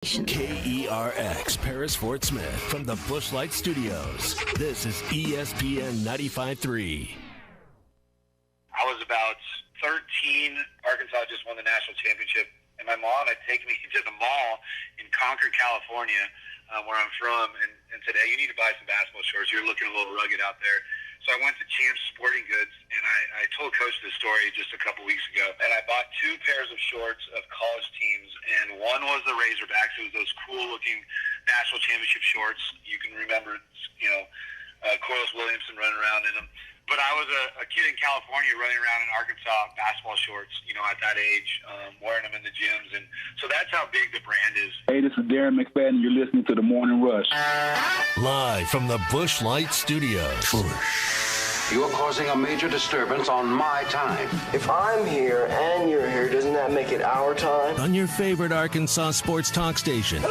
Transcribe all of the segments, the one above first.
KERX Paris Fort Smith from the Busch Light Studios. This is ESPN 95.3. I was about 13. Arkansas just won the national championship, and my mom had taken me to the mall in Concord, California, where I'm from, and said, "Hey, you need to buy some basketball shorts. You're looking a little rugged out there." So I went to Champs Sporting Goods, and I told Coach this story just a couple weeks ago. And I bought 2 pairs of shorts of college teams, and one was the Razorbacks. It was those cool-looking national championship shorts. You can remember, Corliss Williamson running around in them. But I was a kid in California running around in Arkansas basketball shorts, at that age, wearing them in the gyms. And so that's how big the brand is. Hey, this is Darren McFadden. You're listening to The Morning Rush. Live from the Busch Light Studios. You are causing a major disturbance on my time. If I'm here and you're here, doesn't that make it our time? On your favorite Arkansas sports talk station.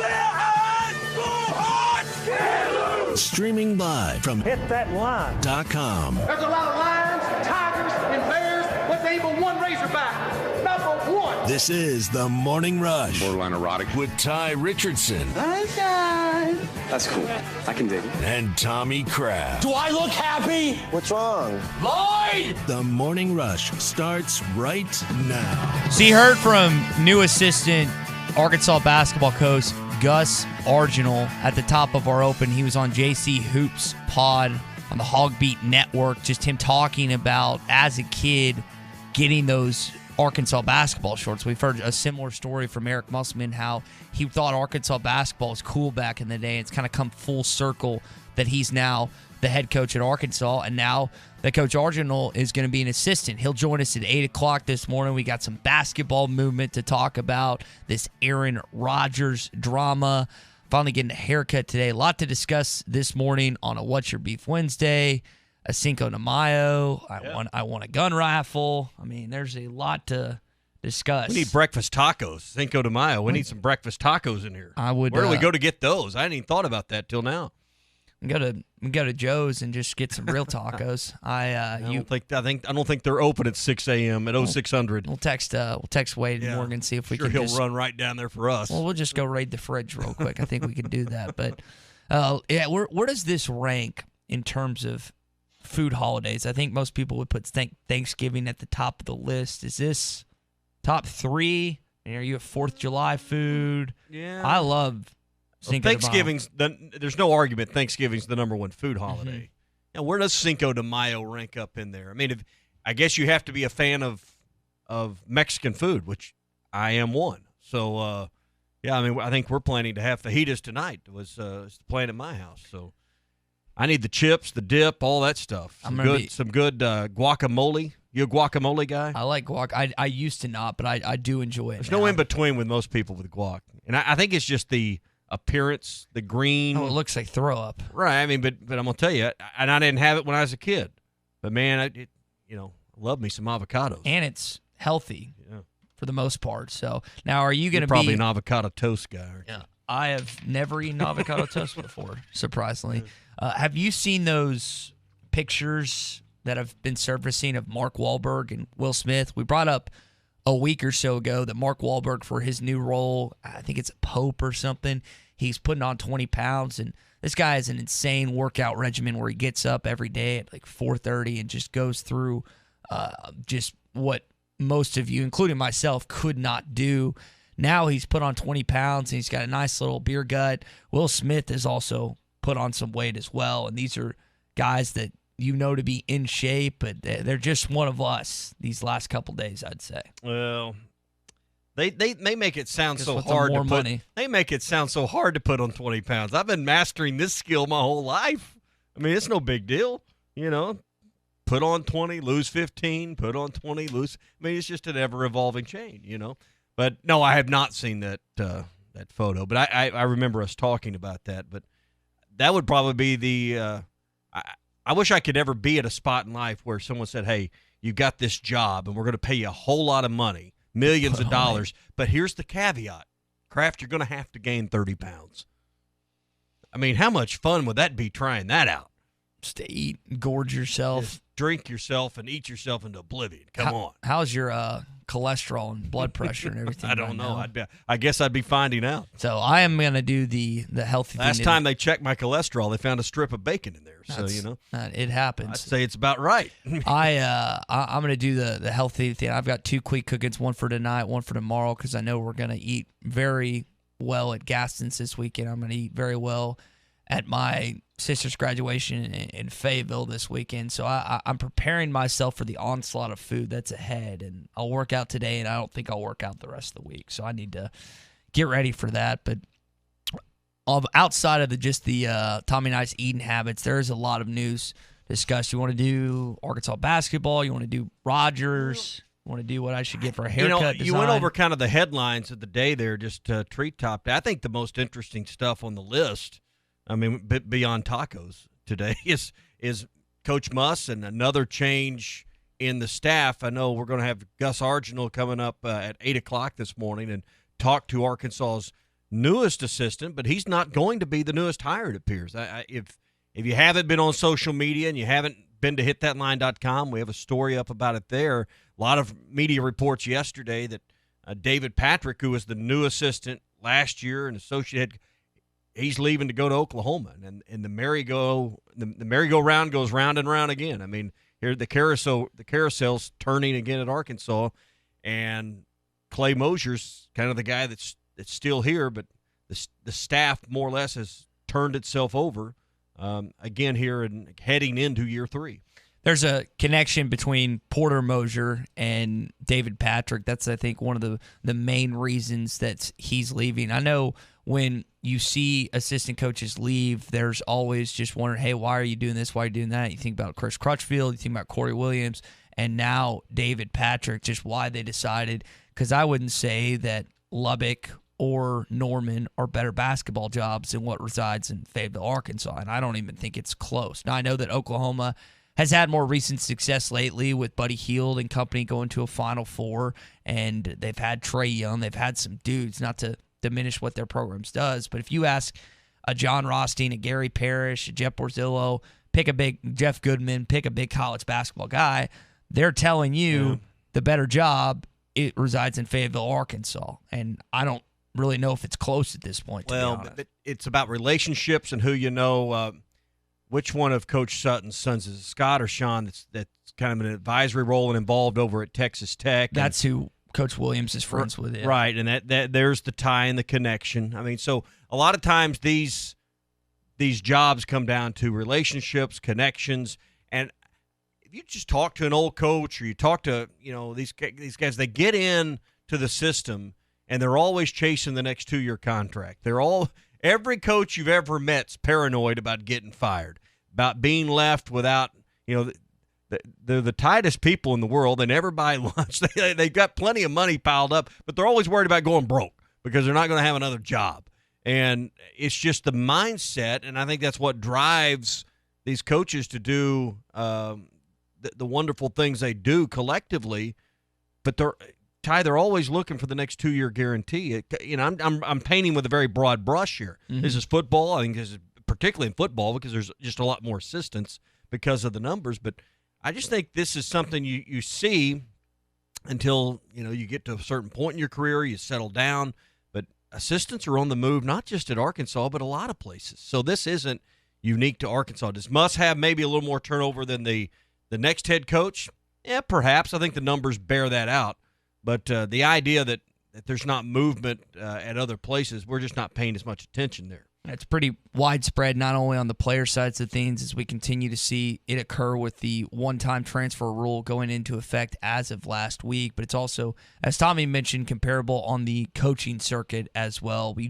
Streaming live from HitThatLine.com. There's a lot of lions, tigers, and bears, but there ain't but one Razorback. Number one. This is The Morning Rush. Borderline erotic. With Ty Richardson. That's cool. I can dig it. And Tommy Kraft. Do I look happy? What's wrong? Lloyd! The Morning Rush starts right now. So you heard from new assistant Arkansas basketball coach Gus Argenal at the top of our open. He was on JC Hoops pod on the Hog Beat Network, just him talking about, as a kid, getting those Arkansas basketball shorts. We've heard a similar story from Eric Musselman, how he thought Arkansas basketball was cool back in the day. It's kind of come full circle that he's now the head coach at Arkansas, and now that Coach Argenal is going to be an assistant. He'll join us at 8 o'clock this morning. We got some basketball movement to talk about, this Aaron Rodgers drama. Finally getting a haircut today. A lot to discuss this morning on a What's Your Beef Wednesday, a Cinco de Mayo. I want a gun rifle. I mean, there's a lot to discuss. We need breakfast tacos. Cinco de Mayo. We need some breakfast tacos in here. Where do we go to get those? I hadn't even thought about that till now. We go to Joe's and just get some real tacos. I don't think they're open at 6 a.m. at 0600. We'll text Wade and Morgan, see if we can. He'll run right down there for us. Well, we'll just go raid the fridge real quick. I think we can do that. But where does this rank in terms of food holidays? I think most people would put Thanksgiving at the top of the list. Is this top 3? And are you a 4th of July food? Yeah, I love. Thanksgiving's there's no argument. Thanksgiving's the number one food holiday. Mm-hmm. Now, where does Cinco de Mayo rank up in there? I mean, I guess you have to be a fan of Mexican food, which I am one. So, I think we're planning to have fajitas tonight. It was the plan at my house. So, I need the chips, the dip, all that stuff. Some good guacamole. You a guacamole guy? I like guac. I used to not, but I do enjoy it. There's no in between with most people with guac, and I think it's just the appearance, the green. Oh, it looks like throw up. Right. I mean, but I'm gonna tell you, and I didn't have it when I was a kid, but man, I love me some avocados, and it's healthy for the most part. So now, are you gonna be probably an avocado toast guy? Yeah, I have never eaten avocado toast before. Surprisingly, have you seen those pictures that have been surfacing of Mark Wahlberg and Will Smith? We brought up a week or so ago that Mark Wahlberg, for his new role, I think it's a Pope or something, he's putting on 20 pounds. And this guy has an insane workout regimen where he gets up every day at like 4:30 and just goes through just what most of you, including myself, could not do. Now he's put on 20 pounds and he's got a nice little beer gut. Will Smith has also put on some weight as well. And these are guys that to be in shape, but they're just one of us these last couple days, I'd say. Well, they make it sound so hard to put. They make it sound so hard to put on 20 pounds. I've been mastering this skill my whole life. I mean, it's no big deal, Put on 20, lose 15. Put on 20, lose. I mean, it's just an ever-evolving chain, But no, I have not seen that photo. But I remember us talking about that. But that would probably be the. I wish I could ever be at a spot in life where someone said, hey, you got this job and we're going to pay you a whole lot of money, millions of dollars. But here's the caveat. Kraft, you're going to have to gain 30 pounds. I mean, how much fun would that be trying that out? Just to eat, gorge yourself. Just drink yourself and eat yourself into oblivion. Come on. How's your cholesterol and blood pressure and everything. I don't know. I guess I'd be finding out. So I am going to do the healthy thing. Last time they checked my cholesterol, they found a strip of bacon in there. So, it happens. I'd say it's about right. I'm going to do the healthy thing. I've got 2 quick cookings, one for tonight, one for tomorrow, because I know we're going to eat very well at Gaston's this weekend. I'm going to eat very well at my sister's graduation in Fayetteville this weekend. So I'm preparing myself for the onslaught of food that's ahead. And I'll work out today, and I don't think I'll work out the rest of the week. So I need to get ready for that. But outside of the Tommy and I's eating habits, there's a lot of news discussed. You want to do Arkansas basketball? You want to do Rogers? You want to do what I should get for a haircut design? You went over kind of the headlines of the day there, just treetop. I think the most interesting stuff on the list, I mean, beyond tacos today, is Coach Muss and another change in the staff. I know we're going to have Gus Argenal coming up at 8 o'clock this morning and talk to Arkansas's newest assistant, but he's not going to be the newest hire, it appears. If you haven't been on social media and you haven't been to hitthatline.com, we have a story up about it there. A lot of media reports yesterday that David Patrick, who was the new assistant last year and associate head, he's leaving to go to Oklahoma, and the merry-go-round goes round and round again. I mean, here the carousel's turning again at Arkansas, and Clay Mosier's kind of the guy that's still here, but the staff more or less has turned itself over again here and heading into year 3. There's a connection between Porter Moser and David Patrick. That's, I think, one of the main reasons that he's leaving. I know when you see assistant coaches leave, there's always just wondering, hey, why are you doing this? Why are you doing that? You think about Chris Crutchfield, you think about Corey Williams, and now David Patrick, just why they decided. Because I wouldn't say that Lubbock or Norman are better basketball jobs than what resides in Fayetteville, Arkansas, and I don't even think it's close. Now, I know that Oklahoma has had more recent success lately with Buddy Hield and company going to a Final Four, and they've had Trae Young. They've had some dudes, not to diminish what their programs does, but if you ask a John Rothstein, a Gary Parrish, a Jeff Borzillo, pick a big Jeff Goodman, pick a big college basketball guy, they're telling you the better job, it resides in Fayetteville, Arkansas, and I don't really know if it's close at this point, to be honest. It's about relationships and who you know. Which one of Coach Sutton's sons is it, Scott or Sean? That's kind of an advisory role and involved over at Texas Tech. That's who Coach Williams is friends with. Yeah. Right, and that there's the tie and the connection. I mean, so a lot of times these jobs come down to relationships, connections, and if you just talk to an old coach or you talk to these guys, they get in to the system and they're always chasing the next 2-year contract. Every coach you've ever met's paranoid about getting fired, about being left without, they're the tightest people in the world. They never buy lunch. They've got plenty of money piled up, but they're always worried about going broke because they're not going to have another job. And it's just the mindset, and I think that's what drives these coaches to do the wonderful things they do collectively. But they're always looking for the next 2-year guarantee. I'm painting with a very broad brush here. Mm-hmm. This is football. I think this is particularly in football because there's just a lot more assistants because of the numbers. But I just think this is something you see until you get to a certain point in your career, you settle down. But assistants are on the move, not just at Arkansas, but a lot of places. So this isn't unique to Arkansas. Does Muss have maybe a little more turnover than the next head coach? Yeah, perhaps. I think the numbers bear that out. But the idea that there's not movement at other places, we're just not paying as much attention there. It's pretty widespread, not only on the player sides of things, as we continue to see it occur with the one-time transfer rule going into effect as of last week, but it's also, as Tommy mentioned, comparable on the coaching circuit as well. You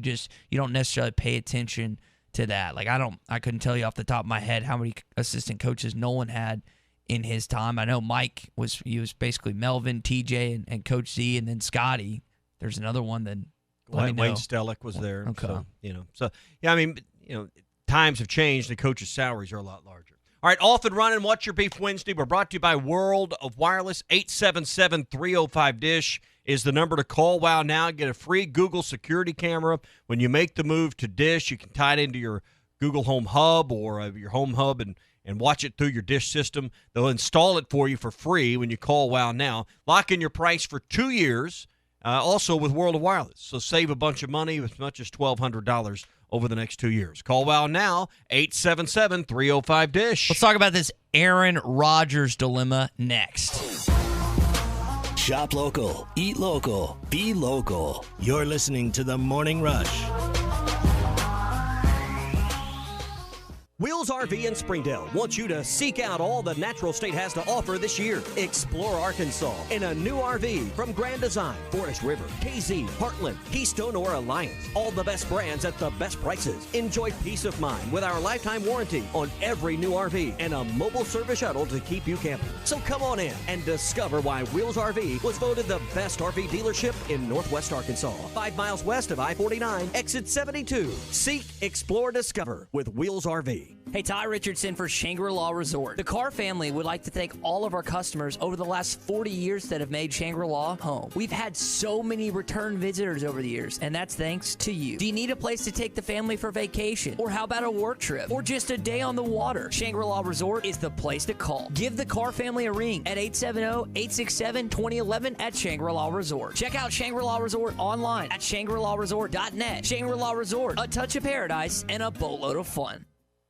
don't necessarily pay attention to that. Like I couldn't tell you off the top of my head how many assistant coaches Nolan had in his time. I know Mike was basically Melvin, TJ, and Coach Z, and then Scotty. There's another one that Wayne Stellick was there. Okay. So yeah, I mean, times have changed. The coaches' salaries are a lot larger. All right, off and running. What's Your Beef Wednesday? We're brought to you by World of Wireless. 877-305-DISH is the number to call. Wow, now get a free Google security camera. When you make the move to DISH, you can tie it into your Google Home Hub or your Home Hub and watch it through your dish system. They'll install it for you for free when you call WOW now. Lock in your price for 2 years, also with World of Wireless. So save a bunch of money, as much as $1,200 over the next 2 years. Call WOW now, 877-305-DISH. Let's talk about this Aaron Rodgers dilemma next. Shop local, eat local, be local. You're listening to The Morning Rush. Wheels RV in Springdale wants you to seek out all the Natural State has to offer this year. Explore Arkansas in a new RV from Grand Design, Forest River, KZ, Heartland, Keystone, or Alliance. All the best brands at the best prices. Enjoy peace of mind with our lifetime warranty on every new RV and a mobile service shuttle to keep you camping. So come on in and discover why Wheels RV was voted the best RV dealership in Northwest Arkansas. 5 miles west of I-49, exit 72. Seek, explore, discover with Wheels RV. Hey, Ty Richardson for Shangri-La Resort. The Carr family would like to thank all of our customers over the last 40 years that have made Shangri-La home. We've had so many return visitors over the years, and that's thanks to you. Do you need a place to take the family for vacation? Or how about a work trip? Or just a day on the water? Shangri-La Resort is the place to call. Give the Carr family a ring at 870-867-2011 at Shangri-La Resort. Check out Shangri-La Resort online at shangrilaresort.net. Shangri-La Resort, a touch of paradise and a boatload of fun.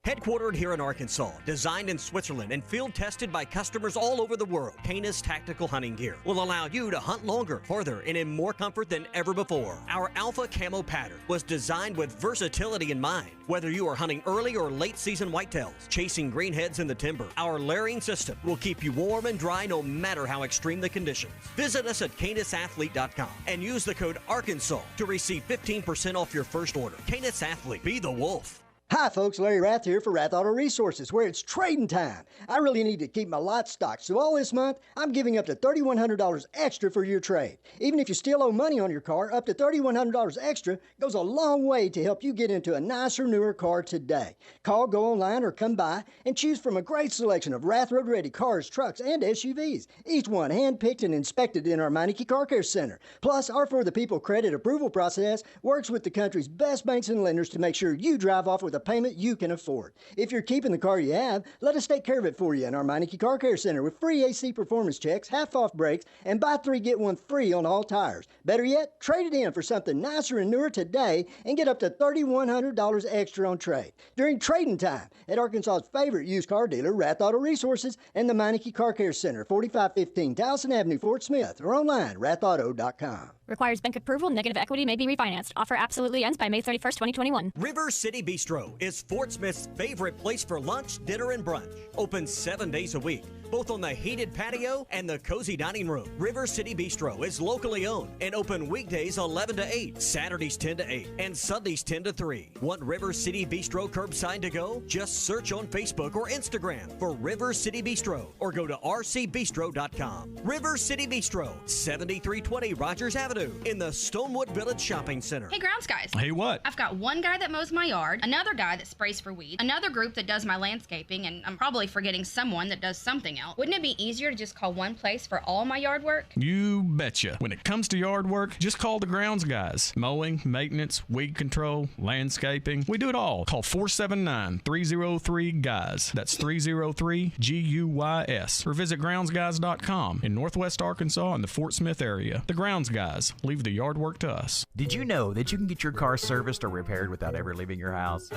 Headquartered here in Arkansas, designed in Switzerland, and field tested by customers all over the world, Canis Tactical Hunting Gear will allow you to hunt longer, farther, and in more comfort than ever before. Our Alpha Camo pattern was designed with versatility in mind. Whether you are hunting early or late season whitetails, chasing greenheads in the timber, our layering system will keep you warm and dry no matter how extreme the conditions. Visit us at canisathlete.com and use the code Arkansas to receive 15% off your first order. Canis Athlete, be the wolf. Hi folks, Larry Rath here for Rath Auto Resources, where it's trading time. I really need to keep my lot stocked, so all this month, I'm giving up to $3,100 extra for your trade. Even if you still owe money on your car, up to $3,100 extra goes a long way to help you get into a nicer, newer car today. Call, go online, or come by and choose from a great selection of Rath Road Ready cars, trucks, and SUVs. Each one hand-picked and inspected in our Meineke Car Care Center. Plus, our For the People credit approval process works with the country's best banks and lenders to make sure you drive off with a payment you can afford. If you're keeping the car you have, let us take care of it for you in our Meineke Car Care Center with free AC performance checks, half-off brakes, and buy 3 get 1 free on all tires. Better yet, trade it in for something nicer and newer today and get up to $3,100 extra on trade. During trading time at Arkansas's favorite used car dealer, Rath Auto Resources, and the Meineke Car Care Center, 4515 Towson Avenue, Fort Smith, or online, rathauto.com. Requires bank approval. Negative equity may be refinanced. Offer absolutely ends by May 31st, 2021. River City Bistro is Fort Smith's favorite place for lunch, dinner, and brunch. Open 7 days a week, both on the heated patio and the cozy dining room. River City Bistro is locally owned and open weekdays 11 to 8, Saturdays 10 to 8, and Sundays 10 to 3. Want River City Bistro curbside to go? Just search on Facebook or Instagram for River City Bistro or go to rcbistro.com. River City Bistro, 7320 Rogers Avenue in the Stonewood Village Shopping Center. Hey, grounds guys. Hey, what? I've got one guy that mows my yard, another guy that sprays for weeds, another group that does my landscaping, and I'm probably forgetting someone that does something else. Wouldn't it be easier to just call one place for all my yard work? You betcha. When it comes to yard work, just call the grounds guys. Mowing, maintenance, weed control, landscaping. We do it all. Call 479-303-GUYS. That's 303-GUYS. Or visit groundsguys.com in Northwest Arkansas and the Fort Smith area. The Grounds Guys. Leave the yard work to us. Did you know that you can get your car serviced or repaired without ever leaving your house?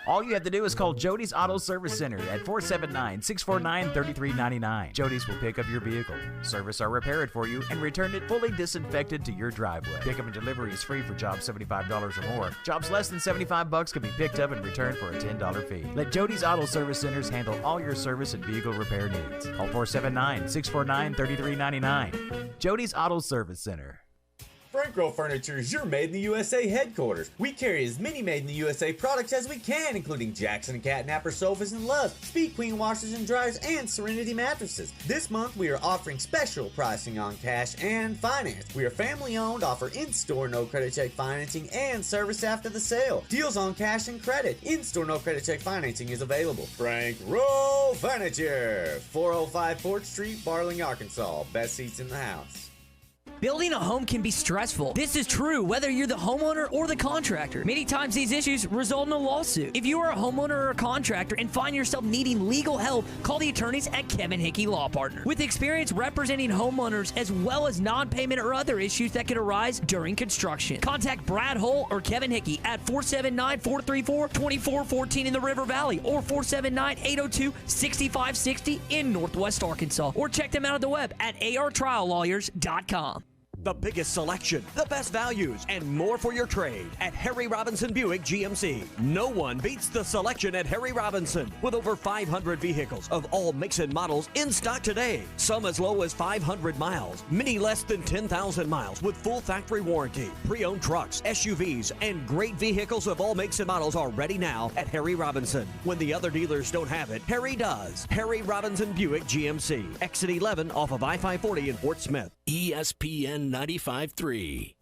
All you have to do is call Jody's Auto Service Center at 479-649-3399. Jody's will pick up your vehicle, service or repair it for you, and return it fully disinfected to your driveway. Pickup and delivery is free for jobs $75 or more. Jobs less than $75 can be picked up and returned for a $10 fee. Let Jody's Auto Service Centers handle all your service and vehicle repair needs. Call 479-649-3399. Jody's Auto Service Center. Franco Furniture is your Made in the USA headquarters. We carry as many Made in the USA products as we can, including Jackson Catnapper sofas and Love, Speed Queen washers and dryers, and Serenity mattresses. This month, we are offering special pricing on cash and finance. We are family owned, offer in-store no credit check financing, and service after the sale. Deals on cash and credit. In-store no credit check financing is available. Franco Furniture, 405 4th Street, Barling, Arkansas. Best seats in the house. Building a home can be stressful. This is true whether you're the homeowner or the contractor. Many times these issues result in a lawsuit. If you are a homeowner or a contractor and find yourself needing legal help, call the attorneys at Kevin Hickey Law Partner. With experience representing homeowners as well as non-payment or other issues that could arise during construction. Contact Brad Hull or Kevin Hickey at 479-434-2414 in the River Valley or 479-802-6560 in Northwest Arkansas. Or check them out on the web at artriallawyers.com. The biggest selection, the best values, and more for your trade at Harry Robinson Buick GMC. No one beats the selection at Harry Robinson with over 500 vehicles of all makes and models in stock today. Some as low as 500 miles, many less than 10,000 miles with full factory warranty. Pre-owned trucks, SUVs, and great vehicles of all makes and models are ready now at Harry Robinson. When the other dealers don't have it, Harry does. Harry Robinson Buick GMC. Exit 11 off of I-540 in Fort Smith. ESPN 95.3.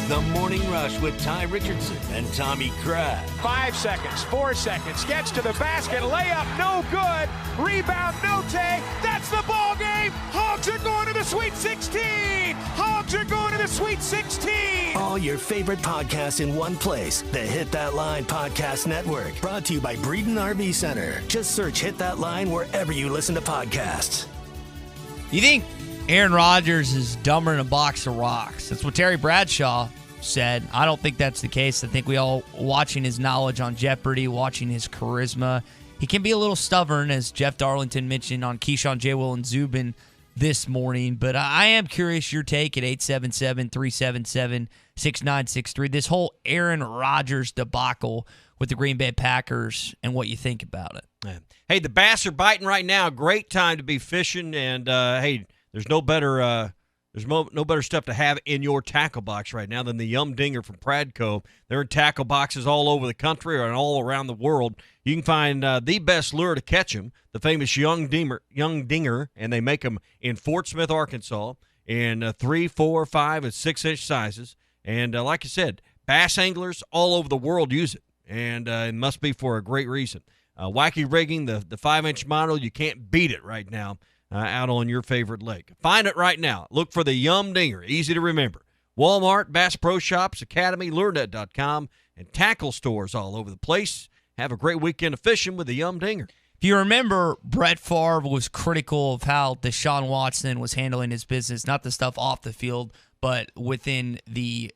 The Morning Rush with Ty Richardson and Tommy Crabb. 5 seconds, 4 seconds, gets to the basket, layup, no good, rebound, no take, that's the ball game. Hogs are going to the Sweet 16. Hogs are going to the Sweet 16. All your favorite podcasts in one place. The Hit That Line Podcast Network. Brought to you by Breeden RV Center. Just search Hit That Line wherever you listen to podcasts. You think Aaron Rodgers is dumber than a box of rocks? That's what Terry Bradshaw said. I don't think that's the case. I think we all, watching his knowledge on Jeopardy, watching his charisma, he can be a little stubborn, as Jeff Darlington mentioned on Keyshawn, J. Will, and Zubin this morning. But I am curious your take at 877-377-6963. This whole Aaron Rodgers debacle with the Green Bay Packers and what you think about it. Hey, the bass are biting right now. Great time to be fishing, and hey, there's no better stuff to have in your tackle box right now than the Yum Dinger from Pradco. They're in tackle boxes all over the country and all around the world. You can find the best lure to catch them, the famous Young Dinger, and they make them in Fort Smith, Arkansas, in 3, 4, 5, and 6-inch sizes. And like I said, bass anglers all over the world use it, and it must be for a great reason. Wacky rigging, the 5-inch model, you can't beat it right now. Out on your favorite lake. Find it right now. Look for the Yum Dinger. Easy to remember. Walmart, Bass Pro Shops, Academy, LureNet.com, and tackle stores all over the place. Have a great weekend of fishing with the Yum Dinger. If you remember, Brett Favre was critical of how Deshaun Watson was handling his business, not the stuff off the field, but within the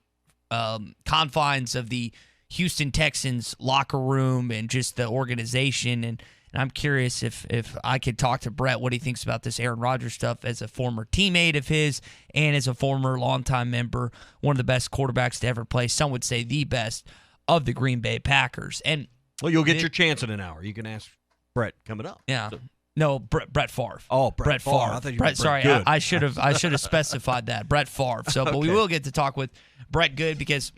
confines of the Houston Texans locker room and just the organization. And I'm curious if I could talk to Brett what he thinks about this Aaron Rodgers stuff as a former teammate of his and as a former longtime member, one of the best quarterbacks to ever play. Some would say the best of the Green Bay Packers. And well, you'll get your chance in an hour. You can ask Brett coming up. Yeah. So. No, Brett Favre. Oh, Brett Favre. I thought you Brett, sorry, Good. I should have specified that. Brett Favre. So, but we will get to talk with Brett Good because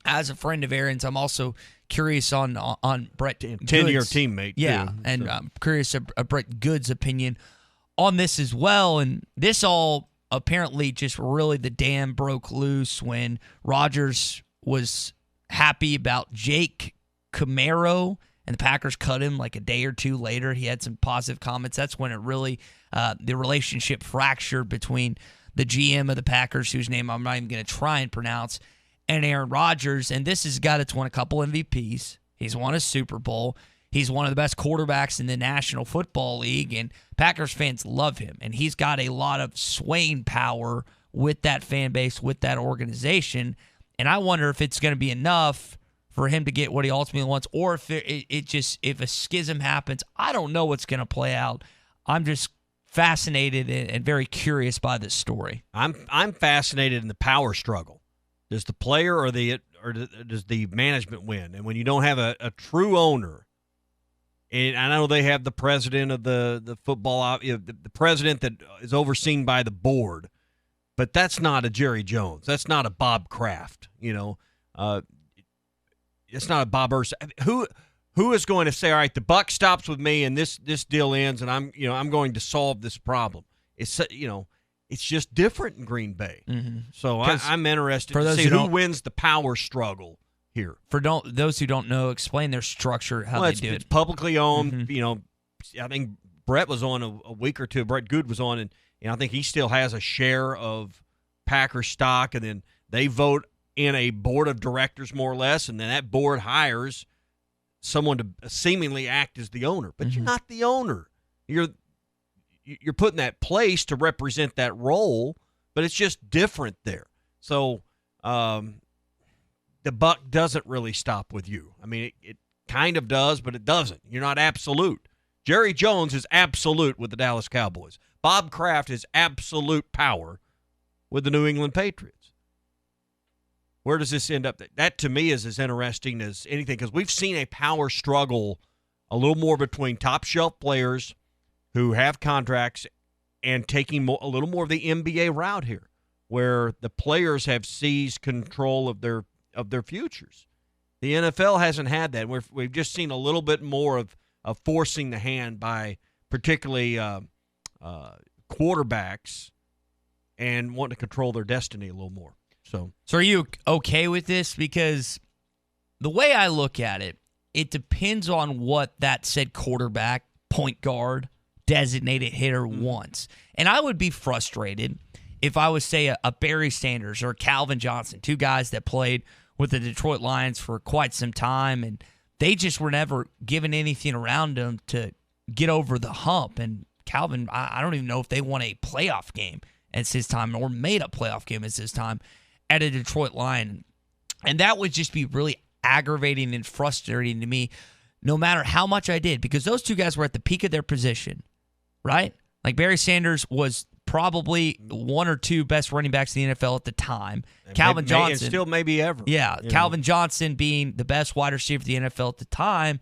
as a friend of Aaron's, I'm also curious on Brett Good's 10-year teammate. Yeah, too, and I'm curious of Brett Good's opinion on this as well. And this all apparently just really the dam broke loose when Rodgers was happy about Jake Camaro and the Packers cut him like a day or two later. He had some positive comments. That's when it really the relationship fractured between the GM of the Packers, whose name I'm not even going to try and pronounce, and Aaron Rodgers. And this is a guy that's won a couple MVPs. He's won a Super Bowl. He's one of the best quarterbacks in the National Football League, and Packers fans love him. And he's got a lot of swaying power with that fan base, with that organization. And I wonder if it's going to be enough for him to get what he ultimately wants, or if if a schism happens. I don't know what's going to play out. I'm just fascinated and very curious by this story. I'm fascinated in the power struggle. Does the player or does the management win? And when you don't have a true owner, and I know they have the president of the football, the president that is overseen by the board, but that's not a Jerry Jones. That's not a Bob Kraft. It's not a Bob Ursa. Who is going to say, all right, the buck stops with me and this deal ends, and I'm going to solve this problem? It's just different in Green Bay. Mm-hmm. So I'm interested to see who wins the power struggle here. For those who don't know, explain their structure, how they do it. It's publicly owned. You know, I think Brett was on a week or two. Brett Good was on, and I think he still has a share of Packer stock, and then they vote in a board of directors, more or less, and then that board hires someone to seemingly act as the owner. But you're not the owner. You're put in that place to represent that role, but it's just different there. So the buck doesn't really stop with you. I mean, it kind of does, but it doesn't. You're not absolute. Jerry Jones is absolute with the Dallas Cowboys. Bob Kraft is absolute power with the New England Patriots. Where does this end up? That, to me, is as interesting as anything, because we've seen a power struggle a little more between top-shelf players who have contracts and taking a little more of the NBA route here, where the players have seized control of their futures. The NFL hasn't had that. We've just seen a little bit more of forcing the hand by particularly quarterbacks and wanting to control their destiny a little more. So are you okay with this? Because the way I look at it, it depends on what that said quarterback, point guard, designated hitter wants. And I would be frustrated if I was, say, a Barry Sanders or Calvin Johnson, two guys that played with the Detroit Lions for quite some time, and they just were never given anything around them to get over the hump. And Calvin, I don't even know if they won a playoff game at his time or made a playoff game at his time at a Detroit Lion. And that would just be really aggravating and frustrating to me no matter how much I did, because those two guys were at the peak of their position, right? Like Barry Sanders was probably one or two best running backs in the NFL at the time. And Calvin Johnson. Still maybe ever. Yeah, Calvin Johnson being the best wide receiver of the NFL at the time.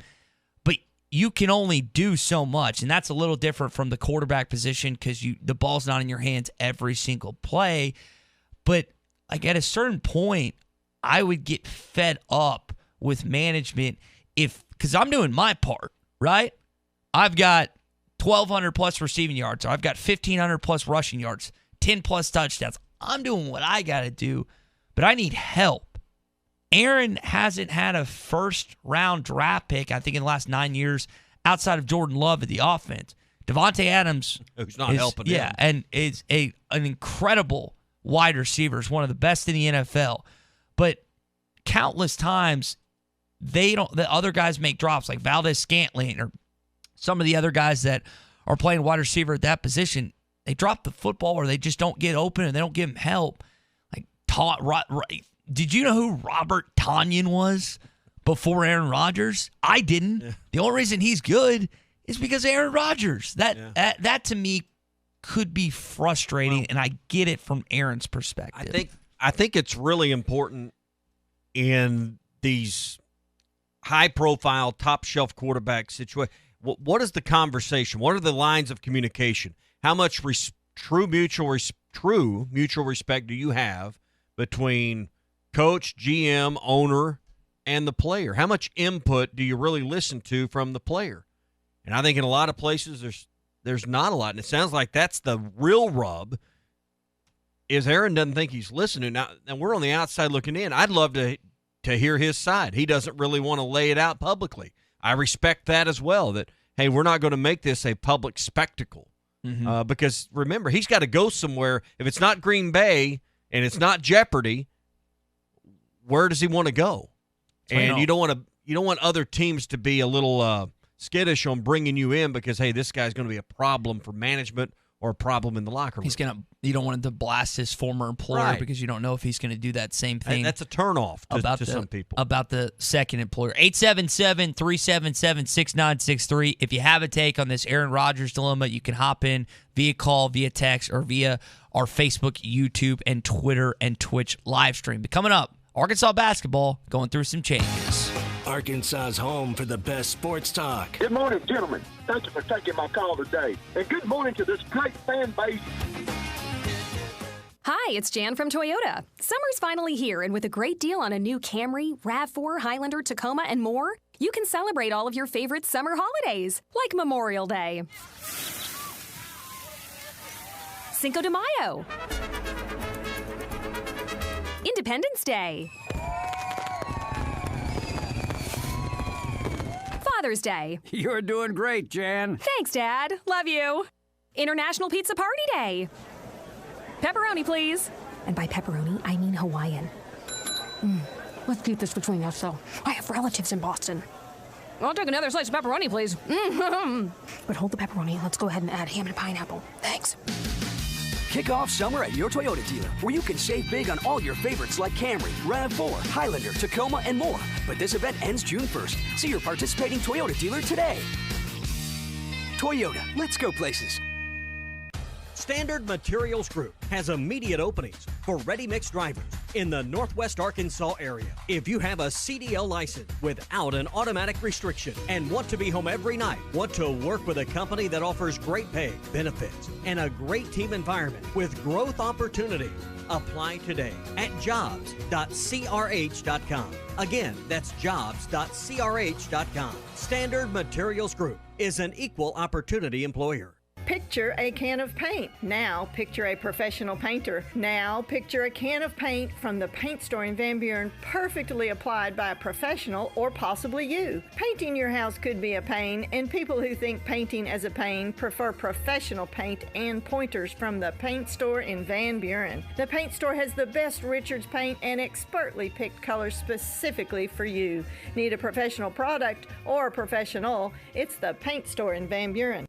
But you can only do so much, and that's a little different from the quarterback position because the ball's not in your hands every single play. But like at a certain point, I would get fed up with management because I'm doing my part, right? I've got 1,200 plus receiving yards, or I've got 1,500 plus rushing yards, 10 plus touchdowns. I'm doing what I got to do, but I need help. Aaron hasn't had a first-round draft pick, I think, in the last 9 years outside of Jordan Love at the offense. Devontae Adams who's not helping him. Yeah, and is an incredible wide receiver, is one of the best in the NFL. But countless times, the other guys make drops, like Valdez-Scantling or some of the other guys that are playing wide receiver at that position. They drop the football or they just don't get open and they don't give him help. Like, did you know who Robert Tonyan was before Aaron Rodgers? I didn't. Yeah. The only reason he's good is because of Aaron Rodgers. That to me could be frustrating, and I get it from Aaron's perspective. I think it's really important in these high-profile, top-shelf quarterback situations. What is the conversation? What are the lines of communication? How much true mutual respect do you have between coach, GM, owner, and the player? How much input do you really listen to from the player? And I think in a lot of places there's not a lot, and it sounds like that's the real rub. Is Aaron doesn't think he's listening. Now, and we're on the outside looking in. I'd love to hear his side. He doesn't really want to lay it out publicly. I respect that as well, that, hey, we're not going to make this a public spectacle. Because, remember, he's got to go somewhere. If it's not Green Bay and it's not Jeopardy, where does he want to go? And you don't want other teams to be a little skittish on bringing you in because, hey, this guy's going to be a problem for management or a problem in the locker room. You don't want him to blast his former employer because you don't know if he's going to do that same thing. That's a turnoff to some people. About the second employer. 877-377-6963. If you have a take on this Aaron Rodgers dilemma, you can hop in via call, via text, or via our Facebook, YouTube, and Twitter and Twitch live stream. But coming up, Arkansas basketball going through some changes. Arkansas's home for the best sports talk. Good morning, gentlemen. Thank you for taking my call today. And good morning to this great fan base. Hi, it's Jan from Toyota. Summer's finally here, and with a great deal on a new Camry, RAV4, Highlander, Tacoma, and more, you can celebrate all of your favorite summer holidays, like Memorial Day, Cinco de Mayo, Independence Day, Mother's Day. You're doing great, Jan. Thanks, Dad. Love you. International Pizza Party Day. Pepperoni, please. And by pepperoni, I mean Hawaiian. Let's keep this between us, though. I have relatives in Boston. I'll take another slice of pepperoni, please. But hold the pepperoni and let's go ahead and add ham and pineapple. Thanks. Kick off summer at your Toyota dealer, where you can save big on all your favorites like Camry, RAV4, Highlander, Tacoma, and more. But this event ends June 1st. See your participating Toyota dealer today. Toyota, let's go places. Standard Materials Group has immediate openings for ready-mix drivers in the Northwest Arkansas area. If you have a CDL license without an automatic restriction and want to be home every night, want to work with a company that offers great pay, benefits, and a great team environment with growth opportunity, apply today at jobs.crh.com. Again, that's jobs.crh.com. Standard Materials Group is an equal opportunity employer. Picture a can of paint. Now picture a professional painter. Now picture a can of paint from the paint store in Van Buren, perfectly applied by a professional or possibly you. Painting your house could be a pain, and people who think painting as a pain prefer professional paint and pointers from the paint store in Van Buren. The paint store has the best Richards paint and expertly picked colors specifically for you. Need a professional product or a professional? It's the paint store in Van Buren.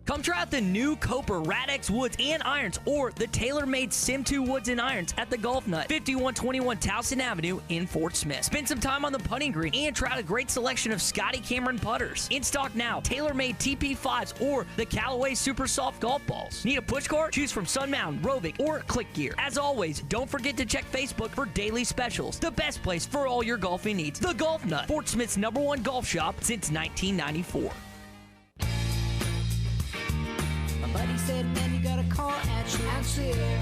Come try out the new Cooper Radex woods and irons or the tailor-made Sim2 woods and irons at the Golf Nut, 5121 Towson Avenue in Fort Smith. Spend some time on the putting green and try out a great selection of Scotty Cameron putters. In stock now, tailor-made TP5s or the Callaway Super Soft golf balls. Need a push cart? Choose from Sun Mountain, Rovic, or Click Gear. As always, don't forget to check Facebook for daily specials. The best place for all your golfing needs. The Golf Nut, Fort Smith's #1 golf shop since 1994. Buddy said, man, you gotta call AshleyAir.com.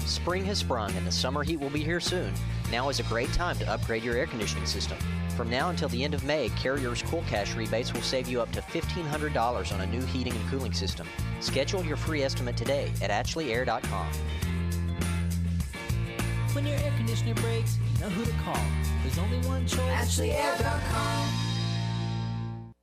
Spring has sprung and the summer heat will be here soon. Now is a great time to upgrade your air conditioning system. From now until the end of May, Carrier's Cool Cash rebates will save you up to $1,500 on a new heating and cooling system. Schedule your free estimate today at AshleyAir.com. When your air conditioner breaks, you know who to call. There's only one choice. AshleyAir.com.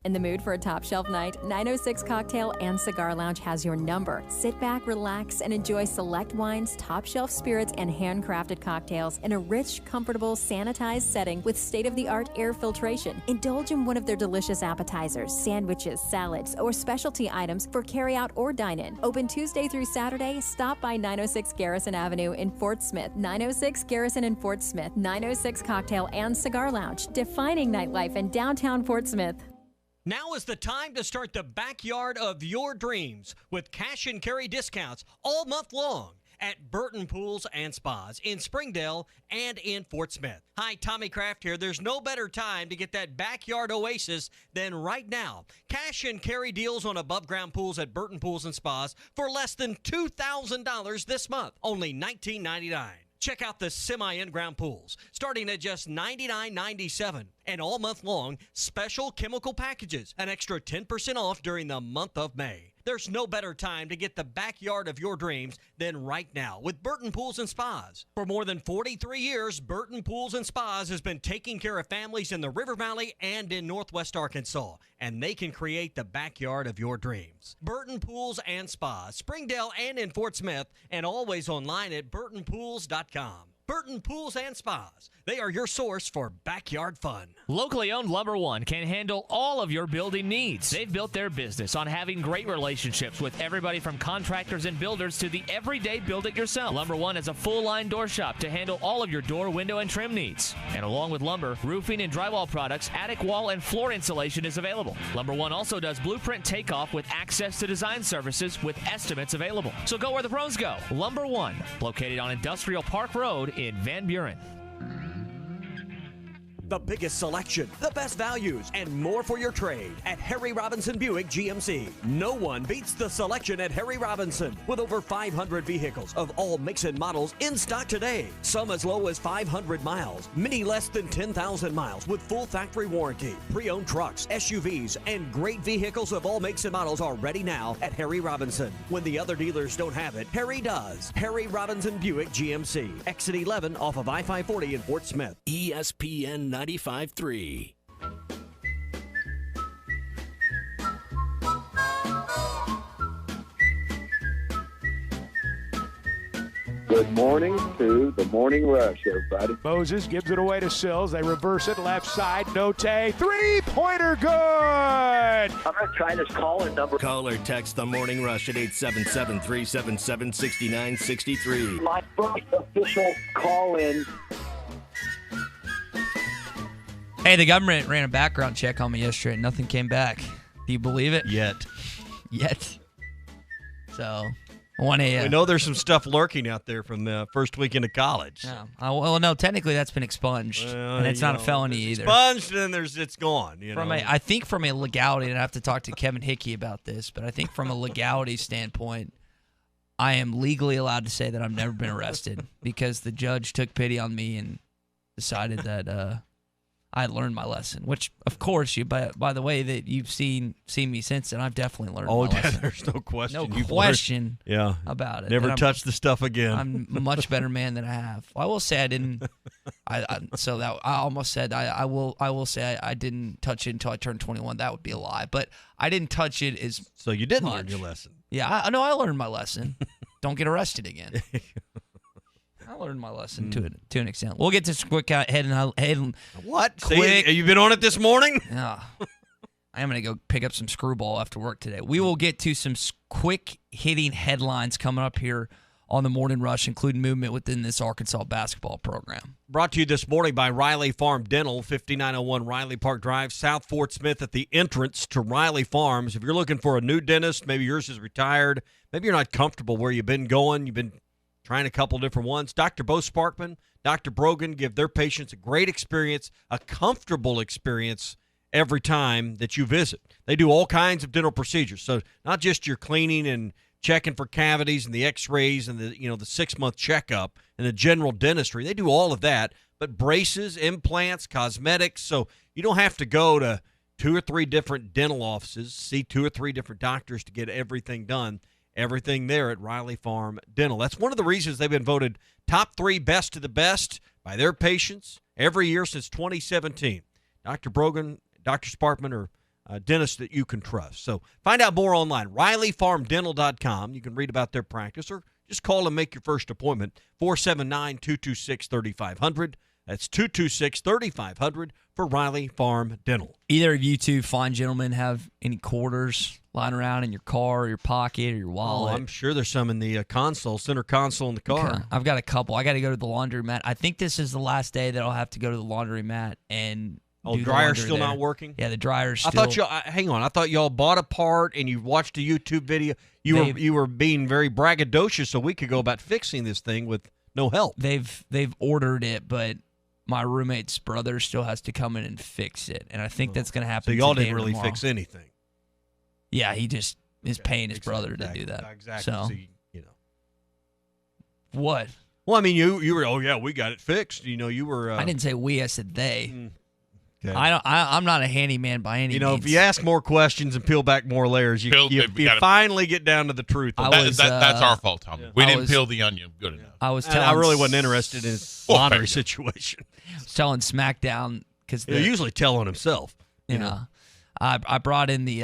In the mood for a top shelf night, 906 Cocktail and Cigar Lounge has your number. Sit back, relax, and enjoy select wines, top shelf spirits, and handcrafted cocktails in a rich, comfortable, sanitized setting with state-of-the-art air filtration. Indulge in one of their delicious appetizers, sandwiches, salads, or specialty items for carry-out or dine-in. Open Tuesday through Saturday. Stop by 906 Garrison Avenue in Fort Smith. 906 Garrison in Fort Smith. 906 Cocktail and Cigar Lounge, defining nightlife in downtown Fort Smith. Now is the time to start the backyard of your dreams with cash and carry discounts all month long at Burton Pools and Spas in Springdale and in Fort Smith. Hi, Tommy Kraft here. There's no better time to get that backyard oasis than right now. Cash and carry deals on above ground pools at Burton Pools and Spas for less than $2,000 this month, only $19.99. Check out the semi-in-ground pools, starting at just $99.97. And all month long, special chemical packages, an extra 10% off during the month of May. There's no better time to get the backyard of your dreams than right now with Burton Pools and Spas. For more than 43 years, Burton Pools and Spas has been taking care of families in the River Valley and in Northwest Arkansas, and they can create the backyard of your dreams. Burton Pools and Spas, Springdale and in Fort Smith, and always online at burtonpools.com. Burton Pools and Spas. They are your source for backyard fun. Locally owned Lumber One can handle all of your building needs. They've built their business on having great relationships with everybody from contractors and builders to the everyday build-it-yourself. Lumber One is a full-line door shop to handle all of your door, window, and trim needs. And along with lumber, roofing and drywall products, attic wall and floor insulation is available. Lumber One also does blueprint takeoff with access to design services with estimates available. So go where the pros go. Lumber One, located on Industrial Park Road in Van Buren. The biggest selection, the best values, and more for your trade at Harry Robinson Buick GMC. No one beats the selection at Harry Robinson with over 500 vehicles of all makes and models in stock today. Some as low as 500 miles, many less than 10,000 miles with full factory warranty. Pre-owned trucks, SUVs, and great vehicles of all makes and models are ready now at Harry Robinson. When the other dealers don't have it, Harry does. Harry Robinson Buick GMC. Exit 11 off of I-540 in Fort Smith. ESPN 95.3. Good morning to the Morning Rush, everybody. Moses gives it away to Sills. They reverse it left side. Note. Three-pointer good. I'm going to try this call-in number. Call or text the Morning Rush at 877-377-6963. My first official call-in. Hey, the government ran a background check on me yesterday and nothing came back. Do you believe it? Yet. So, we know there's some stuff lurking out there from the first weekend of college. Yeah. Well, no, technically that's been expunged, and it's not a felony either. Expunged, and then it's gone. I think from a legality, and I have to talk to Kevin Hickey about this, but I think from a legality standpoint, I am legally allowed to say that I've never been arrested because the judge took pity on me and decided that I learned my lesson. Which, of course, by the way that you've seen me since then, I've definitely learned my lesson. There's no question. No question about it. Never touch the stuff again. I'm a much better man than I have. Well, I will say I didn't. I almost said I will say I didn't touch it until I turned 21. That would be a lie. But I didn't touch it as So you didn't much. learn your lesson. Yeah, I know I learned my lesson. Don't get arrested again. I learned my lesson to an extent. We'll get to some quick head and what? Quick. You've been on it this morning? Yeah. I am going to go pick up some screwball after work today. We will get to some quick hitting headlines coming up here on the Morning Rush, including movement within this Arkansas basketball program. Brought to you this morning by Riley Farm Dental, 5901 Riley Park Drive, South Fort Smith at the entrance to Riley Farms. If you're looking for a new dentist, maybe yours is retired, maybe you're not comfortable where you've been going, you've been trying a couple different ones. Dr. Bo Sparkman, Dr. Brogan give their patients a great experience, a comfortable experience every time that you visit. They do all kinds of dental procedures. So not just your cleaning and checking for cavities and the x-rays and the 6-month checkup and the general dentistry. They do all of that, but braces, implants, cosmetics. So you don't have to go to 2 or 3 different dental offices, see 2 or 3 different doctors to get everything done. Everything there at Riley Farm Dental. That's one of the reasons they've been voted top 3 best of the best by their patients every year since 2017. Dr. Brogan, Dr. Sparkman are dentists that you can trust. So find out more online, RileyFarmDental.com. You can read about their practice or just call and make your first appointment, 479-226-3500. That's 226-3500 for Riley Farm Dental. Either of you two fine gentlemen have any quarters lying around in your car or your pocket or your wallet? Oh, I'm sure there's some in the center console in the car. Okay. I've got a couple. I got to go to the laundromat. I think this is the last day that I'll have to go to the laundromat and do dryer's the still there. Not working? Yeah, the dryer's still. Hang on. I thought y'all bought a part and you watched a YouTube video. You were being very braggadocious a week ago about fixing this thing with no help. They've ordered it, but my roommate's brother still has to come in and fix it, and I think that's going to happen. So y'all today didn't really tomorrow. fix anything. Yeah, he just is paying his brother to do that. Exactly. So what? Well, I mean, you were. Oh yeah, we got it fixed. You were. I didn't say we. I said they. Okay. I'm not a handyman by any means. If you ask more questions and peel back more layers, you finally get down to the truth. That's our fault, Tommy. We didn't peel the onion good enough. I really wasn't interested in his laundry situation. I was telling SmackDown because they're usually telling himself. I brought in the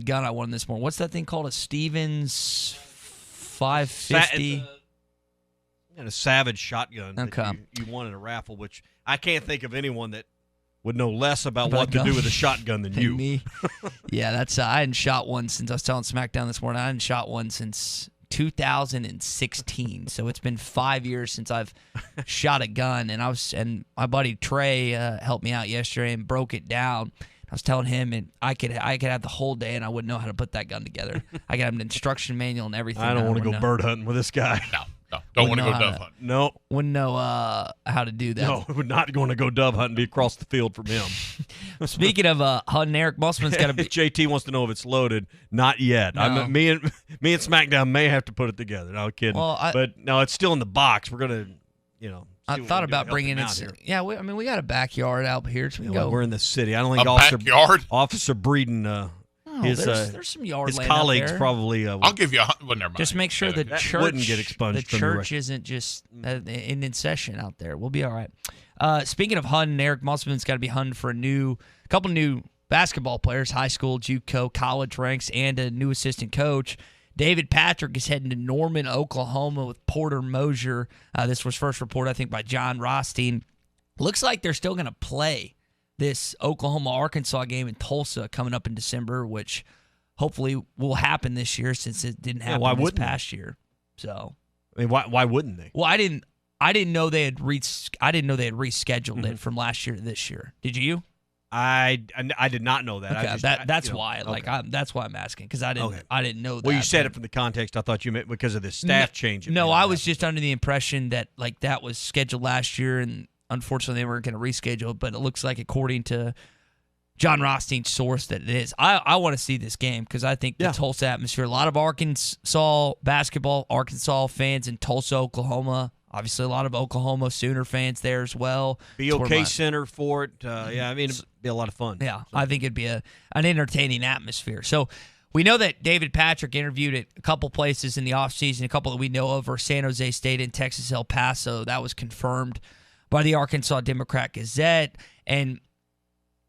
gun I won this morning. What's that thing called? A Stevens 550. A Savage shotgun. Okay. That you won in a raffle, which I can't think of anyone that would know less about what to do with a shotgun than you. Me. Yeah, I hadn't shot one since I was telling SmackDown this morning. I hadn't shot one since 2016. So it's been 5 years since I've shot a gun. And my buddy Trey helped me out yesterday and broke it down. I was telling him, and I could have the whole day, and I wouldn't know how to put that gun together. I could have an instruction manual and everything. I don't want to go bird hunting with this guy. No. Don't want to go dove hunting. No. Wouldn't know how to do that. No, we're not going to go dove hunting, be across the field from him. Speaking of hunting, Eric Musselman's got to be. JT wants to know if it's loaded. Not yet. No. Me and SmackDown may have to put it together. No kidding. Well, but no, it's still in the box. We're going to, I thought about bringing it. Yeah, we got a backyard out here. So we can go. We're in the city. I don't think Officer Breeden. There's some yard his land colleagues out there. probably. I'll give you a never mind. Just make sure the church wouldn't get expunged. The church isn't just in session out there. We'll be all right. Speaking of hunting, Eric Musselman's got to be hunting for a couple new basketball players, high school, JUCO, college ranks, and a new assistant coach. David Patrick is heading to Norman, Oklahoma with Porter Moser. This was first reported, I think, by John Rothstein. Looks like they're still going to play this Oklahoma-Arkansas game in Tulsa coming up in December, which hopefully will happen this year since it didn't happen this past year. So, I mean, why wouldn't they? Well, I didn't know they had rescheduled it from last year to this year. Did you? I did not know that. Okay, that's why. Like, that's why I'm asking, because I didn't know that. Well, you said it from the context. I thought you meant because of the staff change. No, I was just under the impression that like that was scheduled last year, and unfortunately they weren't going to reschedule it. But it looks like, according to John Rothstein's source, that it is. I want to see this game because I think the Tulsa atmosphere. A lot of Arkansas basketball, Arkansas fans in Tulsa, Oklahoma. Obviously, a lot of Oklahoma Sooner fans there as well. BOK Center for it. Yeah, I mean, it'd be a lot of fun. Yeah, so I think it'd be an entertaining atmosphere. So we know that David Patrick interviewed at a couple places in the offseason, a couple that we know of are San Jose State and Texas El Paso. That was confirmed by the Arkansas Democrat-Gazette. And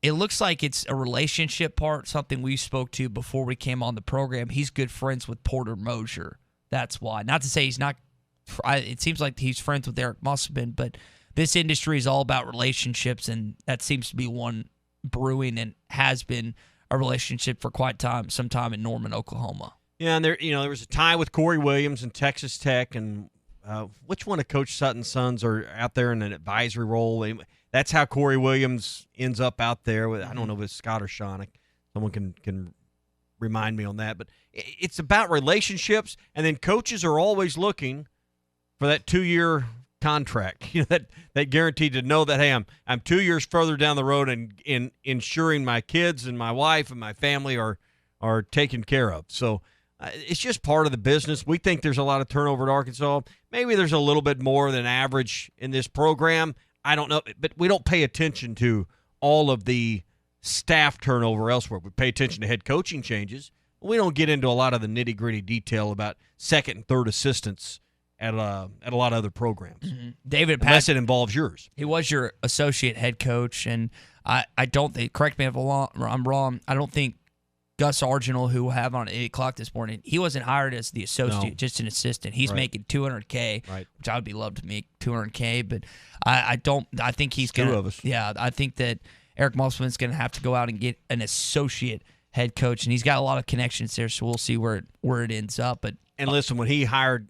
it looks like it's a relationship part, something we spoke to before we came on the program. He's good friends with Porter Moser. That's why. Not to say he's not. It seems like he's friends with Eric Musselman, but this industry is all about relationships, and that seems to be one brewing and has been a relationship for some time in Norman, Oklahoma. Yeah, and there was a tie with Corey Williams and Texas Tech, and which one of Coach Sutton's sons are out there in an advisory role? That's how Corey Williams ends up out there with, I don't know if it's Scott or Sean. Someone can remind me on that, but it's about relationships, and then coaches are always looking for that 2-year contract, that guarantee to know that, hey, I'm 2 years further down the road and in ensuring my kids and my wife and my family are taken care of. So it's just part of the business. We think there's a lot of turnover at Arkansas. Maybe there's a little bit more than average in this program. I don't know, but we don't pay attention to all of the staff turnover elsewhere. We pay attention to head coaching changes. We don't get into a lot of the nitty-gritty detail about second and third assistants at a lot of other programs. Mm-hmm. David Patrick, unless it involves yours. He was your associate head coach, and I don't think, correct me if I'm wrong, I don't think Gus Arginal, who we'll have on at 8 o'clock this morning, he wasn't hired as the associate, just an assistant. He's making $200K, which I would be loved to make $200K, but I think he's going to. 2 of us. Yeah, I think that Eric Musselman's going to have to go out and get an associate head coach, and he's got a lot of connections there, so we'll see where it ends up. And listen, when he hired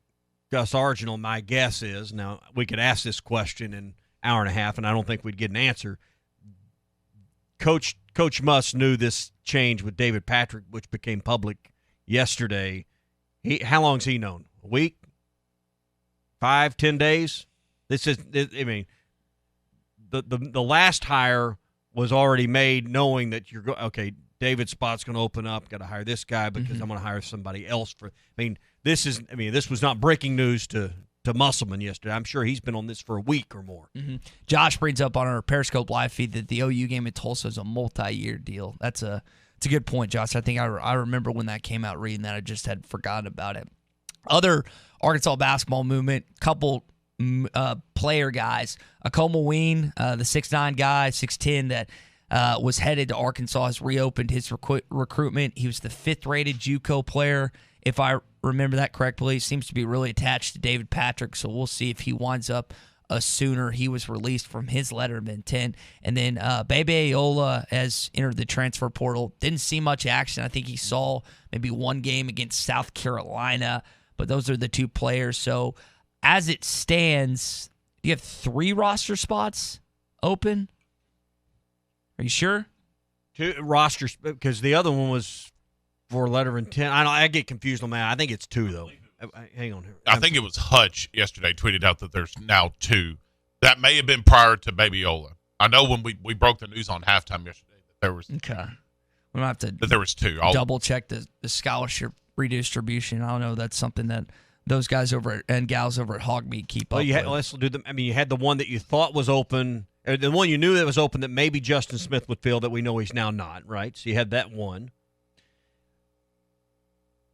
Gus Arginal, my guess is, now we could ask this question in an hour and a half, and I don't think we'd get an answer. Coach Muss knew this change with David Patrick, which became public yesterday. How long's he known? A week? 5, 10 days? The last hire was already made knowing that David's spot's going to open up. Got to hire this guy because I'm going to hire somebody else this was not breaking news to Musselman yesterday. I'm sure he's been on this for a week or more. Mm-hmm. Josh brings up on our Periscope live feed that the OU game at Tulsa is a multi-year deal. It's a good point, Josh. I think I remember when that came out, reading that. I just had forgotten about it. Other Arkansas basketball movement, couple player guys. Akoma Ween, the 6'9 guy, 6'10 that was headed to Arkansas, has reopened his recruitment. He was the 5th-rated JUCO player, if I remember that correctly. He seems to be really attached to David Patrick, so we'll see if he winds up a Sooner. He was released from his letter of intent. And then Bebe Ayola has entered the transfer portal. Didn't see much action. I think he saw maybe one game against South Carolina, but those are the 2 players. So as it stands, you have 3 roster spots open? Are you sure? 2 rosters, because the other one was for letter of intent. I get confused on that. I think it's 2, though. Hang on here. I think it was Hutch yesterday tweeted out that there's now 2. That may have been prior to Babyola. I know when we broke the news on halftime yesterday that there was. Okay. We don't have to. That there was 2. Double check the scholarship redistribution. I don't know. That's something that those guys and gals over at Hogmeat keep up with. Let's do them. I mean, you had the one that you thought was open, or the one you knew that was open that maybe Justin Smith would fill that we know he's now not, right? So you had that one.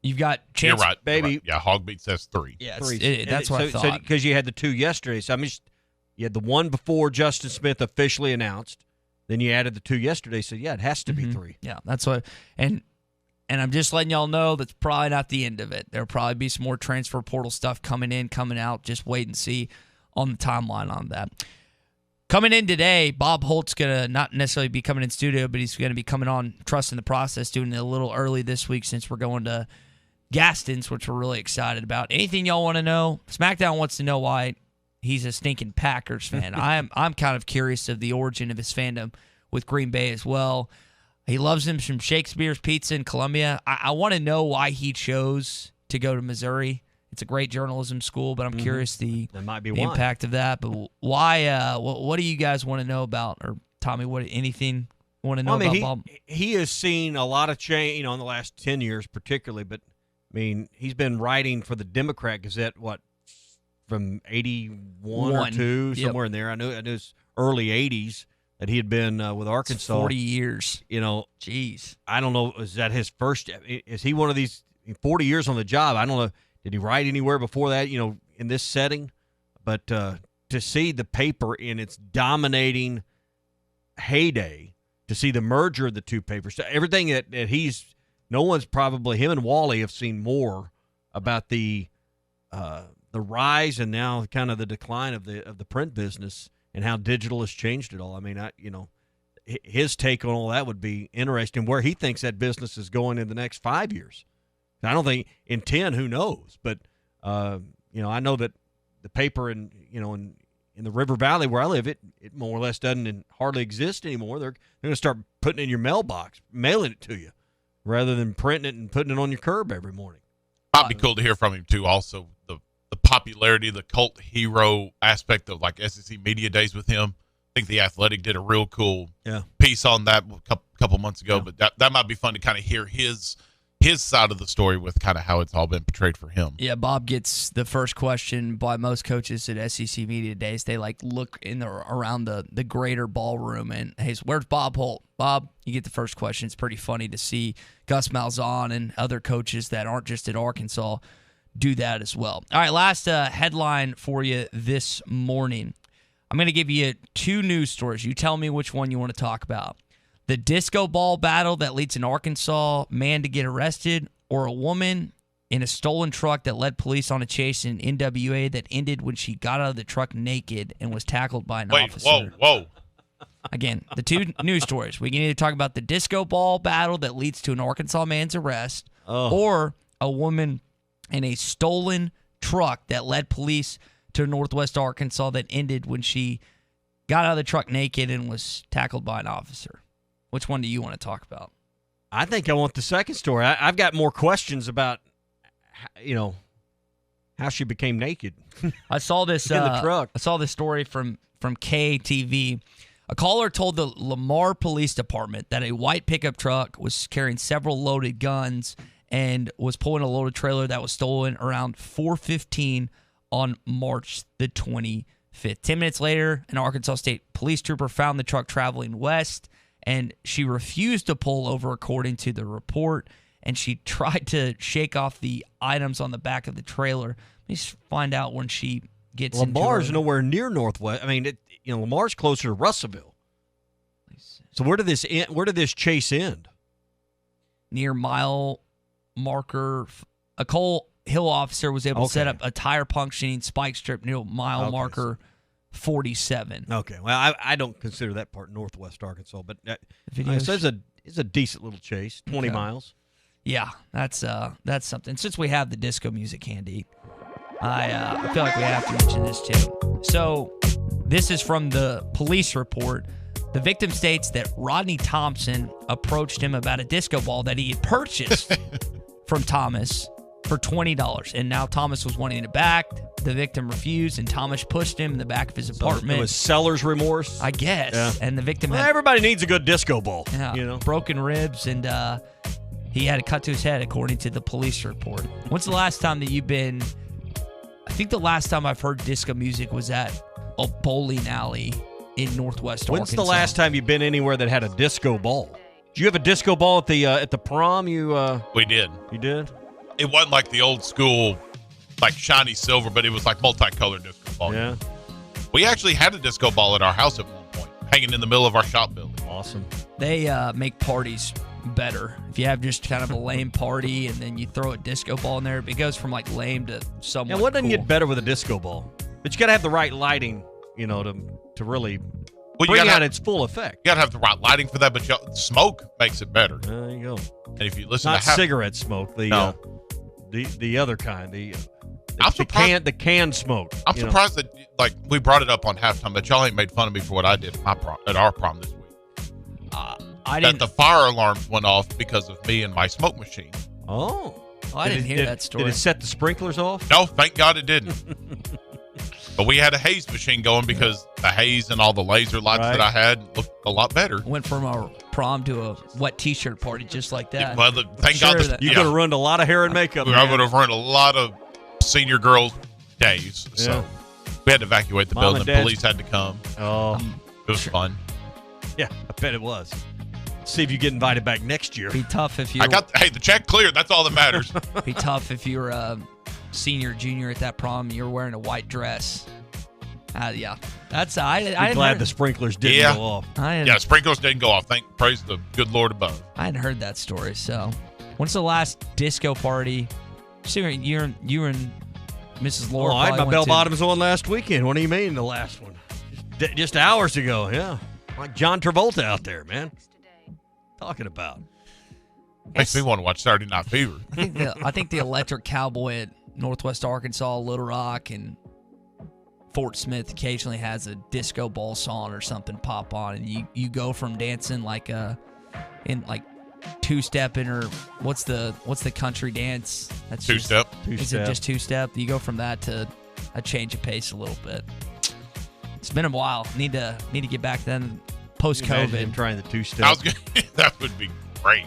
You've got chance, you're right, baby. You're right. Yeah, Hogbeat says 3. Yeah, that's what I thought. Because you had the 2 yesterday. So you had the one before Justin Smith officially announced. Then you added the 2 yesterday. So, yeah, it has to be 3. Yeah, that's what. And And I'm just letting y'all know that's probably not the end of it. There'll probably be some more transfer portal stuff coming in, coming out. Just wait and see on the timeline on that. Coming in today, Bob Holt's going to not necessarily be coming in studio, but he's going to be coming on Trust in the Process, doing it a little early this week since we're going to Gaston's, which we're really excited about. Anything y'all want to know? SmackDown wants to know why he's a stinking Packers fan. I'm kind of curious of the origin of his fandom with Green Bay as well. He loves him from Shakespeare's Pizza in Columbia. I want to know why he chose to go to Missouri. It's a great journalism school, but I'm curious the impact of that. But why? What do you guys want to know about? Or Tommy, anything you want to know about Bob? He has seen a lot of change, in the last 10 years particularly. But I mean, he's been writing for the Democrat Gazette from 81 or 2, somewhere in there. I knew it's early 80s that he had been with Arkansas. 40 years. Jeez. I don't know. Is that his first? Is he one of these 40 years on the job? I don't know. Did he write anywhere before that, in this setting? But to see the paper in its dominating heyday, to see the merger of the two papers, everything that no one's probably, him and Wally have seen more about the rise and now kind of the decline of the print business and how digital has changed it all. I mean, his take on all that would be interesting, where he thinks that business is going in the next 5 years. I don't think in 10, who knows? But I know that the paper in the River Valley where I live, it more or less doesn't hardly exist anymore. They're going to start putting it in your mailbox, mailing it to you, rather than printing it and putting it on your curb every morning. Might be cool to hear from him too. Also, the popularity, the cult hero aspect of like SEC Media Days with him. I think The Athletic did a real cool piece on that a couple months ago. Yeah. But that might be fun to kind of hear his side of the story with kind of how it's all been portrayed for him. Yeah, Bob gets the first question by most coaches at SEC Media Days. They look around the greater ballroom and, hey, so where's Bob Holt? Bob, you get the first question. It's pretty funny to see Gus Malzahn and other coaches that aren't just at Arkansas do that as well. All right, last headline for you this morning. I'm going to give you 2 news stories. You tell me which one you want to talk about. The disco ball battle that leads an Arkansas man to get arrested, or a woman in a stolen truck that led police on a chase in NWA that ended when she got out of the truck naked and was tackled by an officer. Whoa. Again, the 2 news stories. We can either talk about the disco ball battle that leads to an Arkansas man's arrest, or a woman in a stolen truck that led police to Northwest Arkansas that ended when she got out of the truck naked and was tackled by an officer. Which one do you want to talk about? I think I want the second story. I've got more questions about, how she became naked. I saw this in the truck. I saw this story from KTV. A caller told the Lamar Police Department that a white pickup truck was carrying several loaded guns and was pulling a loaded trailer that was stolen around 4:15 on March the 25th. 10 minutes later, an Arkansas State police trooper found the truck traveling west, and she refused to pull over according to the report, and she tried to shake off the items on the back of the trailer. Let me find out when she gets Lamar's nowhere near Northwest. I mean, Lamar's closer to Russellville. So where did this chase end? Near mile marker. A Cole Hill officer was able to set up a tire puncturing spike strip near mile marker 47. Okay. Well, I don't consider that part Northwest Arkansas, but it's a decent little chase, 20 miles. Yeah, that's something. Since we have the disco music handy, I feel like we have to mention this too. So this is from the police report. The victim states that Rodney Thompson approached him about a disco ball that he had purchased from Thomas for $20, and now Thomas was wanting it back. The victim refused, and Thomas pushed him in the back of his apartment. It was seller's remorse, I guess. Yeah. And the victim everybody needs a good disco ball. Yeah, broken ribs, and he had a cut to his head, according to the police report. When's the last time that you've been? I think the last time I've heard disco music was at a bowling alley in Northwest Arkansas. When's the last time you've been anywhere that had a disco ball? Did you have a disco ball at the prom? We did. You did? It wasn't like the old school, like shiny silver, but it was like multicolored disco ball. Yeah. We actually had a disco ball at our house at one point, hanging in the middle of our shop building. Awesome. They make parties better. If you have just kind of a lame party and then you throw a disco ball in there, it goes from like lame to somewhat And what doesn't cool. get better with a disco ball? But you got to have the right lighting, to really Well, bring out its full effect. You got to have the right lighting for that, but smoke makes it better. There you go. And if you listen Not to cigarette smoke, the other kind, the can smoke. I'm surprised that we brought it up on halftime, but y'all ain't made fun of me for what I did at our prom this week. The fire alarms went off because of me and my smoke machine. Oh, I didn't hear that story. Did it set the sprinklers off? No, thank God it didn't. But we had a haze machine going because the haze and all the laser lights that I had looked a lot better. Went from our prom to a wet T-shirt party just like that. Well, thank God you could have ruined a lot of hair and makeup. I would have ruined a lot of senior girls' days. So we had to evacuate the building. Police had to come. Oh, it was fun. Yeah, I bet it was. See if you get invited back next year. Be tough if you. The check cleared. That's all that matters. Be tough if you were a senior, junior at that prom. And you were wearing a white dress. Yeah, that's I'm glad the sprinklers didn't go off. Sprinklers didn't go off. Praise the good Lord above. I hadn't heard that story. So, when's the last disco party? So you and Mrs. Laura. I had my bell bottoms on last weekend. What do you mean the last one? Just hours ago. Yeah, like John Travolta out there, man. Talking about. Makes me want to watch Saturday Night Fever. I think the Electric Cowboy at Northwest Arkansas, Little Rock, and Fort Smith occasionally has a disco ball song or something pop on, and you go from dancing in two-stepping or what's the country dance? That's two-step. Is it just two-step? You go from that to a change of pace a little bit. It's been a while. Need to get back then. Post-COVID, trying the two-step. That would be great.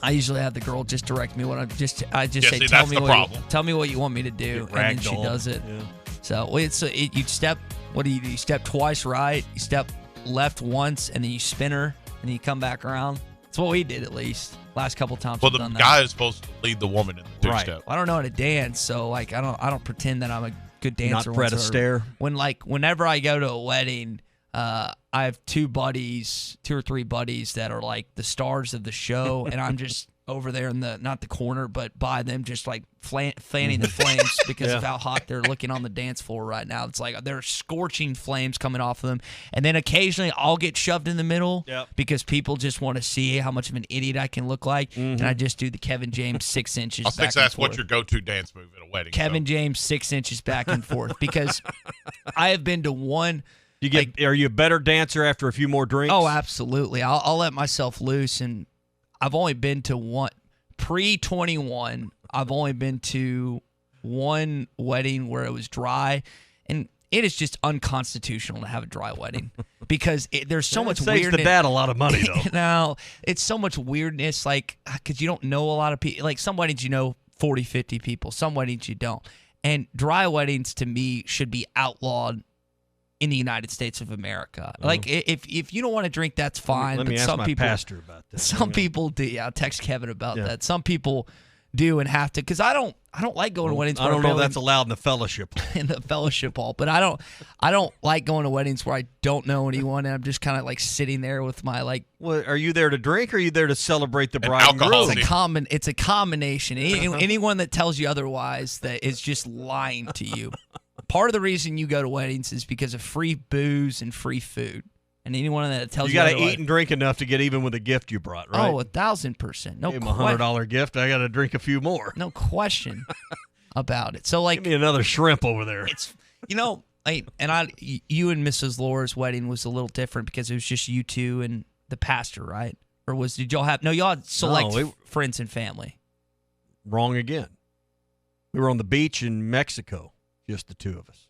I usually have the girl just direct me what I just say. Tell me what you want me to do, and then she does it. Yeah. So you step. What do? You step twice right. You step left once, and then you spin her, and then you come back around. That's what we did at least last couple times. Well, the guy is supposed to lead the woman in the two-step. I don't know how to dance, so I don't pretend that I'm a good dancer. Not Fred Astaire. Whenever I go to a wedding. I have two or three buddies that are like the stars of the show, and I'm just over there in not the corner, but by them, just like fanning the flames because of how hot they're looking on the dance floor right now. It's like there are scorching flames coming off of them, and then occasionally I'll get shoved in the middle because people just want to see how much of an idiot I can look like, and I just do the Kevin James 6 inches. I think that's what's your go-to dance move at a wedding. Kevin James 6 inches back and forth because I have been to one. Are you a better dancer after a few more drinks? Oh, absolutely. I'll let myself loose, and I've only been to one pre-21. I've only been to one wedding where it was dry, and it is just unconstitutional to have a dry wedding because there's so much weirdness. Saves the dad a lot of money, though. No, it's so much weirdness, because you don't know a lot of people. Like some weddings, 40, 50 people. Some weddings you don't. And dry weddings, to me, should be outlawed in the United States of America. Like if you don't want to drink, that's fine. Let me ask my pastor about that. Some people do. Yeah, I'll text Kevin about that. Some people do and have to, because I don't like going to weddings. I don't know if that's allowed in the fellowship hall, but I don't like going to weddings where I don't know anyone and I'm just kind of like sitting there with my Well, are you there to drink or are you there to celebrate the bride and groom? It's a combination. Anyone that tells you otherwise that is just lying to you. Part of the reason you go to weddings is because of free booze and free food. And anyone that tells you got to eat and drink enough to get even with the gift you brought, right? Oh, 1,000%. No question. $100 gift. I got to drink a few more. No question about it. So, give me another shrimp over there. It's you and Mrs. Laura's wedding was a little different because it was just you two and the pastor, right? Or did y'all have? No, y'all had select friends and family. Wrong again. We were on the beach in Mexico. Just the two of us.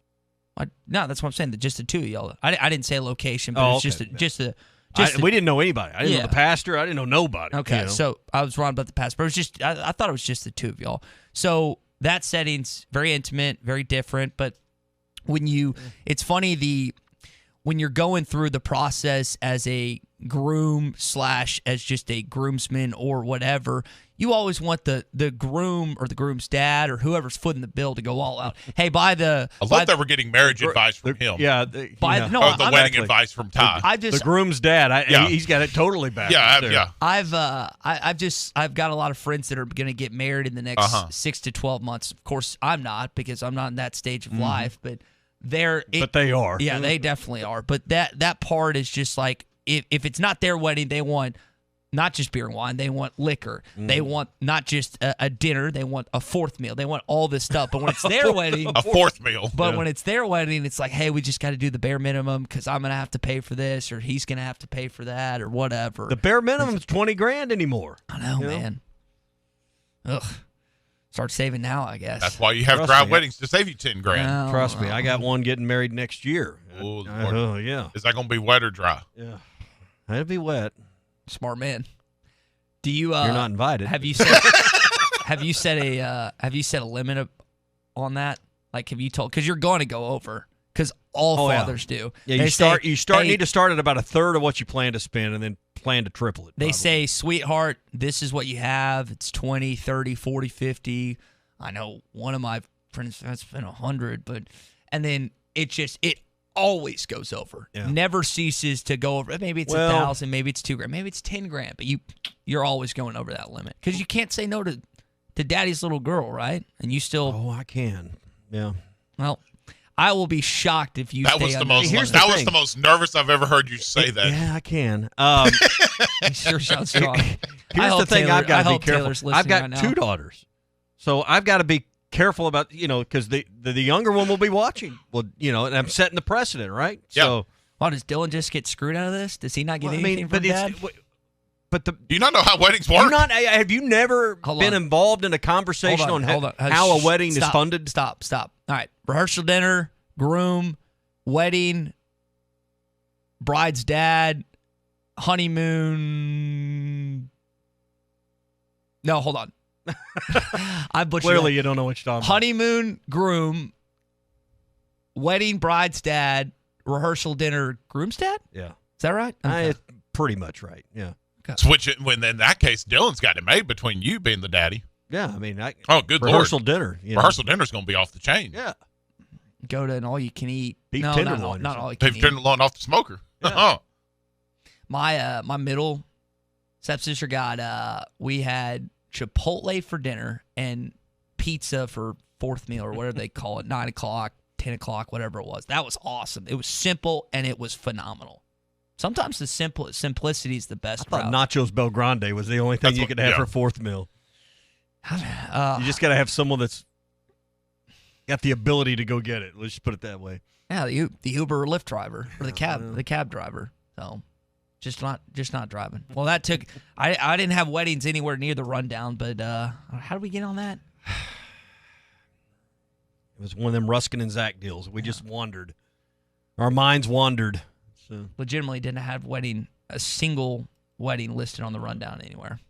No, that's what I'm saying. Just the two of y'all. I didn't say a location, but we didn't know anybody. I didn't know the pastor. I didn't know nobody. Okay, so I was wrong about the pastor. But it was just I thought it was just the two of y'all. So that setting's very intimate, very different. But it's funny when you're going through the process as a groom / as just a groomsman or whatever, you always want the groom or the groom's dad or whoever's footing the bill to go all out. Hey, buy the. I thought they were getting marriage advice from him. Yeah, the wedding advice from Ty. The groom's dad. He's got it totally back. Yeah. I've got a lot of friends that are going to get married in the next 6 to 12 months. Of course, I'm not because I'm not in that stage of life, but they are. Yeah, they definitely are. But that part is just like if it's not their wedding, they want not just beer and wine, they want liquor. They want not just a dinner, they want a fourth meal. They want all this stuff. But when it's their wedding, a fourth meal. But when it's their wedding, it's like, hey, we just got to do the bare minimum because I'm gonna have to pay for this, or he's gonna have to pay for that, or whatever. The bare minimum is $20,000 anymore. I know, man. Ugh. Start saving now, I guess. That's why you have dry weddings to save you $10,000. Trust me, I got one getting married next year. Oh, yeah. Is that going to be wet or dry? Yeah, it'll be wet. Smart man. Do you? You're not invited. Have you set a limit on that? Like, have you told? Because you're going to go over. Because all fathers do. Yeah, you need to start at about a third of what you plan to spend, and then plan to triple it. They say, sweetheart, this is what you have. It's 20, 30, 40, 50. I know one of my friends has spent 100, and then it always goes over. Yeah. Never ceases to go over. Maybe it's $1,000, maybe it's $2,000, maybe it's $10,000, but you're always going over that limit because you can't say no to daddy's little girl, right? And you still. Oh, I can. Yeah. Well, I will be shocked if you. That was the most nervous I've ever heard you say that. Yeah, I can. He sure sounds strong. Here's the thing: I've got to be careful. I've got two daughters, so I've got to be careful about because the younger one will be watching. Well, and I'm setting the precedent, right? Yeah. So, does Dylan just get screwed out of this? Does he not get anything from Dad? Do you not know how weddings work? Have you never been involved in a conversation on how a wedding is funded? Stop. All right. Rehearsal dinner, groom, wedding, bride's dad, honeymoon. No, hold on. I butchered Clearly, that. you don't know what you're talking about. Honeymoon, groom, wedding, bride's dad, rehearsal dinner, groom's dad? Yeah. Is that right? Okay. Pretty much right. Yeah. Switch it. When in that case, Dylan's got it made between you being the daddy. Yeah, I mean, good rehearsal Lord. dinner. Rehearsal dinner's going to be off the chain. Yeah. Go to an all-you-can-eat. Beef tenderloin. Not all-you-can-eat. Beef tenderloin off the smoker. Yeah. My middle stepsister we had Chipotle for dinner and pizza for fourth meal or whatever they call it, 9 o'clock, 10 o'clock, whatever it was. That was awesome. It was simple and it was phenomenal. Sometimes the simplicity is the best. I thought Nachos Bel Grande was the only thing you could have for fourth meal. You just got to have someone that's got the ability to go get it. Let's just put it that way. Yeah, the Uber or Lyft driver or the cab driver. So just not driving. Well, that took. I didn't have weddings anywhere near the rundown, but how did we get on that? It was one of them Ruskin and Zach deals. We just wandered. Our minds wandered. So. Legitimately didn't have a single wedding listed on the rundown anywhere.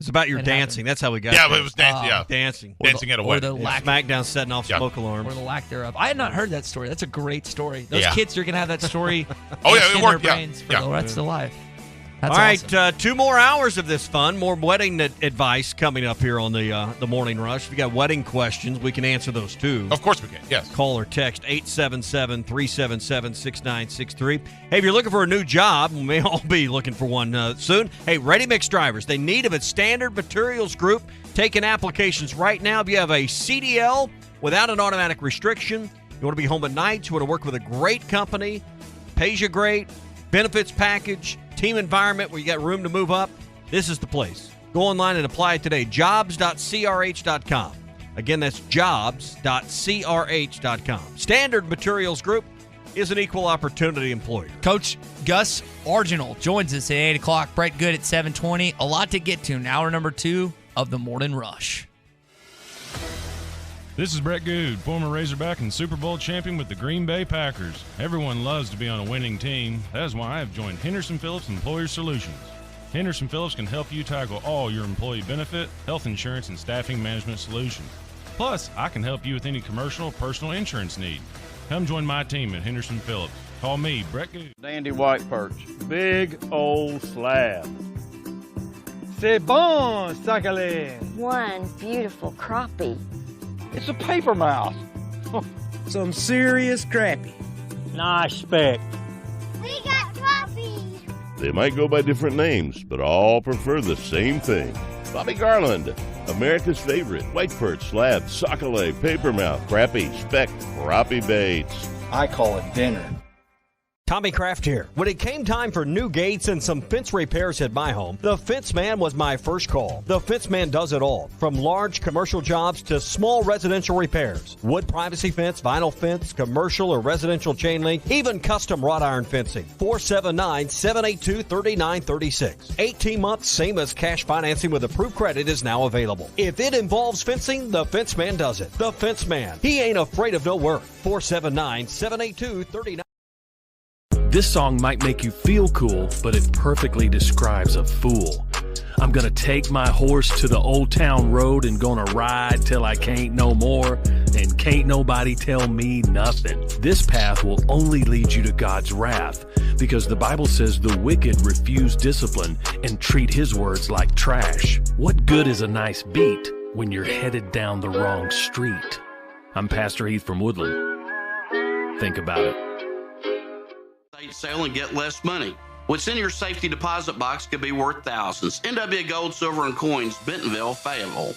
It's about your dancing. That's how we got Yeah, there. But it was dancing. Dancing. Dancing at a wedding. SmackDown setting off smoke alarms. Or the lack thereof. I had not heard that story. That's a great story. Those kids are going to have that story it in worked. their brains for the rest of their life. That's all right, awesome. 2 more hours of this fun. More wedding advice coming up here on the Morning Rush. If you got wedding questions, we can answer those too. Of course we can, yes. Call or text 877-377-6963. Hey, if you're looking for a new job, we may all be looking for one soon. Hey, Ready Mix drivers, they need of its Standard Materials Group. Taking applications right now. If you have a CDL without an automatic restriction, you want to be home at night, you want to work with a great company, pays you great, benefits package, team environment where you got room to move up, this is the place. Go online and apply today. Jobs.crh.com. Again, that's jobs.crh.com. Standard Materials Group is an equal opportunity employer. Coach Gus Arginal joins us at 8 o'clock. Brett Good at 7:20. A lot to get to in hour number 2 of the Morning Rush. This is Brett Good, former Razorback and Super Bowl champion with the Green Bay Packers. Everyone loves to be on a winning team. That is why I have joined Henderson Phillips Employer Solutions. Henderson Phillips can help you tackle all your employee benefit, health insurance, and staffing management solutions. Plus, I can help you with any commercial or personal insurance need. Come join my team at Henderson Phillips. Call me, Brett Good. Dandy White Perch, big old slab. C'est bon, Sakale. One beautiful crappie. It's a paper mouse. Some serious crappie. Nice speck. We got crappies. They might go by different names, but all prefer the same thing. Bobby Garland, America's favorite. White perch, slab, sockeye, papermouth, crappie, speck, crappie baits. I call it dinner. Tommy Kraft here. When it came time for new gates and some fence repairs at my home, the Fence Man was my first call. The Fence Man does it all, from large commercial jobs to small residential repairs. Wood privacy fence, vinyl fence, commercial or residential chain link, even custom wrought iron fencing. 479-782-3936. 18 months, same as cash financing with approved credit is now available. If it involves fencing, the Fence Man does it. The Fence Man. He ain't afraid of no work. 479-782-3936. This song might make you feel cool, but it perfectly describes a fool. I'm gonna take my horse to the old town road and gonna ride till I can't no more, and can't nobody tell me nothing. This path will only lead you to God's wrath, because the Bible says the wicked refuse discipline and treat his words like trash. What good is a nice beat when you're headed down the wrong street? I'm Pastor Heath from Woodland. Think about it. Sale and get less money. What's in your safety deposit box could be worth thousands. NWA Gold, Silver, and Coins, Bentonville, Fayetteville.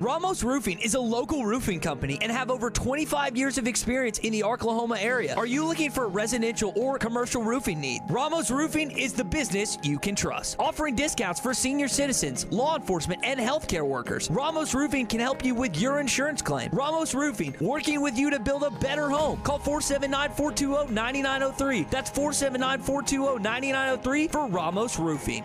Ramos Roofing is a local roofing company and have over 25 years of experience in the Oklahoma area. Are you looking for a residential or commercial roofing need? Ramos Roofing is the business you can trust, offering discounts for senior citizens, law enforcement, and healthcare workers. Ramos Roofing can help you with your insurance claim. Ramos Roofing, working with you to build a better home. Call 479-420-9903. That's 479-420-9903 for Ramos Roofing.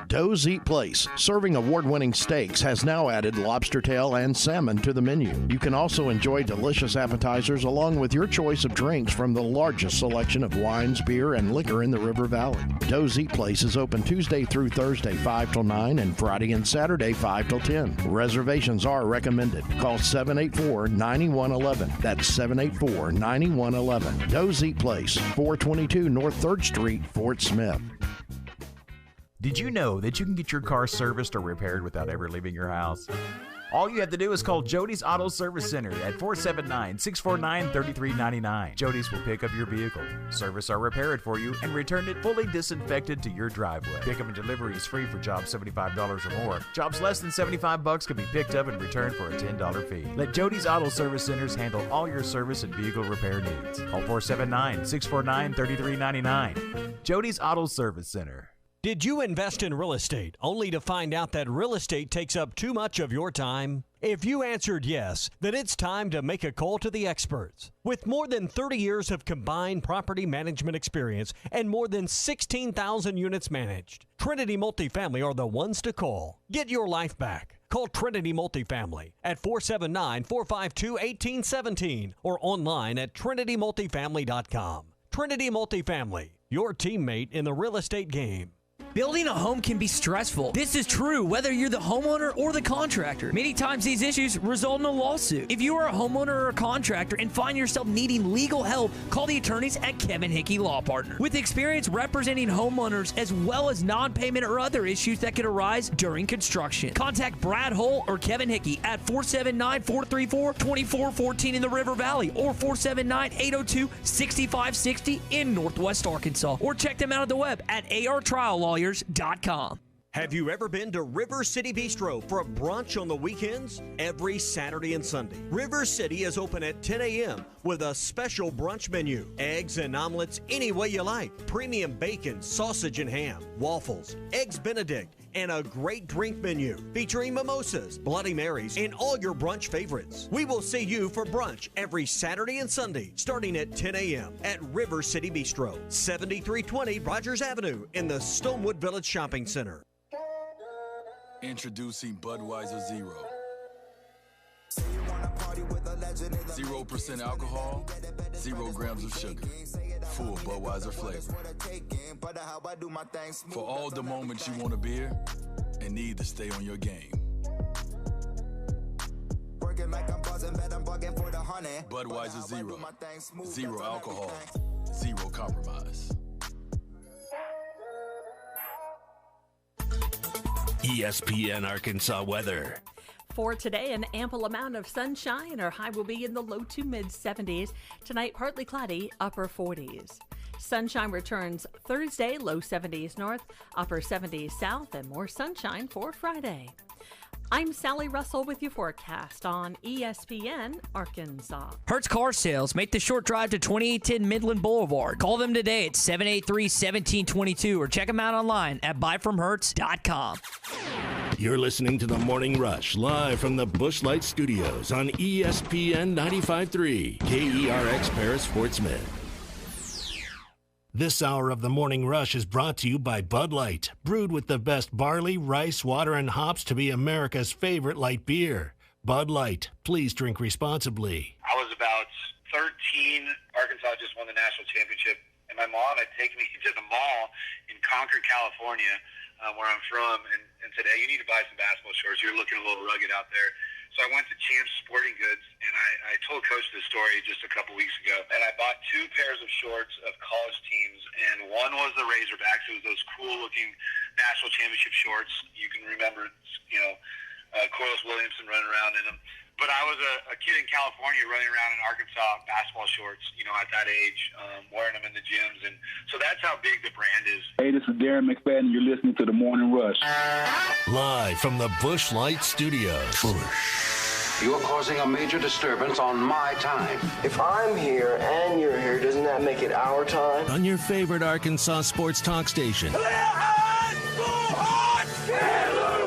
Doe's Eat Place, serving award-winning steaks, has now added lobster tail and salmon to the menu. You can also enjoy delicious appetizers along with your choice of drinks from the largest selection of wines, beer, and liquor in the River Valley. Doe's Eat Place is open Tuesday through Thursday 5 till 9 and Friday and Saturday 5 till 10. Reservations are recommended. Call 784-9111. That's 784-9111. Doe's Eat Place, 422 North 3rd Street, Fort Smith. Did you know that you can get your car serviced or repaired without ever leaving your house? All you have to do is call Jody's Auto Service Center at 479-649-3399. Jody's will pick up your vehicle, service or repair it for you, and return it fully disinfected to your driveway. Pickup and delivery is free for jobs $75 or more. Jobs less than $75 can be picked up and returned for a $10 fee. Let Jody's Auto Service Centers handle all your service and vehicle repair needs. Call 479-649-3399. Jody's Auto Service Center. Did you invest in real estate only to find out that real estate takes up too much of your time? If you answered yes, then it's time to make a call to the experts. With more than 30 years of combined property management experience and more than 16,000 units managed, Trinity Multifamily are the ones to call. Get your life back. Call Trinity Multifamily at 479-452-1817 or online at trinitymultifamily.com. Trinity Multifamily, your teammate in the real estate game. Building a home can be stressful. This is true whether you're the homeowner or the contractor. Many times these issues result in a lawsuit. If you are a homeowner or a contractor and find yourself needing legal help, call the attorneys at Kevin Hickey Law Partners. With experience representing homeowners as well as non-payment or other issues that could arise during construction. Contact Brad Hull or Kevin Hickey at 479-434-2414 in the River Valley or 479-802-6560 in Northwest Arkansas. Or check them out at the web at artriallawyers.com. Have you ever been to River City Bistro for a brunch on the weekends? Every Saturday and Sunday, River City is open at 10 a.m. with a special brunch menu. Eggs and omelets any way you like. Premium bacon, sausage and ham, waffles, eggs Benedict, and a great drink menu featuring mimosas, Bloody Marys, and all your brunch favorites. We will see you for brunch every Saturday and Sunday starting at 10 a.m. at River City Bistro, 7320 Rogers Avenue in the Stonewood Village Shopping Center. Introducing Budweiser Zero. 0% alcohol, 0 grams of sugar, full Budweiser flavor. For all the moments you want a beer and need to stay on your game. Budweiser Zero. 0 alcohol, 0 compromise. ESPN Arkansas weather. For today, an ample amount of sunshine. Our high will be in the low to mid 70s. Tonight, partly cloudy, upper 40s. Sunshine returns Thursday, low 70s north, upper 70s south, and more sunshine for Friday. I'm Sally Russell with your forecast on ESPN Arkansas. Hertz Car Sales. Make the short drive to 2810 Midland Boulevard. Call them today at 783-1722 or check them out online at buyfromhertz.com. You're listening to The Morning Rush live from the Busch Light Studios on ESPN 95.3 KERX Paris Fort Smith. This hour of The Morning Rush is brought to you by Bud Light, brewed with the best barley, rice, water, and hops to be America's favorite light beer. Bud Light, please drink responsibly. I was about 13. Arkansas just won the national championship, and my mom had taken me to the mall in Concord, California, where I'm from, and said, hey, you need to buy some basketball shorts. You're looking a little rugged out there. So I went to Champs Sporting Goods, and I told Coach this story just a couple weeks ago. And I bought 2 pairs of shorts of college teams, and one was the Razorbacks. It was those cool-looking national championship shorts. You can remember, Corliss Williamson running around in them. But I was a kid in California running around in Arkansas basketball shorts, at that age, wearing them in the gyms. And so that's how big the brand is. Hey, this is Darren McFadden. You're listening to The Morning Rush. Live from the Busch Light Studios. You are causing a major disturbance on my time. If I'm here and you're here, doesn't that make it our time? On your favorite Arkansas sports talk station.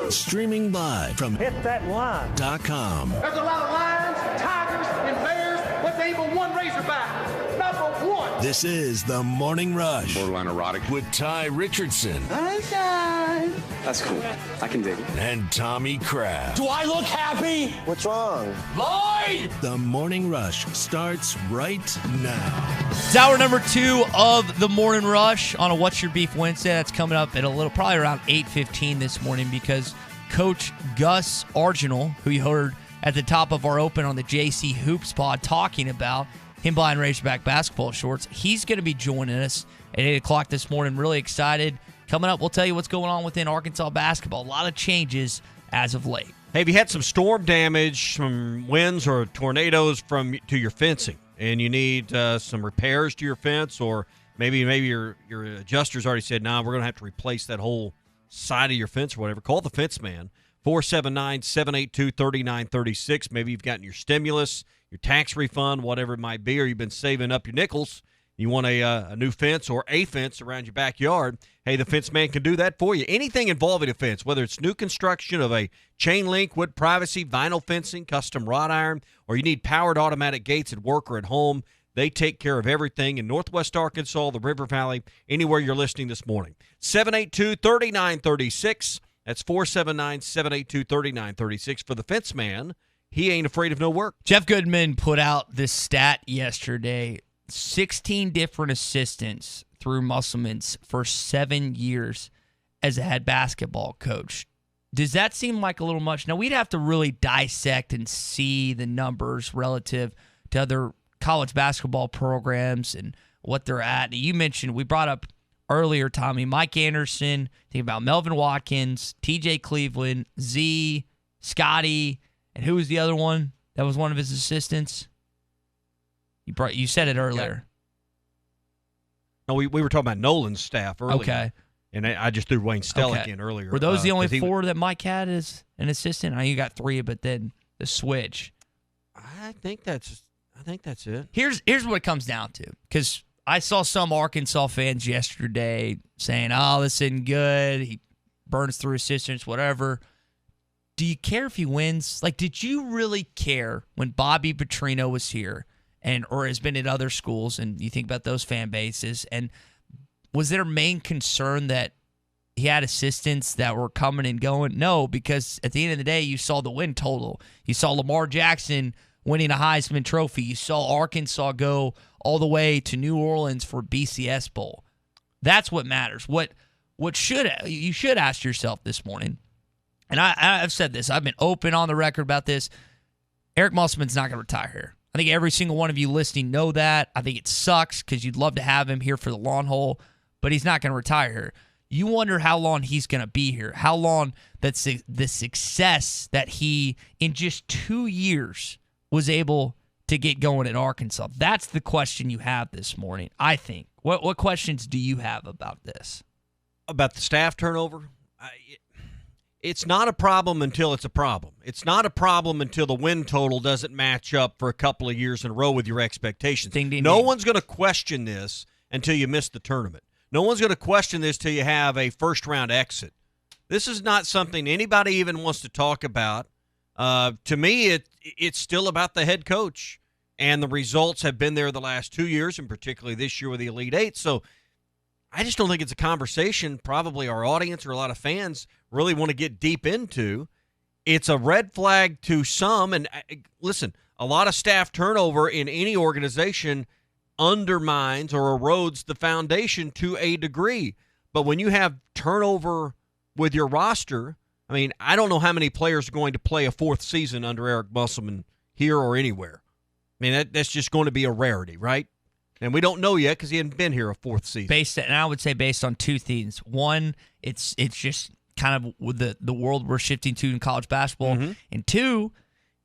Streaming live from hitthatline.com. There's a lot of lions, tigers, and bears, but they ain't but one Razorback. Number 1. This is The Morning Rush. Borderline erotic. With Ty Richardson. Sunshine. That's cool. I can dig it. And Tommy Kraft. Do I look happy? What's wrong? Lloyd! The Morning Rush starts right now. It's hour number 2 of The Morning Rush on a What's Your Beef Wednesday. That's coming up at probably around 8:15 this morning, because Coach Gus Arginal, who you heard at the top of our open on the JC Hoops pod talking about him buying Razorback basketball shorts, he's going to be joining us at 8 o'clock this morning. Really excited. Coming up, we'll tell you what's going on within Arkansas basketball. A lot of changes as of late. Hey, have you had some storm damage, some winds or tornadoes to your fencing, and you need some repairs to your fence, or maybe your adjuster's already said, we're going to have to replace that whole side of your fence or whatever, call the fence man, 479-782-3936. Maybe you've gotten your stimulus, your tax refund, whatever it might be, or you've been saving up your nickels. You want a new fence or a fence around your backyard. Hey, the fence man can do that for you. Anything involving a fence, whether it's new construction of a chain link, wood privacy, vinyl fencing, custom wrought iron, or you need powered automatic gates at work or at home, they take care of everything in Northwest Arkansas, the River Valley, anywhere you're listening this morning. 782-3936. That's 479-782-3936 for the fence man. He ain't afraid of no work. Jeff Goodman put out this stat yesterday. 16 different assistants through Musselman's for 7 years as a head basketball coach. Does that seem like a little much? Now, we'd have to really dissect and see the numbers relative to other college basketball programs and what they're at. You mentioned, we brought up earlier, Tommy, Mike Anderson, think about Melvin Watkins, TJ Cleveland, Z, Scotty, and who was the other one that was one of his assistants? You said it earlier. No, we were talking about Nolan's staff earlier. Okay. And I just threw Wayne Stellick in earlier. Were those the only 4 that Mike had as an assistant? I know you got 3, but then the switch. I think that's it. Here's what it comes down to, because I saw some Arkansas fans yesterday saying, this isn't good. He burns through assistants, whatever. Do you care if he wins? Like, did you really care when Bobby Petrino was here or has been at other schools, and you think about those fan bases, and was their main concern that he had assistants that were coming and going? No, because at the end of the day, you saw the win total. You saw Lamar Jackson winning a Heisman Trophy. You saw Arkansas go all the way to New Orleans for BCS Bowl. That's what matters. What you should ask yourself this morning, and I've said this, I've been open on the record about this, Eric Musselman's not going to retire here. I think every single one of you listening know that. I think it sucks because you'd love to have him here for the long haul, but he's not going to retire here. You wonder how long he's going to be here, how long that's the success that he, in just 2 years, was able to get going at Arkansas. That's the question you have this morning, I think. What questions do you have about this? About the staff turnover? It's not a problem until it's a problem. It's not a problem until the win total doesn't match up for a couple of years in a row with your expectations. Ding, ding, no ding. one's going to question this until you miss the tournament. No one's going to question this till you have a first-round exit. This is not something anybody even wants to talk about. To me, it's still about the head coach, and the results have been there the last 2 years, and particularly this year with the Elite Eight. So I just don't think it's a conversation probably our audience or a lot of fans really want to get deep into. It's a red flag to some, and listen, a lot of staff turnover in any organization undermines or erodes the foundation to a degree. But when you have turnover with your roster, I mean, I don't know how many players are going to play a fourth season under Eric Musselman here or anywhere. I mean, that's just going to be a rarity, right? And we don't know yet because he hadn't been here a fourth season. And I would say based on two things. One, it's just kind of with the world we're shifting to in college basketball. Mm-hmm. And two,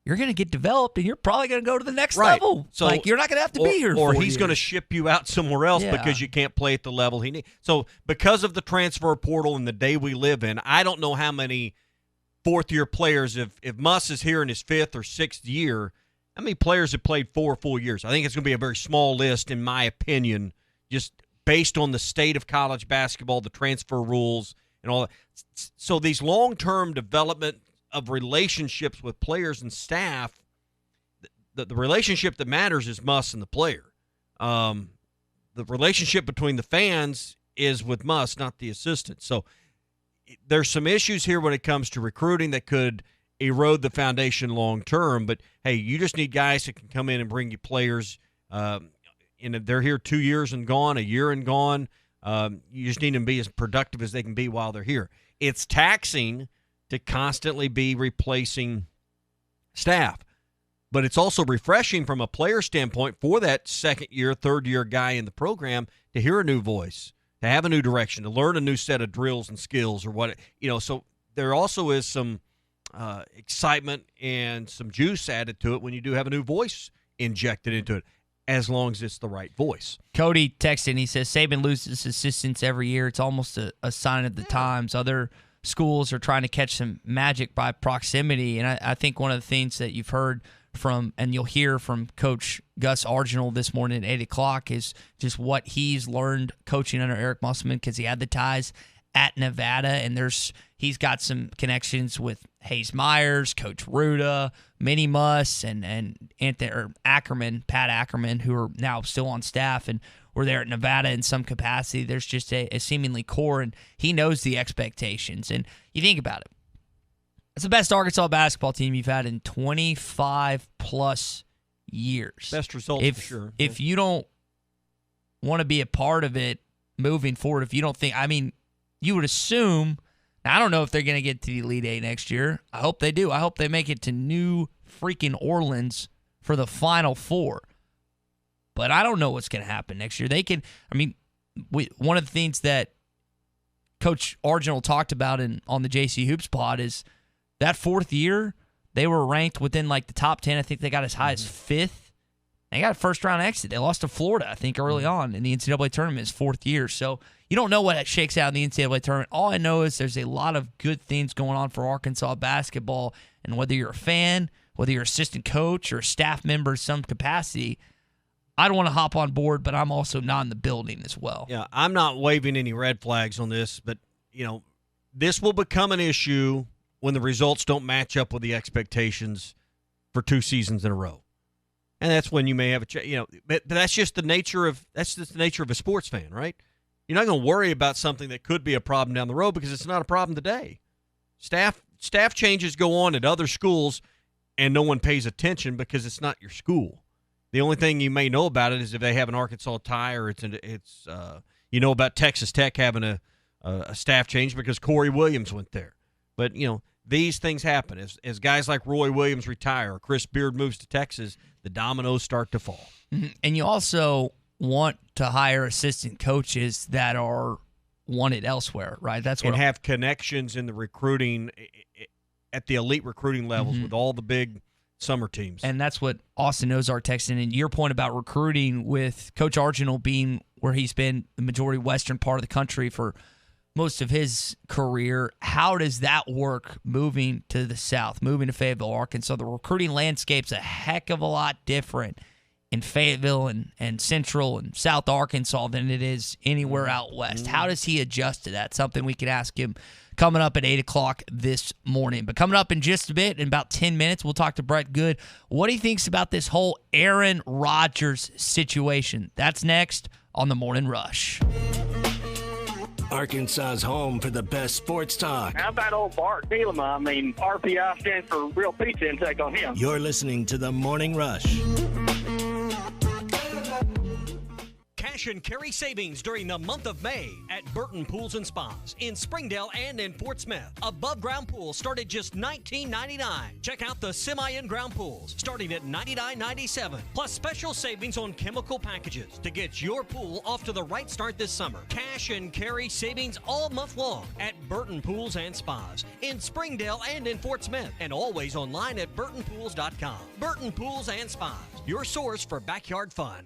you're going to get developed, and you're probably going to go to the next right. level. So you're not going to have to be here or 4 he's years. going to ship you out somewhere else because you can't play at the level he needs. So because of the transfer portal and the day we live in, I don't know how many fourth-year players, if Muss is here in his fifth or sixth year, how many players have played 4 full years? I think it's going to be a very small list, in my opinion, just based on the state of college basketball, the transfer rules, and all that. So these long-term development of relationships with players and staff, the relationship that matters is Muss and the player. The relationship between the fans is with Muss, not the assistant. So there's some issues here when it comes to recruiting that could erode the foundation long term. But hey, you just need guys that can come in and bring you players. And they're here 2 years and gone, a year and gone. You just need them to be as productive as they can be while they're here. It's taxing to constantly be replacing staff, but it's also refreshing from a player standpoint for that second year, third year guy in the program to hear a new voice, to have a new direction, to learn a new set of drills and skills or what, so there also is some excitement and some juice added to it when you do have a new voice injected into it, as long as it's the right voice. Cody texted, he says, Saban loses assistants every year. It's almost a sign of the times. Other schools are trying to catch some magic by proximity, and I think one of the things that you've heard from, and you'll hear from Coach Gus Arginal this morning at 8 o'clock, is just what he's learned coaching under Eric Musselman, because he had the ties at Nevada, and he's got some connections with Hayes Myers, Coach Ruda, Minnie Muss, and Ackerman, Pat Ackerman, who are now still on staff and were there at Nevada in some capacity. There's just a seemingly core, and he knows the expectations. And you think about it, it's the best Arkansas basketball team you've had in 25-plus years. Best results for sure. If you don't want to be a part of it moving forward, if you don't think, you would assume, I don't know if they're going to get to the Elite Eight next year. I hope they do. I hope they make it to New freaking Orleans for the Final Four. But I don't know what's going to happen next year. They can, one of the things that Coach Arginal talked about on the JC Hoops pod is that fourth year, they were ranked within the top 10. I think they got as high as fifth. They got a first-round exit. They lost to Florida, I think, early on in the NCAA tournament his fourth year. So you don't know what shakes out in the NCAA tournament. All I know is there's a lot of good things going on for Arkansas basketball, and whether you're a fan, whether you're an assistant coach or a staff member in some capacity, I don't want to hop on board, but I'm also not in the building as well. Yeah, I'm not waving any red flags on this, but, this will become an issue when the results don't match up with the expectations for 2 seasons in a row. And that's when you may have but that's just the nature of a sports fan, right? You're not going to worry about something that could be a problem down the road because it's not a problem today. Staff changes go on at other schools, and no one pays attention because it's not your school. The only thing you may know about it is if they have an Arkansas tie, or it's about Texas Tech having a staff change because Corey Williams went there. But these things happen as guys like Roy Williams retire, or Chris Beard moves to Texas. The dominoes start to fall. Mm-hmm. And you also want to hire assistant coaches that are want it elsewhere, right? That's what and have connections in the recruiting at the elite recruiting levels with all the big summer teams. And that's what Austin Ozark texted in. And your point about recruiting with Coach Arginal being where he's been the majority western part of the country for most of his career, how does that work moving to the south, moving to Fayetteville, Arkansas? The recruiting landscape's a heck of a lot different in Fayetteville and Central and South Arkansas than it is anywhere out west. How does he adjust to that? Something we could ask him coming up at 8 o'clock this morning. But coming up in just a bit, in about 10 minutes, we'll talk to Brett Good, what he thinks about this whole Aaron Rodgers situation. That's next on the Morning Rush. Arkansas's home for the best sports talk. How about old Bart Bielema? I mean, RPI stands for real pizza intake on him. You're listening to the Morning Rush. Cash and carry savings during the month of May at Burton Pools and Spas in Springdale and in Fort Smith. Above ground pools start at just $19.99. Check out the semi-in-ground pools starting at $99.97. Plus special savings on chemical packages to get your pool off to the right start this summer. Cash and carry savings all month long at Burton Pools and Spas in Springdale and in Fort Smith, and always online at burtonpools.com. Burton Pools and Spas, your source for backyard fun.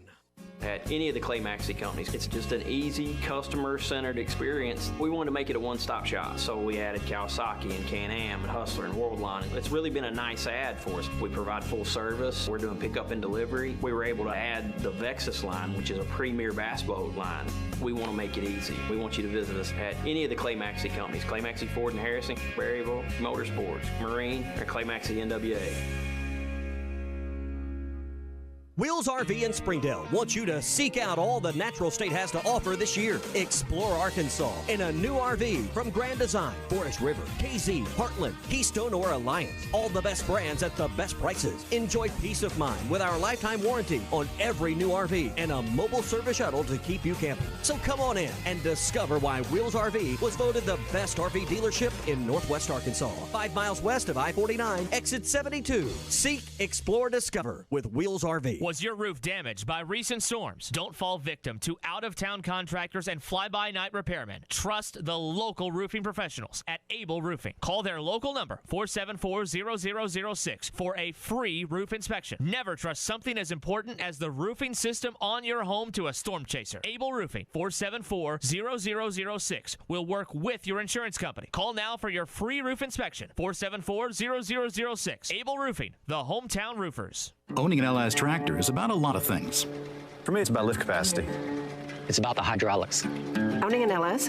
At any of the Clay Maxey companies, it's just an easy, customer-centered experience. We wanted to make it a one-stop shop, so we added Kawasaki and Can-Am and Hustler and Worldline. It's really been a nice add for us. We provide full service. We're doing pickup and delivery. We were able to add the Vexus line, which is a premier bass boat line. We want to make it easy. We want you to visit us at any of the Clay Maxey companies, Clay Maxey Ford and Harrison, Berryville, Motorsports, Marine, or Clay Maxey NWA. Wheels RV in Springdale wants you to seek out all the Natural State has to offer this year. Explore Arkansas in a new RV from Grand Design, Forest River, KZ, Heartland, Keystone, or Alliance. All the best brands at the best prices. Enjoy peace of mind with our lifetime warranty on every new RV and a mobile service shuttle to keep you camping. So come on in and discover why Wheels RV was voted the best RV dealership in Northwest Arkansas. 5 miles west of I-49, exit 72. Seek, explore, discover with Wheels RV. Was your roof damaged by recent storms? Don't fall victim to out-of-town contractors and fly-by-night repairmen. Trust the local roofing professionals at Able Roofing. Call their local number, 474-0006, for a free roof inspection. Never trust something as important as the roofing system on your home to a storm chaser. Able Roofing, 474-0006, will work with your insurance company. Call now for your free roof inspection, 474-0006. Able Roofing, the hometown roofers. Owning an LS tractor is about a lot of things. For me, it's about lift capacity. It's about the hydraulics. Owning an LS,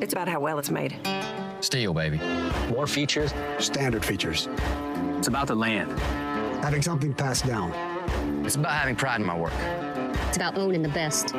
it's about how well it's made. Steel, baby. More features. Standard features. It's about the land. Having something passed down. It's about having pride in my work. It's about owning the best.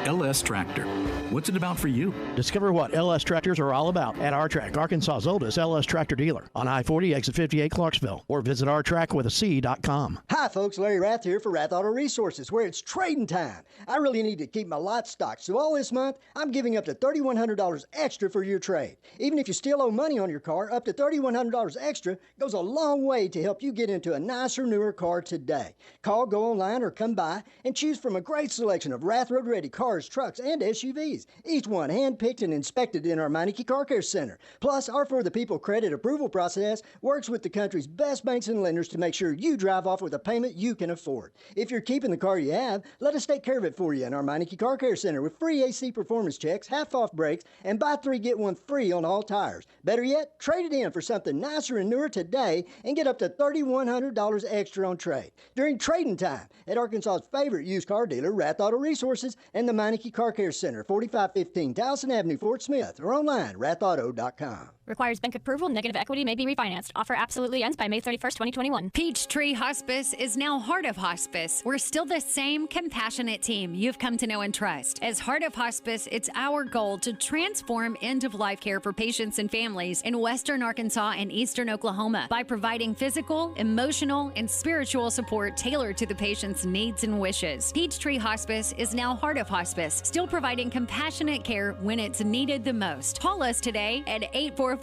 LS Tractor. What's it about for you? Discover what LS tractors are all about at R-Track, Arkansas's oldest LS tractor dealer on I-40, exit 58, Clarksville, or visit rtrackwithac.com. Hi, folks. Larry Rath here for Rath Auto Resources, where it's trading time. I really need to keep my lot stocked, so all this month, I'm giving up to $3,100 extra for your trade. Even if you still owe money on your car, up to $3,100 extra goes a long way to help you get into a nicer, newer car today. Call, go online, or come by and choose from a great selection of Rath Road Ready cars, trucks, and SUVs. Each one hand-picked and inspected in our Meineke Car Care Center. Plus, our For the People credit approval process works with the country's best banks and lenders to make sure you drive off with a payment you can afford. If you're keeping the car you have, let us take care of it for you in our Meineke Car Care Center with free AC performance checks, half-off brakes, and buy 3, get 1 free on all tires. Better yet, trade it in for something nicer and newer today and get up to $3,100 extra on trade. During trading time at Arkansas's favorite used car dealer, Rath Auto Resources, and the Meineke Car Care Center, 4515 Towson Avenue, Fort Smith, or online, rathauto.com. Requires bank approval. Negative equity may be refinanced. Offer absolutely ends by May 31st, 2021. Peachtree Hospice is now Heart of Hospice. We're still the same compassionate team you've come to know and trust. As Heart of Hospice, it's our goal to transform end-of-life care for patients and families in western Arkansas and eastern Oklahoma by providing physical, emotional, and spiritual support tailored to the patient's needs and wishes. Peachtree Hospice is now Heart of Hospice, still providing compassionate care when it's needed the most. Call us today at 844-464-0411.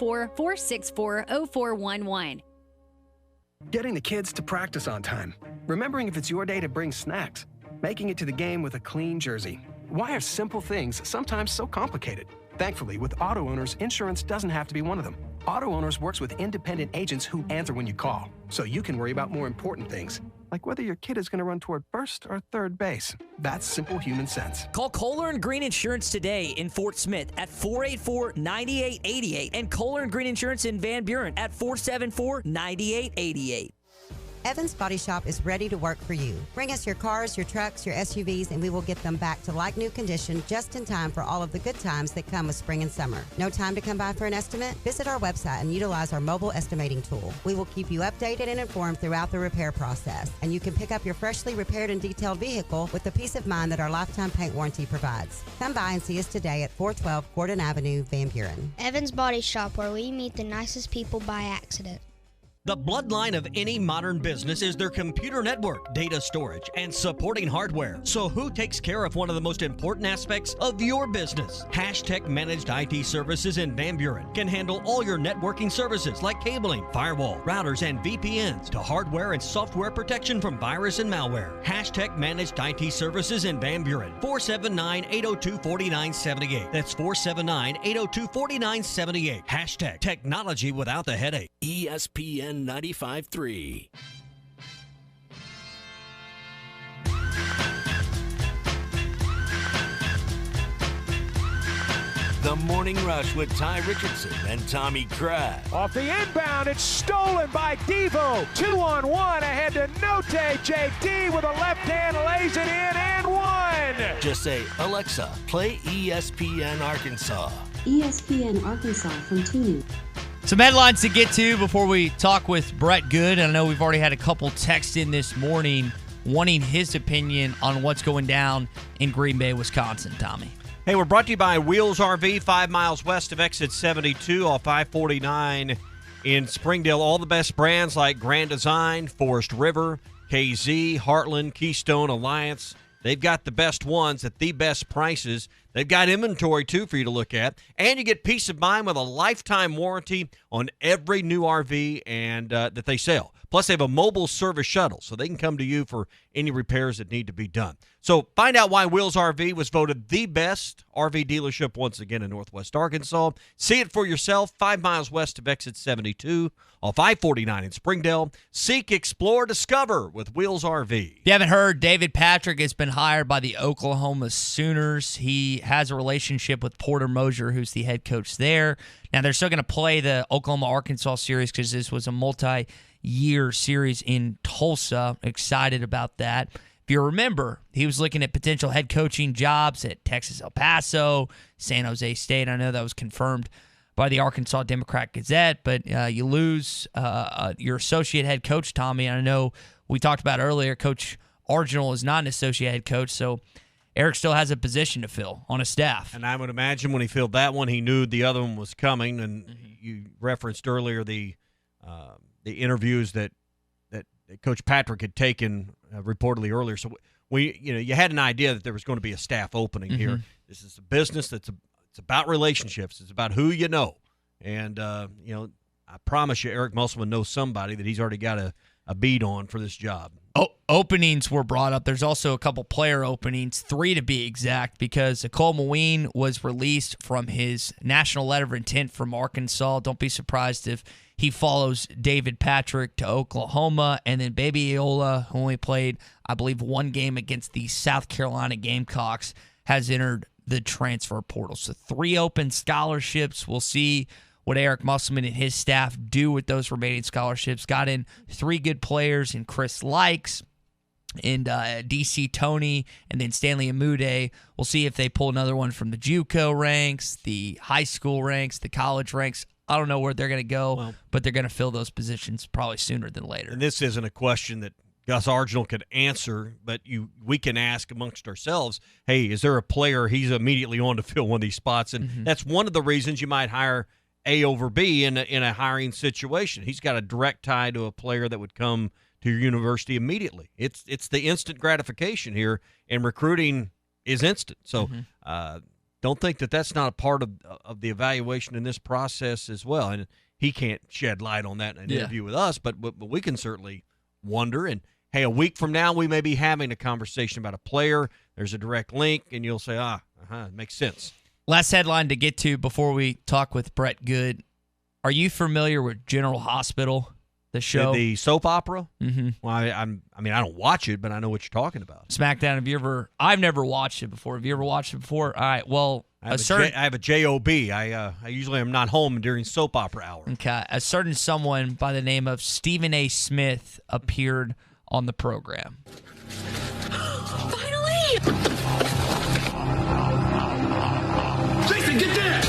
Getting the kids to practice on time. Remembering if it's your day to bring snacks. Making it to the game with a clean jersey. Why are simple things sometimes so complicated? Thankfully, with auto owners, insurance doesn't have to be one of them. Auto Owners works with independent agents who answer when you call, so you can worry about more important things, like whether your kid is going to run toward first or third base. That's simple human sense. Call Kohler and Green Insurance today in Fort Smith at 484-9888 and Kohler and Green Insurance in Van Buren at 474-9888. Evans Body Shop is ready to work for you. Bring us your cars, your trucks, your SUVs, and we will get them back to like-new condition just in time for all of the good times that come with spring and summer. No time to come by for an estimate? Visit our website and utilize our mobile estimating tool. We will keep you updated and informed throughout the repair process, and you can pick up your freshly repaired and detailed vehicle with the peace of mind that our lifetime paint warranty provides. Come by and see us today at 412 Gordon Avenue, Van Buren. Evans Body Shop, where we meet the nicest people by accident. The bloodline of any modern business is their computer network, data storage, and supporting hardware. So who takes care of one of the most important aspects of your business? Hashtag Managed IT Services in Van Buren can handle all your networking services like cabling, firewall, routers, and VPNs to hardware and software protection from virus and malware. Hashtag Managed IT Services in Van Buren, 479-802-4978. That's 479-802-4978. Hashtag Technology without the headache. ESPN 95.3. The Morning Rush with Ty Richardson and Tommy Crabb. Off the inbound, it's stolen by Devo. 2-on-1 ahead to Note. JD with a left hand lays it in and one. Just say, Alexa, play ESPN Arkansas. ESPN Arkansas from TuneIn. Some headlines to get to before we talk with Brett Good. I know we've already had a couple texts in this morning wanting his opinion on what's going down in Green Bay, Wisconsin, Tommy. Hey, we're brought to you by Wheels RV, 5 miles west of exit 72 off I-49 in Springdale. All the best brands like Grand Design, Forest River, KZ, Heartland, Keystone, Alliance. They've got the best ones at the best prices. They've got inventory, too, for you to look at. And you get peace of mind with a lifetime warranty on every new RV and that they sell. Plus, they have a mobile service shuttle, so they can come to you for any repairs that need to be done. So find out why Wheels RV was voted the best RV dealership once again in Northwest Arkansas. See it for yourself, 5 miles west of exit 72 off I-49 in Springdale. Seek, explore, discover with Wheels RV. If you haven't heard, David Patrick has been hired by the Oklahoma Sooners. He has a relationship with Porter Moser, who's the head coach there. Now, they're still going to play the Oklahoma-Arkansas series because this was a multi-year series in Tulsa. Excited about that. If you remember, he was looking at potential head coaching jobs at Texas El Paso, San Jose State. I know that was confirmed by the Arkansas Democrat-Gazette, but you lose your associate head coach, Tommy. And I know we talked about earlier, Coach Arginal is not an associate head coach, so Eric still has a position to fill on his staff. And I would imagine when he filled that one, he knew the other one was coming. And you referenced earlier the interviews that Coach Patrick had taken reportedly earlier. So you had an idea that there was going to be a staff opening here. This is a business it's about relationships. It's about who you know. And I promise you, Eric Musselman knows somebody that he's already got a bead on for this job. Openings were brought up. There's also a couple player openings, 3 to be exact, because Cole Maween was released from his national letter of intent from Arkansas. Don't be surprised if he follows David Patrick to Oklahoma. And then Baby Iola, who only played, I believe, 1 game against the South Carolina Gamecocks, has entered the transfer portal. So 3 open scholarships. We'll see what Eric Musselman and his staff do with those remaining scholarships. Got in 3 good players in Chris Likes and DC Tony, and then Stanley Amude. We'll see if they pull another one from the JUCO ranks, the high school ranks, the college ranks. I don't know where they're going to go, but they're going to fill those positions probably sooner than later. And this isn't a question that Gus Arginal could answer, but we can ask amongst ourselves, hey, is there a player he's immediately on to fill one of these spots? And that's one of the reasons you might hire A over B in a hiring situation. He's got a direct tie to a player that would come to your university immediately. It's the instant gratification here, and recruiting is instant. So don't think that that's not a part of the evaluation in this process as well. And he can't shed light on that in an interview with us, but we can certainly wonder. And, hey, a week from now we may be having a conversation about a player. There's a direct link, and you'll say, it makes sense. Last headline to get to before we talk with Brett Good. Are you familiar with General Hospital, the show? The soap opera? Mm-hmm. Well, I don't watch it, but I know what you're talking about. SmackDown, I've never watched it before. Have you ever watched it before? All right, well, I have a JOB. I usually am not home during soap opera hour. Okay. A certain someone by the name of Stephen A. Smith appeared on the program. Finally! Jason, get down!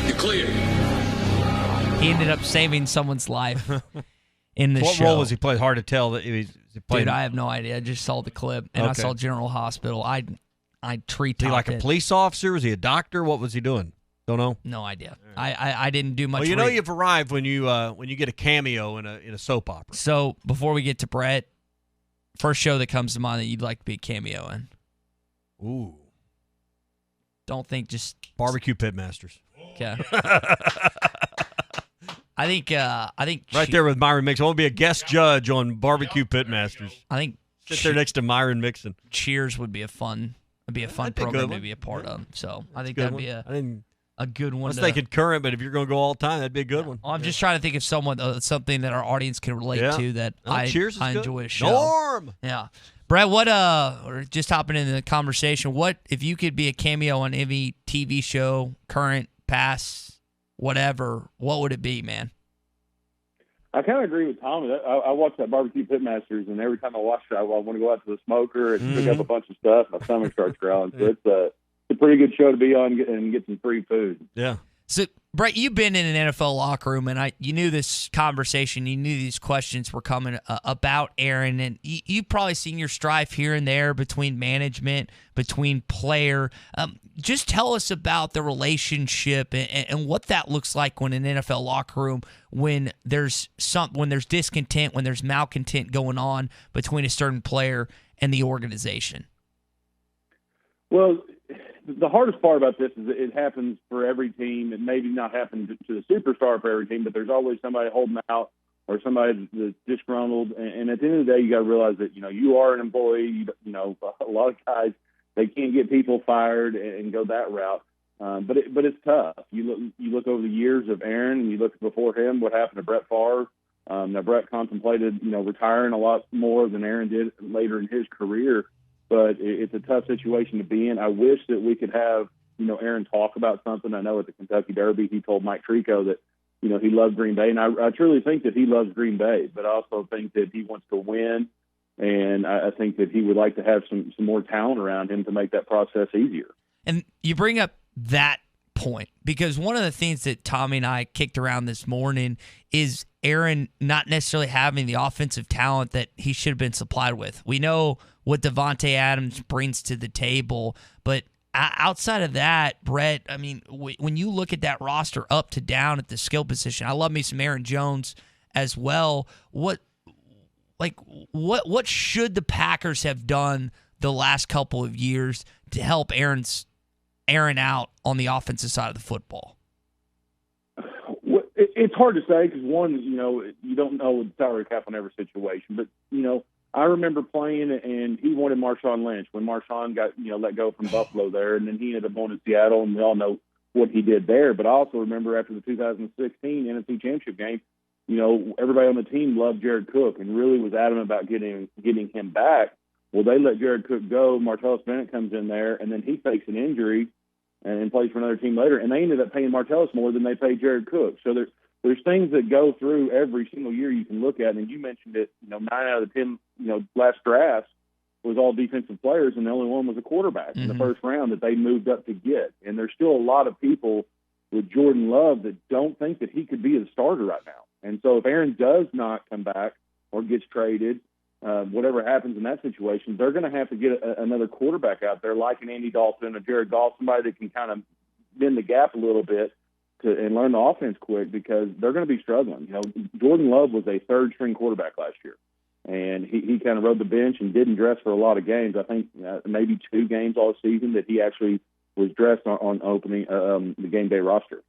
You're clear. He ended up saving someone's life in the show. What role was he playing? Hard to tell. Dude, I have no idea. I just saw the clip, and I saw General Hospital. I tree-topped Was he like a police officer? Was he a doctor? What was he doing? Don't know. No idea. I didn't do much. Well, you know you've arrived when you get a cameo in a soap opera. So before we get to Brett, first show that comes to mind that you'd like to be a cameo in. Ooh. Don't think just Barbecue Pitmasters. Okay. I think right there with Myron Mixon. I want to be a guest judge on Barbecue Pitmasters. I think sit there next to Myron Mixon. Cheers would be a fun program to be a part of. So I think that'd be a good one. I was thinking current, but if you're going to go all time, that'd be a good one. I'm just trying to think of something that our audience can relate to that Cheers is I good. enjoy a show. Norm. Yeah. Brett, or just hopping into the conversation, what if you could be a cameo on any TV show, current, past, whatever, what would it be, man? I kind of agree with Tommy. I watched that Barbecue Pitmasters, and every time I watch it, I want to go out to the smoker and pick up a bunch of stuff. My stomach starts growling. So it's a pretty good show to be on and get some free food. Yeah. So, Brett, you've been in an NFL locker room, and you knew this conversation, you knew these questions were coming about Aaron, and you've probably seen your strife here and there between management, between player. Just tell us about the relationship and what that looks like when an NFL locker room, when there's discontent, when there's malcontent going on between a certain player and the organization. Well, the hardest part about this is it happens for every team. It maybe not happen to the superstar for every team, but there's always somebody holding out or somebody that's disgruntled. And at the end of the day, you got to realize that, you are an employee. A lot of guys, they can't get people fired and go that route. But it's tough. You look over the years of Aaron, and you look before him, what happened to Brett Favre. Now, Brett contemplated, retiring a lot more than Aaron did later in his career. But it's a tough situation to be in. I wish that we could have, Aaron talk about something. I know at the Kentucky Derby, he told Mike Tirico that, he loved Green Bay. And I truly think that he loves Green Bay, but I also think that he wants to win. And I think that he would like to have some more talent around him to make that process easier. And you bring up that point because one of the things that Tommy and I kicked around this morning is Aaron not necessarily having the offensive talent that he should have been supplied with. We know what Davante Adams brings to the table, but outside of that, Brett, I mean, when you look at that roster up to down at the skill position, I love me some Aaron Jones as well. What should the Packers have done the last couple of years to help Aaron out on the offensive side of the football? It's hard to say because, one, you don't know the salary cap on every situation. But, I remember playing, and he wanted Marshawn Lynch when Marshawn got, let go from Buffalo there, and then he ended up going to Seattle, and we all know what he did there. But I also remember after the 2016 NFC Championship game, everybody on the team loved Jared Cook and really was adamant about getting him back. Well, they let Jared Cook go. Martellus Bennett comes in there, and then he fakes an injury and plays for another team later. And they ended up paying Martellus more than they paid Jared Cook. So there's things that go through every single year you can look at. And you mentioned it, 9 out of the 10, last drafts was all defensive players, and the only one was a quarterback in the first round that they moved up to get. And there's still a lot of people with Jordan Love that don't think that he could be a starter right now. And so if Aaron does not come back or gets traded, whatever happens in that situation, they're going to have to get another quarterback out there like an Andy Dalton or Jared Goff, somebody that can kind of bend the gap a little bit and learn the offense quick because they're going to be struggling. Jordan Love was a third-string quarterback last year, and he kind of rode the bench and didn't dress for a lot of games. I think maybe 2 games all season that he actually was dressed on opening the game day roster.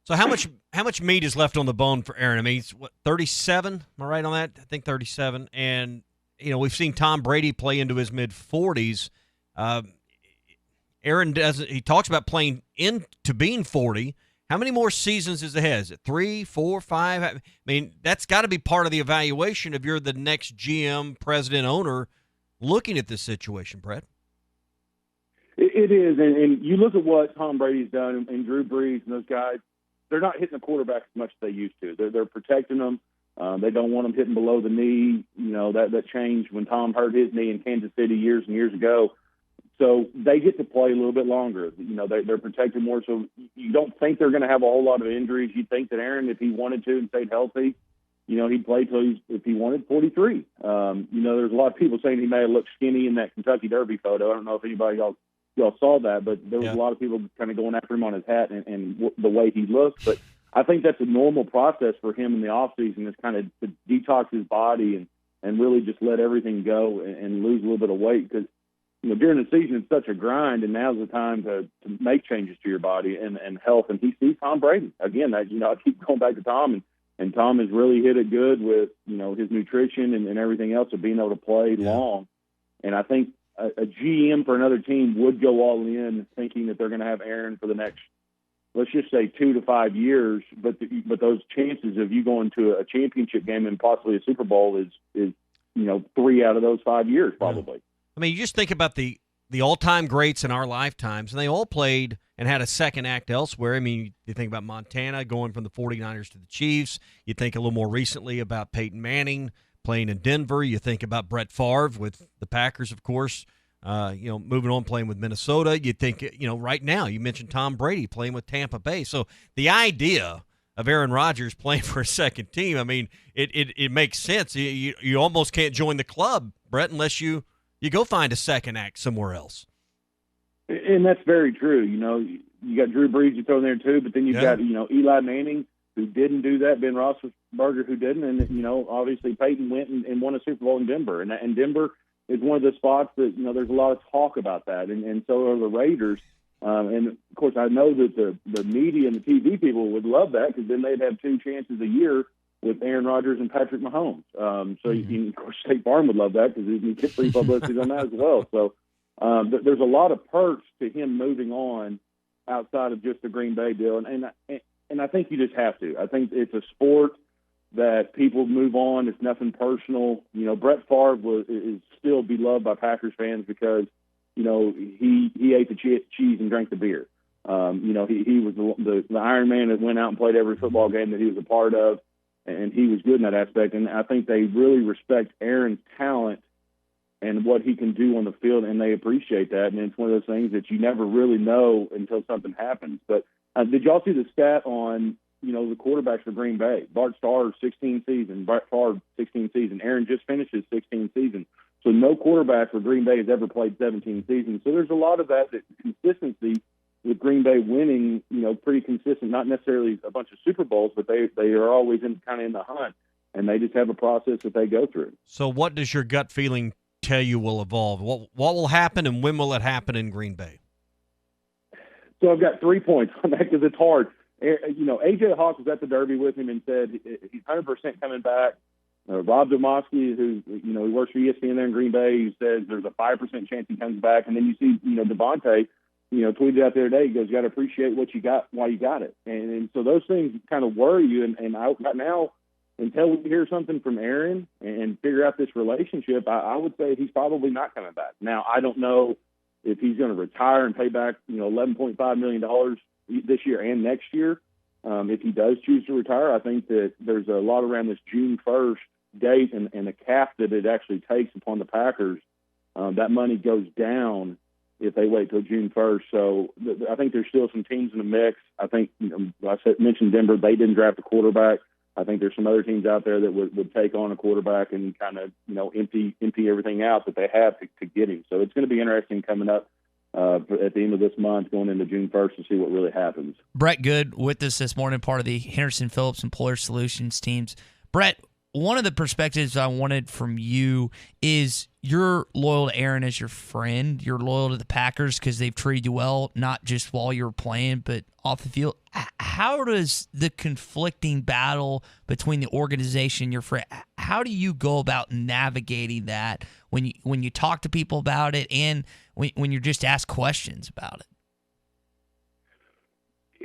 So how much meat is left on the bone for Aaron? I mean, he's 37. Am I right on that? I think 37. And we've seen Tom Brady play into his mid-40s. Aaron doesn't. He talks about playing into being 40. How many more seasons is ahead? Is it 3, 4, 5? I mean, that's got to be part of the evaluation if you're the next GM, president, owner looking at this situation, Brett. It is, and you look at what Tom Brady's done and Drew Brees and those guys. They're not hitting the quarterback as much as they used to. They're protecting them. They don't want them hitting below the knee. That changed when Tom hurt his knee in Kansas City years and years ago. So they get to play a little bit longer. They're protected more. So you don't think they're going to have a whole lot of injuries. You'd think that Aaron, if he wanted to and stayed healthy, he'd play till if he wanted 43. There's a lot of people saying he may have looked skinny in that Kentucky Derby photo. I don't know if anybody y'all saw that, but there was a lot of people kind of going after him on his hat and the way he looked. But I think that's a normal process for him in the offseason, is kind of to detox his body and really just let everything go and lose a little bit of weight, because during the season it's such a grind, and now's the time to make changes to your body and health. And he sees Tom Brady again. I keep going back to Tom, and Tom has really hit it good with his nutrition and everything else of being able to play long. And I think a GM for another team would go all in thinking that they're going to have Aaron for the next, let's just say 2 to 5 years. But those chances of you going to a championship game and possibly a Super Bowl is 3 out of those 5 years probably. I mean, you just think about the all-time greats in our lifetimes, and they all played and had a second act elsewhere. I mean, you think about Montana going from the 49ers to the Chiefs. You think a little more recently about Peyton Manning playing in Denver. You think about Brett Favre with the Packers, of course, moving on, playing with Minnesota. You think, right now, you mentioned Tom Brady playing with Tampa Bay. So the idea of Aaron Rodgers playing for a second team, I mean, it makes sense. You almost can't join the club, Brett, unless you go find a second act somewhere else. And that's very true. You got Drew Brees you throw in there too, but then you've got, Eli Manning, who didn't do that, Ben Roethlisberger, who didn't, and, obviously Peyton went and won a Super Bowl in Denver. And Denver is one of the spots that, there's a lot of talk about that, and so are the Raiders. And, of course, I know that the media and the TV people would love that, because then they'd have 2 chances a year with Aaron Rodgers and Patrick Mahomes. Of course, State Farm would love that, because you get free publicity on that as well. So there's a lot of perks to him moving on outside of just the Green Bay deal. And I think you just have to. I think it's a sport that people move on. It's nothing personal. Brett Favre is still beloved by Packers fans because, he ate the cheese and drank the beer. He was the Iron Man that went out and played every football game that he was a part of. And he was good in that aspect. And I think they really respect Aaron's talent and what he can do on the field, and they appreciate that. And it's one of those things that you never really know until something happens. But did y'all see the stat on, the quarterbacks for Green Bay? Bart Starr, 16 season. Brett Favre, 16 season. Aaron just finished his 16th season. So no quarterback for Green Bay has ever played 17 seasons. So there's a lot of that consistency with Green Bay winning, pretty consistent, not necessarily a bunch of Super Bowls, but they are always kind of in the hunt, and they just have a process that they go through. So what does your gut feeling tell you will evolve? What will happen, and when will it happen in Green Bay? So I've got 3 points on that because it's hard. A.J. Hawk was at the Derby with him and said he's 100% coming back. Rob Demovsky, who he works for ESPN there in Green Bay, he says there's a 5% chance he comes back. And then you see Devontae, tweeted out the other day, he goes, you got to appreciate what you got while you got it. And so those things kind of worry you. And I, right now, until we hear something from Aaron and figure out this relationship, I would say he's probably not coming back. Now, I don't know if he's going to retire and pay back, $11.5 million this year and next year. If he does choose to retire, I think that there's a lot around this June 1st date and the cap that it actually takes upon the Packers. That money goes down if they wait till June 1st. So I think there's still some teams in the mix. I think, mentioned Denver, they didn't draft a quarterback. I think there's some other teams out there that would take on a quarterback and kind of, empty everything out that they have to get him. So it's going to be interesting coming up at the end of this month, going into June 1st to see what really happens. Brett Good with us this morning, part of the Henderson Phillips Employer Solutions teams. Brett, one of the perspectives I wanted from you is you're loyal to Aaron as your friend. You're loyal to the Packers because they've treated you well, not just while you were playing, but off the field. How does the conflicting battle between the organization and your friend, how do you go about navigating that when you talk to people about it and when you're just asked questions about it?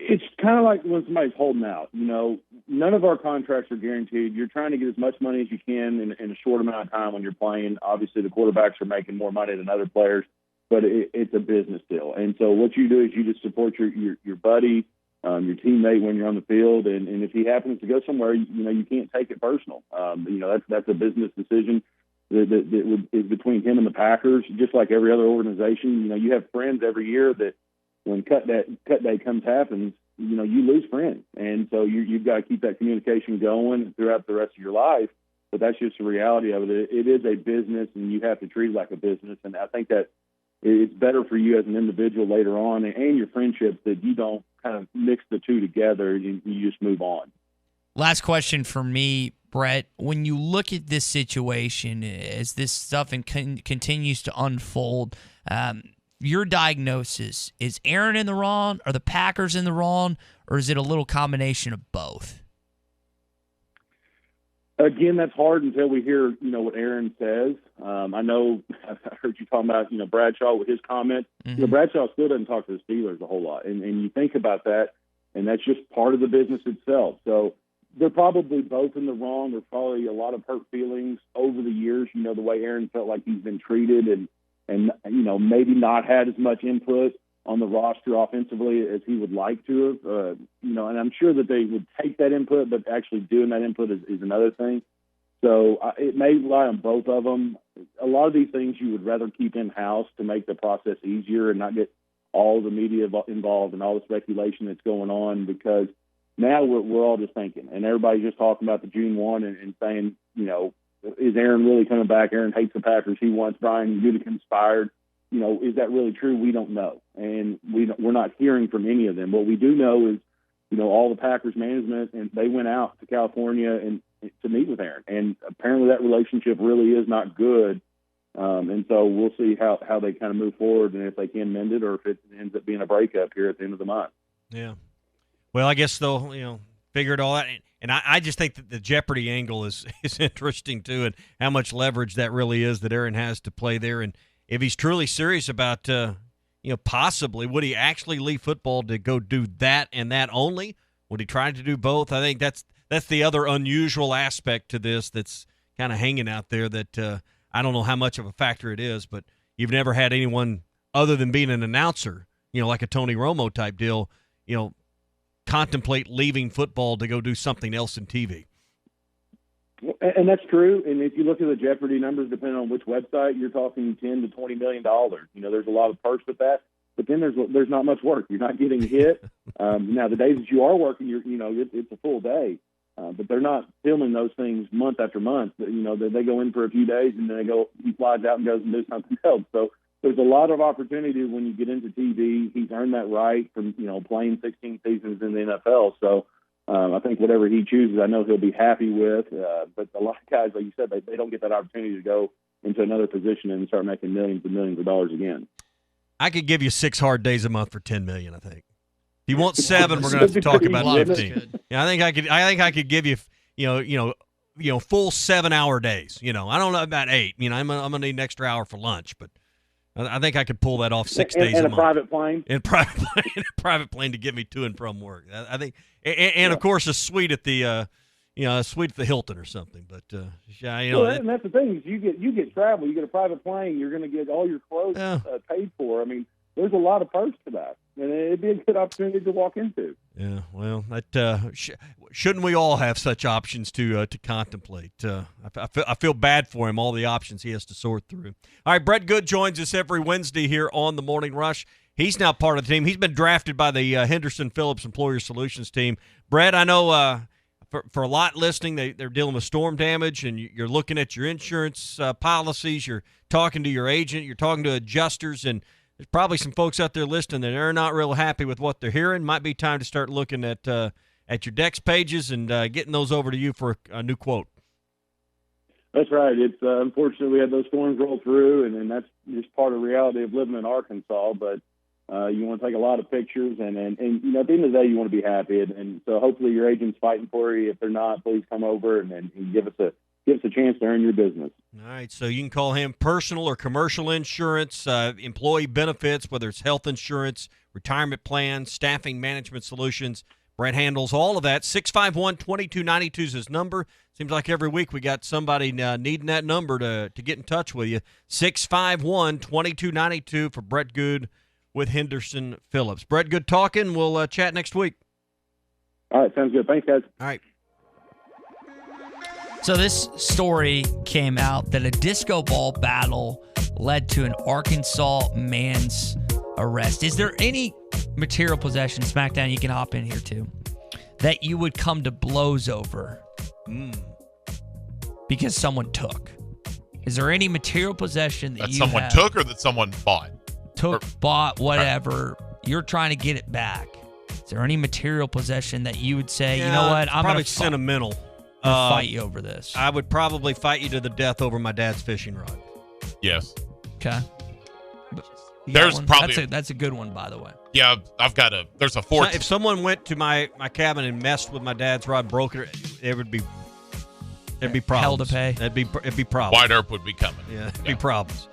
It's kind of like when somebody's holding out. None of our contracts are guaranteed. You're trying to get as much money as you can in a short amount of time when you're playing. Obviously, the quarterbacks are making more money than other players, but it's a business deal. And so what you do is you just support your buddy, your teammate when you're on the field. And if he happens to go somewhere, you can't take it personal. That's a business decision that is between him and the Packers, just like every other organization. You have friends every year that when cut day happens, you lose friends. And so you've got to keep that communication going throughout the rest of your life. But that's just the reality of it. It is a business, and you have to treat it like a business. And I think that it's better for you as an individual later on and your friendships that you don't kind of mix the two together. You just move on. Last question for me, Brett. When you look at this situation, as this stuff continues to unfold, your diagnosis, is Aaron in the wrong? Are the Packers in the wrong? Or is it a little combination of both? Again, that's hard until we hear, what Aaron says. I know I heard you talking about, Bradshaw with his comment. Mm-hmm. Bradshaw still doesn't talk to the Steelers a whole lot. And you think about that, and that's just part of the business itself. So they're probably both in the wrong. There's probably a lot of hurt feelings over the years, the way Aaron felt like he's been treated and maybe not had as much input on the roster offensively as he would like to have, and I'm sure that they would take that input, but actually doing that input is another thing. So it may rely on both of them. A lot of these things you would rather keep in-house to make the process easier and not get all the media involved and all the speculation that's going on, because now we're all just thinking, and everybody's just talking about the June 1 and saying, is Aaron really coming back? Aaron hates the Packers. He wants Brian Gutekunst fired. Is that really true? We don't know. And we're not hearing from any of them. What we do know is, all the Packers management, and they went out to California and to meet with Aaron. And apparently that relationship really is not good. And so we'll see how they kind of move forward and if they can mend it or if it ends up being a breakup here at the end of the month. Yeah. Well, I guess they'll, figure it all out. And I just think that the Jeopardy angle is interesting, too, and how much leverage that really is that Aaron has to play there. And if he's truly serious about, possibly, would he actually leave football to go do that and that only? Would he try to do both? I think that's the other unusual aspect to this that's kind of hanging out there that I don't know how much of a factor it is, but you've never had anyone other than being an announcer, like a Tony Romo type deal, contemplate leaving football to go do something else in TV. And that's true. And if you look at the Jeopardy numbers, depending on which website, you're talking $10 to $20 million. There's a lot of perks with that. But then there's not much work. You're not getting hit. Now, the days that you are working, it's a full day. But they're not filming those things month after month. They go in for a few days and then he flies out and goes and does something else. So there's a lot of opportunity when you get into TV. He's earned that right from, playing 16 seasons in the NFL. So I think whatever he chooses, I know he'll be happy with. But a lot of guys, like you said, they don't get that opportunity to go into another position and start making millions and millions of dollars again. I could give you 6 hard days a month for $10 million, I think. If you want 7, we're going to have to talk about 15. Yeah, I think I could give you, full 7-hour days. I don't know about 8. I'm going to need an extra hour for lunch, but I think I could pull that off 6 days a month. Private plane? In a private plane to get me to and from work. I think, and of course, a suite at the, suite at the Hilton or something. But and that's the thing is you get travel, you get a private plane, you're going to get all your clothes paid for. I mean, there's a lot of perks to that, and it'd be a good opportunity to walk into. Yeah, well, that shouldn't we all have such options to contemplate? I feel bad for him, all the options he has to sort through. All right, Brett Good joins us every Wednesday here on the Morning Rush. He's now part of the team. He's been drafted by the Henderson Phillips Employer Solutions team. Brett, I know for a lot listening, they're dealing with storm damage, and you're looking at your insurance policies. You're talking to your agent. You're talking to adjusters, and there's probably some folks out there listening that are not real happy with what they're hearing. Might be time to start looking at your Dex pages and getting those over to you for a new quote. That's right. It's unfortunately we had those storms roll through, and that's just part of the reality of living in Arkansas. But you want to take a lot of pictures, and at the end of the day, you want to be happy. And so hopefully your agent's fighting for you. If they're not, please come over and give us a chance to earn your business. All right, so you can call him personal or commercial insurance, employee benefits, whether it's health insurance, retirement plans, staffing management solutions. Brett handles all of that. 651-2292 is his number. Seems like every week we got somebody needing that number to get in touch with you. 651-2292 for Brett Good with Henderson Phillips. Brett, good talking. We'll chat next week. All right, sounds good. Thanks, guys. All right. So this story came out that a disco ball battle led to an Arkansas man's arrest. Is there any material possession, SmackDown, you can hop in here too, that you would come to blows over because someone took? Is there any material possession that someone took or that someone bought? Bought, whatever. Right. You're trying to get it back. Is there any material possession that you would say, you know what, I'm probably sentimental. Fight you over this? I would probably fight you to the death over my dad's fishing rod. Yes. Okay. There's probably that's a good one, by the way. Yeah, there's a fourth. If someone went to my cabin and messed with my dad's rod, broke it, there'd be problems. Hell to pay. It'd be problems. White Earp would be coming. Yeah, it'd be problems.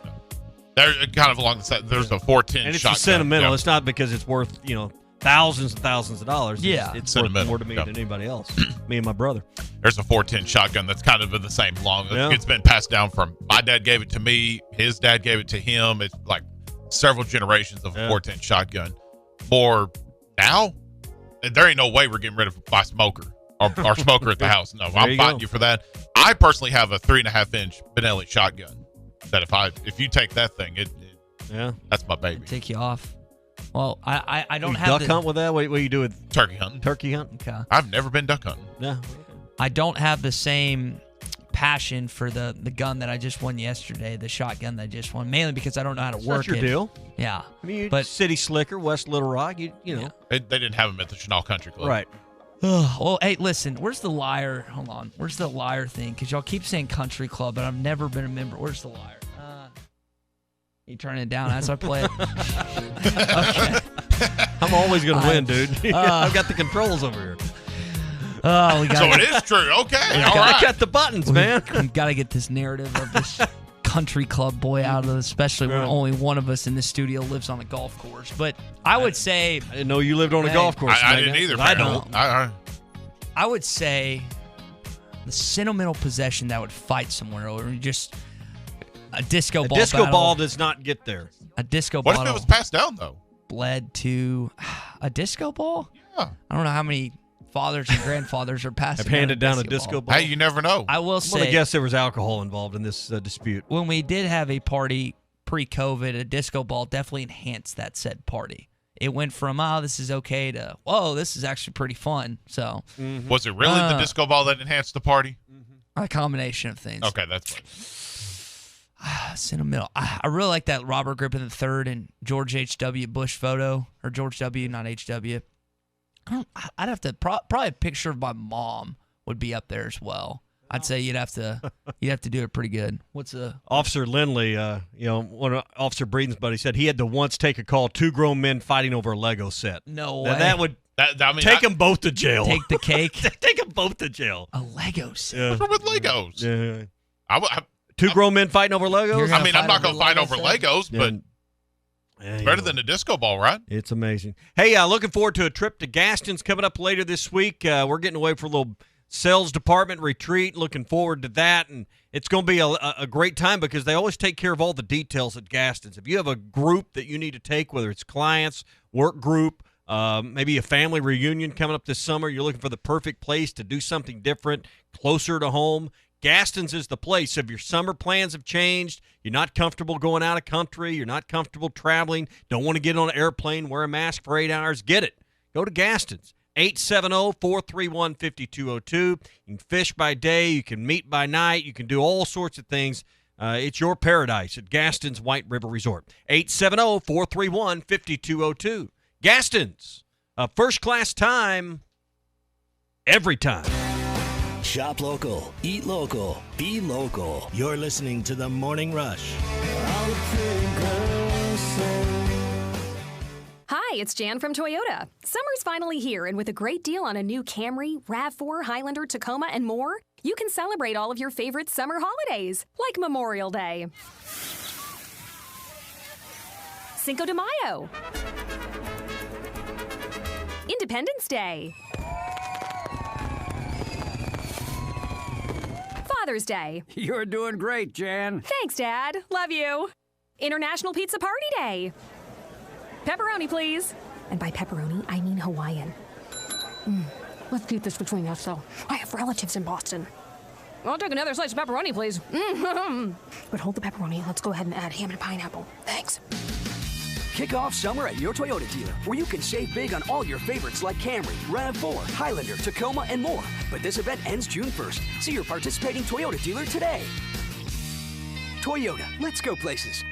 They're kind of along the side. There's a 410 and it's shotgun. Sentimental. Yeah. It's not because it's worth thousands and thousands of dollars. Yeah, it's worth more to me than anybody else. Me and my brother. There's a 410 shotgun that's kind of in the same long. Yeah. It's been passed down from my dad gave it to me. His dad gave it to him. It's like several generations of a 410 shotgun. For now, there ain't no way we're getting rid of my smoker or our smoker at the house. No, I'm fighting you for that. I personally have a 3.5-inch Benelli shotgun that if you take that thing, that's my baby. It'd take you off. Well, I don't have duck hunt with that. What do you do with turkey hunting? Turkey hunt. Okay. I've never been duck hunting. Yeah. I don't have the same passion for the gun that I just won yesterday, the shotgun that I just won, mainly because I don't know how to work it. That's your deal. Yeah. I mean, but City Slicker, West Little Rock, you know. They didn't have them at the Chenal Country Club. Right. Well, hey, listen, where's the liar? Hold on. Where's the liar thing? Because y'all keep saying country club, but I've never been a member. Where's the liar? You turn it down as I play it. Okay. I'm always going to win, dude. I've got the controls over here. Oh, we got. So it is true. Okay. All right. I got the buttons, man. We've got to get this narrative of this country club boy out of this, especially when only one of us in the studio lives on a golf course. But I would say. I didn't know you lived on a golf course. I didn't either. I don't. I would say the sentimental possession that would fight someone over just. A disco ball. A disco ball does not get there. A disco ball. What if it was passed down though? Bled to a disco ball. Yeah. I don't know how many fathers and grandfathers are passing. Have handed down a disco ball. Hey, you never know. I will say. I'm gonna guess there was alcohol involved in this dispute. When we did have a party pre-COVID, a disco ball definitely enhanced that said party. It went from this is okay to this is actually pretty fun. So was it really the disco ball that enhanced the party? A combination of things. Okay, that's fine. Sentimental. I really like that Robert Griffin III and George H.W. Bush photo, or George W., not H.W. I'd have to probably a picture of my mom would be up there as well. I'd say you'd have to do it pretty good. What's Officer Lindley? One of Officer Breeden's buddies said he had to once take a call. 2 grown men fighting over a Lego set. No way. That would. Take them both to jail. Take the cake. Take them both to jail. A Lego set. Yeah. What's wrong with Legos? Yeah. 2 grown men fighting over Legos? I mean, I'm not going to fight over Legos, but it's better than a disco ball, right? It's amazing. Hey, looking forward to a trip to Gaston's coming up later this week. We're getting away for a little sales department retreat. Looking forward to that. And it's going to be a great time because they always take care of all the details at Gaston's. If you have a group that you need to take, whether it's clients, work group, maybe a family reunion coming up this summer, you're looking for the perfect place to do something different, closer to home, Gaston's is the place. If your summer plans have changed, you're not comfortable going out of country, you're not comfortable traveling, don't want to get on an airplane, wear a mask for 8 hours, get it. Go to Gaston's. 870-431-5202. You can fish by day, you can meet by night, you can do all sorts of things. It's your paradise at Gaston's White River Resort. 870-431-5202. Gaston's, a first-class time every time. Shop local, eat local, be local. You're listening to The Morning Rush. Hi, it's Jan from Toyota. Summer's finally here, and with a great deal on a new Camry, RAV4, Highlander, Tacoma, and more, you can celebrate all of your favorite summer holidays, like Memorial Day, Cinco de Mayo, Independence Day, Father's Day. You're doing great, Jan. Thanks, Dad. Love you. International Pizza Party Day. Pepperoni, please. And by pepperoni, I mean Hawaiian. Let's keep this between us, though. I have relatives in Boston. I'll take another slice of pepperoni, please. But hold the pepperoni. Let's go ahead and add ham and pineapple. Thanks. Kick off summer at your Toyota dealer, where you can save big on all your favorites like Camry, RAV4, Highlander, Tacoma, and more. But this event ends June 1st. See your participating Toyota dealer today. Toyota, let's go places.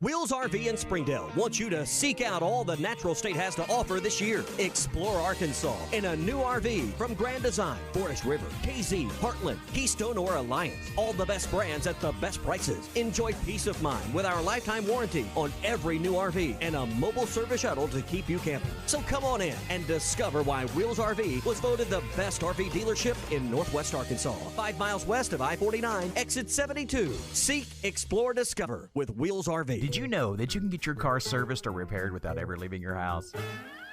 Wheels RV in Springdale wants you to seek out all the Natural State has to offer this year. Explore Arkansas in a new RV from Grand Design, Forest River, KZ, Heartland, Keystone, or Alliance. All the best brands at the best prices. Enjoy peace of mind with our lifetime warranty on every new RV and a mobile service shuttle to keep you camping. So come on in and discover why Wheels RV was voted the best RV dealership in Northwest Arkansas. 5 miles west of I-49, exit 72. Seek, explore, discover with Wheels RV. Did you know that you can get your car serviced or repaired without ever leaving your house?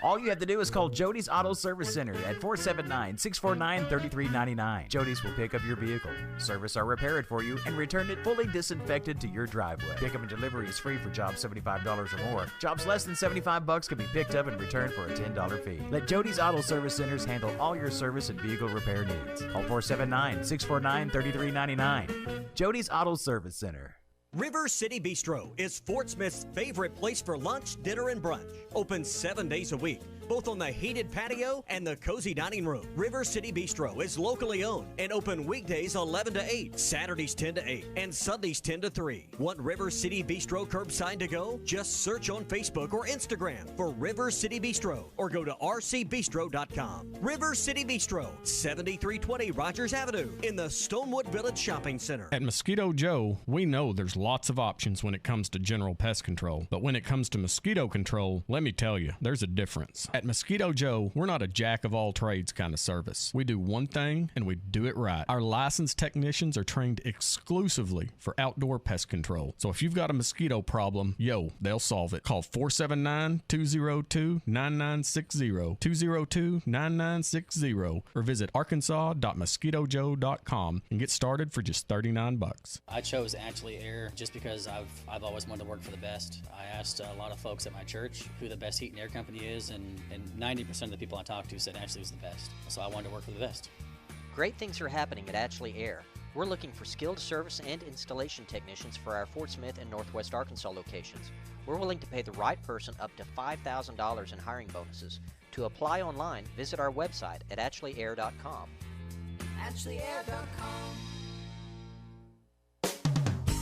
All you have to do is call Jody's Auto Service Center at 479-649-3399. Jody's will pick up your vehicle, service or repair it for you, and return it fully disinfected to your driveway. Pickup and delivery is free for jobs $75 or more. Jobs less than $75 can be picked up and returned for a $10 fee. Let Jody's Auto Service Centers handle all your service and vehicle repair needs. Call 479-649-3399. Jody's Auto Service Center. River City Bistro is Fort Smith's favorite place for lunch, dinner, and brunch. Open 7 days a week, both on the heated patio and the cozy dining room. River City Bistro is locally owned and open weekdays 11 to 8, Saturdays 10 to 8, and Sundays 10 to 3. Want River City Bistro curbside to go? Just search on Facebook or Instagram for River City Bistro or go to rcbistro.com. River City Bistro, 7320 Rogers Avenue in the Stonewood Village Shopping Center. At Mosquito Joe, we know there's lots of options when it comes to general pest control, but when it comes to mosquito control, let me tell you, there's a difference. At Mosquito Joe, we're not a jack of all trades kind of service. We do one thing and we do it right. Our licensed technicians are trained exclusively for outdoor pest control. So if you've got a mosquito problem, they'll solve it. Call 479-202-9960, 202-9960, or visit arkansas.mosquitojoe.com and get started for just $39. I chose Ashley Air just because I've always wanted to work for the best. I asked a lot of folks at my church who the best heat and air company is, and 90% of the people I talked to said Ashley was the best. So I wanted to work for the best. Great things are happening at Ashley Air. We're looking for skilled service and installation technicians for our Fort Smith and Northwest Arkansas locations. We're willing to pay the right person up to $5,000 in hiring bonuses. To apply online, visit our website at ashley.air.com. AshleyAir.com.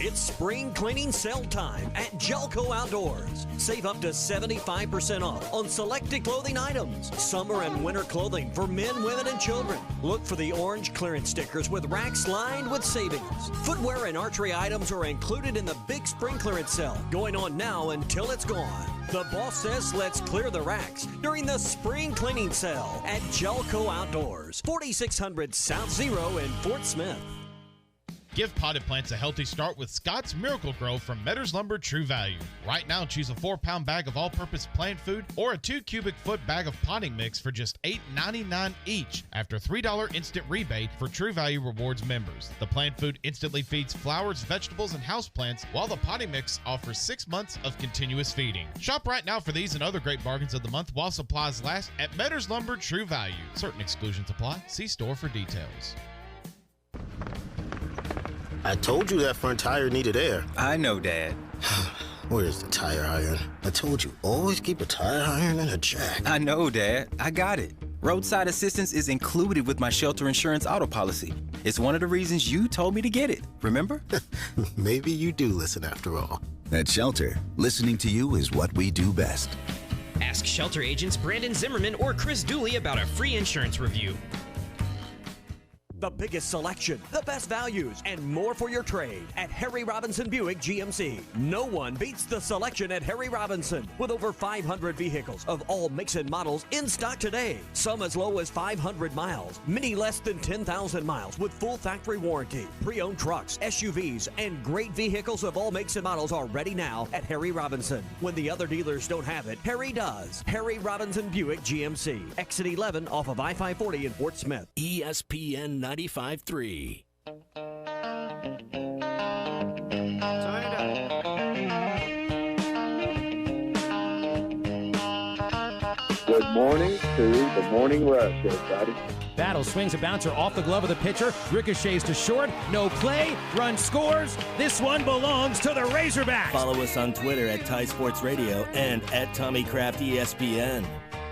It's spring cleaning sale time at Jelco Outdoors. Save up to 75% off on selected clothing items. Summer and winter clothing for men, women, and children. Look for the orange clearance stickers with racks lined with savings. Footwear and archery items are included in the big spring clearance sale, going on now until it's gone. The boss says let's clear the racks during the spring cleaning sale at Jelco Outdoors, 4600 South Zero in Fort Smith. Give potted plants a healthy start with Scott's Miracle Grow from Metters Lumber True Value. Right now, choose a 4-pound bag of all-purpose plant food or a 2 cubic foot bag of potting mix for just $8.99 each after $3 instant rebate for True Value Rewards members. The plant food instantly feeds flowers, vegetables, and houseplants, while the potting mix offers 6 months of continuous feeding. Shop right now for these and other great bargains of the month while supplies last at Metters Lumber True Value. Certain exclusions apply. See store for details. I told you that front tire needed air. I know, Dad. Where's the tire iron? I told you, always keep a tire iron and a jack. I know, Dad. I got it. Roadside assistance is included with my shelter insurance auto policy. It's one of the reasons you told me to get it, remember? Maybe you do listen after all. At Shelter, listening to you is what we do best. Ask Shelter agents Brandon Zimmerman or Chris Dooley about a free insurance review. The biggest selection, the best values, and more for your trade at Harry Robinson Buick GMC. No one beats the selection at Harry Robinson, with over 500 vehicles of all makes and models in stock today. Some as low as 500 miles, many less than 10,000 miles with full factory warranty. Pre-owned trucks, SUVs, and great vehicles of all makes and models are ready now at Harry Robinson. When the other dealers don't have it, Harry does. Harry Robinson Buick GMC. Exit 11 off of I-540 in Fort Smith. ESPN 95.3. Good morning to the Morning Rush, everybody. Battle swings a bouncer off the glove of the pitcher, ricochets to short, no play, run scores. This one belongs to the Razorbacks. Follow us on Twitter at Ty Sports Radio and at Tommy Kraft ESPN.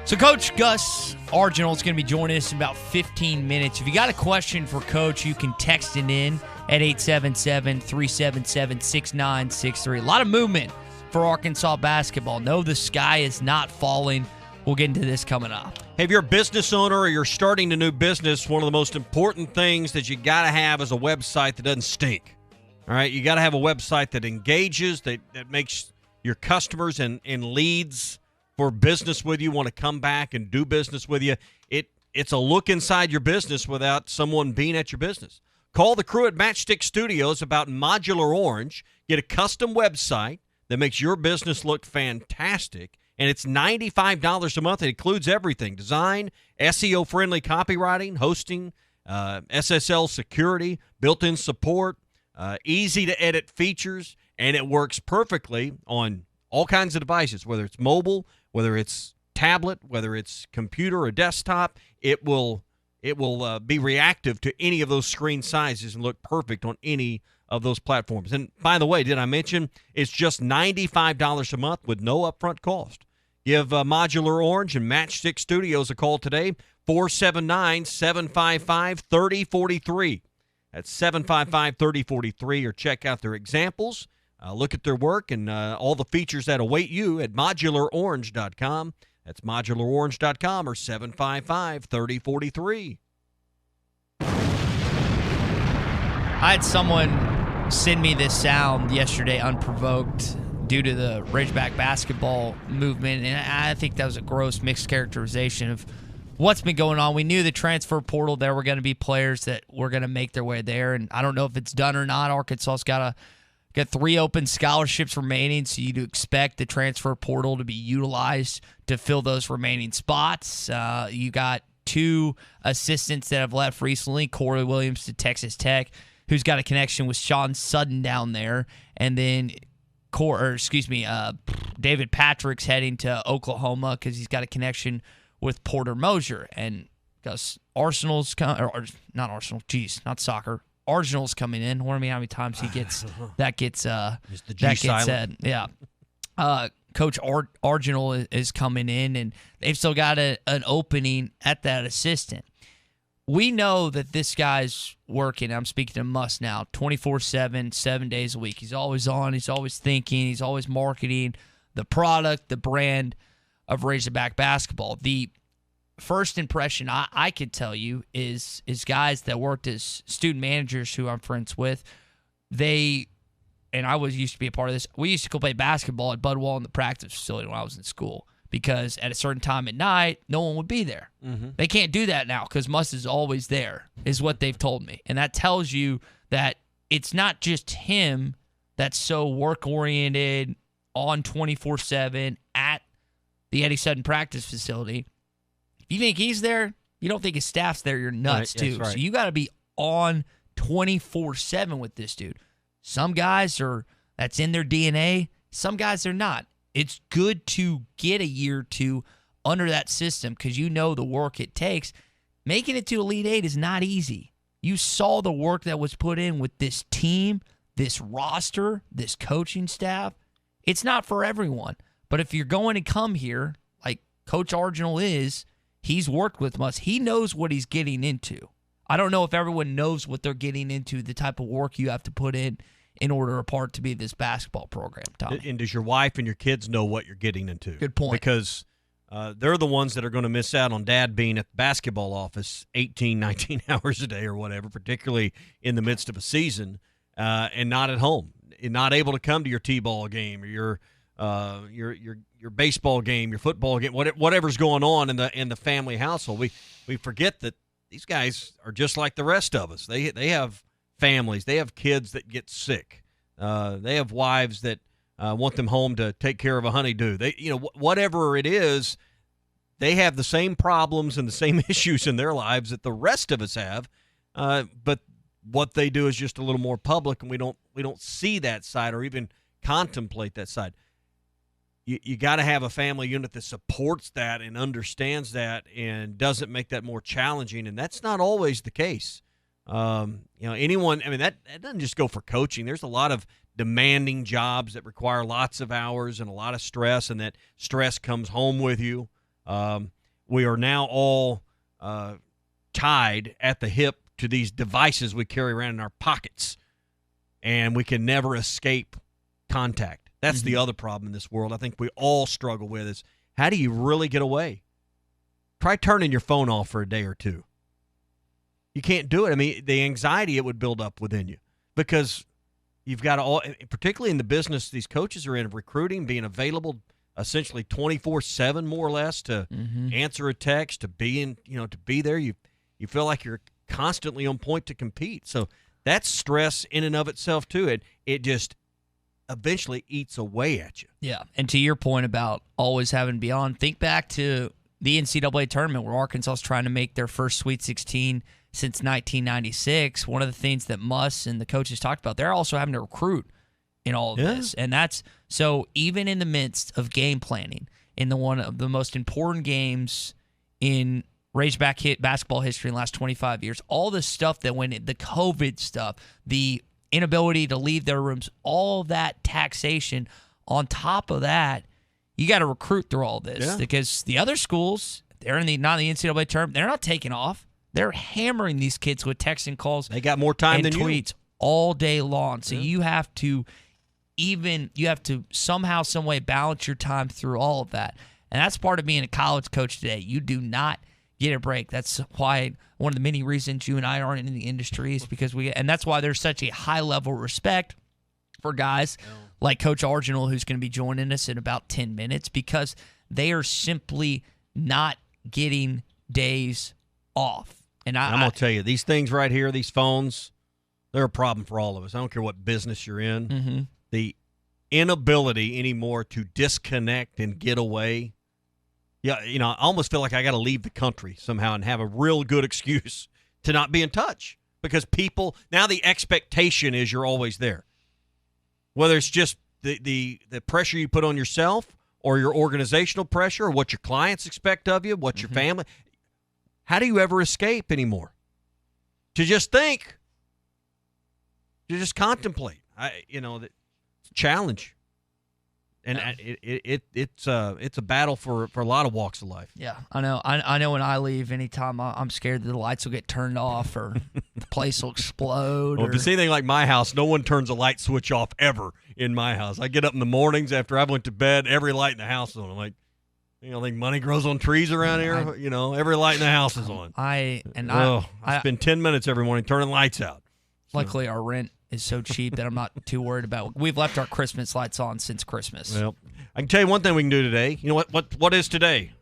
So Coach Gus Argenal is going to be joining us in about 15 minutes. If you got a question for Coach, you can text it in at 877-377-6963. A lot of movement for Arkansas basketball. No, the sky is not falling. We'll get into this coming up. Hey, if you're a business owner or you're starting a new business, one of the most important things that you got to have is a website that doesn't stink. All right, you got to have a website that engages, that makes your customers and leads for business with you want to come back and do business with you. It's a look inside your business without someone being at your business. Call the crew at Matchstick Studios about Modular Orange. Get a custom website that makes your business look fantastic, and it's $95 a month. It includes everything: design, SEO-friendly copywriting, hosting, SSL security, built-in support, easy-to-edit features, and it works perfectly on all kinds of devices, whether it's mobile, whether it's tablet, whether it's computer or desktop. It will be reactive to any of those screen sizes and look perfect on any of those platforms. And by the way, did I mention it's just $95 a month with no upfront cost? Give Modular Orange and Matchstick Studios a call today, 479-755-3043. That's 755-3043, or check out their examples. Look at their work and all the features that await you at modularorange.com. That's modularorange.com or 755-3043. I had someone send me this sound yesterday unprovoked due to the Razorback basketball movement, and I think that was a gross mischaracterization of what's been going on. We knew the transfer portal, there were going to be players that were going to make their way there, and I don't know if it's done or not. Arkansas's got 3 open scholarships remaining, so you'd expect the transfer portal to be utilized to fill those remaining spots. You got 2 assistants that have left recently, Corey Williams to Texas Tech, who's got a connection with Sean Sutton down there, and then David Patrick's heading to Oklahoma because he's got a connection with Porter Moser. And because Arsenal's not soccer. Arsenal's coming in. I wonder how many times he gets that gets said. Yeah. Coach Argenal is coming in, and they've still got an opening at that assistant. We know that this guy's working. I'm speaking to Muss now, 24/7, 7 days a week. He's always on. He's always thinking. He's always marketing the product, the brand of Razorback basketball. The first impression I could tell you is guys that worked as student managers who I'm friends with. And I used to be a part of this. We used to go play basketball at Budwell in the practice facility when I was in school, because at a certain time at night, no one would be there. Mm-hmm. They can't do that now because Muss is always there, is what they've told me. And that tells you that it's not just him that's so work-oriented, on 24/7 at the Eddie Sutton practice facility. If you think he's there, you don't think his staff's there, you're nuts, too. Right. So you got to be on 24/7 with this dude. Some guys that's in their DNA. Some guys are not. It's good to get a year or two under that system because you know the work it takes. Making it to Elite Eight is not easy. You saw the work that was put in with this team, this roster, this coaching staff. It's not for everyone. But if you're going to come here, like Coach Argenal is, he's worked with Muss. He knows what he's getting into. I don't know if everyone knows what they're getting into, the type of work you have to put in order apart to be this basketball program, Tommy. And does your wife and your kids know what you're getting into? Good point. Because they're the ones that are going to miss out on Dad being at the basketball office 18, 19 hours a day or whatever, particularly in the midst of a season, and not at home, and not able to come to your T-ball game or your baseball game, your football game, whatever's going on in the family household. We forget that these guys are just like the rest of us. They have families. They have kids that get sick. They have wives that want them home to take care of a honeydew. Whatever it is, they have the same problems and the same issues in their lives that the rest of us have. But what they do is just a little more public, and we don't see that side or even contemplate that side. You got to have a family unit that supports that and understands that and doesn't make that more challenging, and that's not always the case. Anyone, I mean, that doesn't just go for coaching. There's a lot of demanding jobs that require lots of hours and a lot of stress, and that stress comes home with you. We are now all tied at the hip to these devices we carry around in our pockets, and we can never escape contact. That's the other problem in this world I think we all struggle with is how do you really get away? Try turning your phone off for a day or two. You can't do it. I mean, the anxiety it would build up within you because you've got all, particularly in the business these coaches are in, of recruiting, being available essentially 24/7 more or less to answer a text, to be there. You feel like you're constantly on point to compete. So that's stress in and of itself too. It just eventually eats away at you. Yeah, and to your point about always having beyond, think back to the NCAA tournament where Arkansas is trying to make their first Sweet 16 since 1996. One of the things that Muss and the coaches talked about, they're also having to recruit in all of this. And that's so even in the midst of game planning, in one of the most important games in Razorback basketball history in the last 25 years, all the stuff that went in, the COVID stuff, the inability to leave their rooms, all that taxation. On top of that, you got to recruit through all this because the other schools, they're not in the NCAA tournament, they're not taking off. They're hammering these kids with texts and calls. They got more time than tweets all day long. So you have to somehow, some way balance your time through all of that. And that's part of being a college coach today. You do not get a break. That's why one of the many reasons you and I aren't in the industry is because and that's why there's such a high level of respect for guys like Coach Arginal, who's going to be joining us in about 10 minutes, because they are simply not getting days off. And I'm going to tell you, these things right here, these phones, they're a problem for all of us. I don't care what business you're in. The inability anymore to disconnect and get away. Yeah, I almost feel like I got to leave the country somehow and have a real good excuse to not be in touch because people, now the expectation is you're always there. Whether it's just the pressure you put on yourself or your organizational pressure or what your clients expect of you, what your family, how do you ever escape anymore? To just think, to just contemplate. It's a challenge. And it's a battle for a lot of walks of life. Yeah, I know. I know when I leave, anytime I'm scared that the lights will get turned off or the place will explode. Well, if it's anything like my house, no one turns a light switch off ever in my house. I get up in the mornings after I went to bed, every light in the house is on. I'm like, I think money grows on trees around here. Every light in the house is on. I spend 10 minutes every morning turning lights out. Luckily, our rent is so cheap that I'm not too worried about it. We've left our Christmas lights on since Christmas. Well, I can tell you one thing we can do today. You know what is today?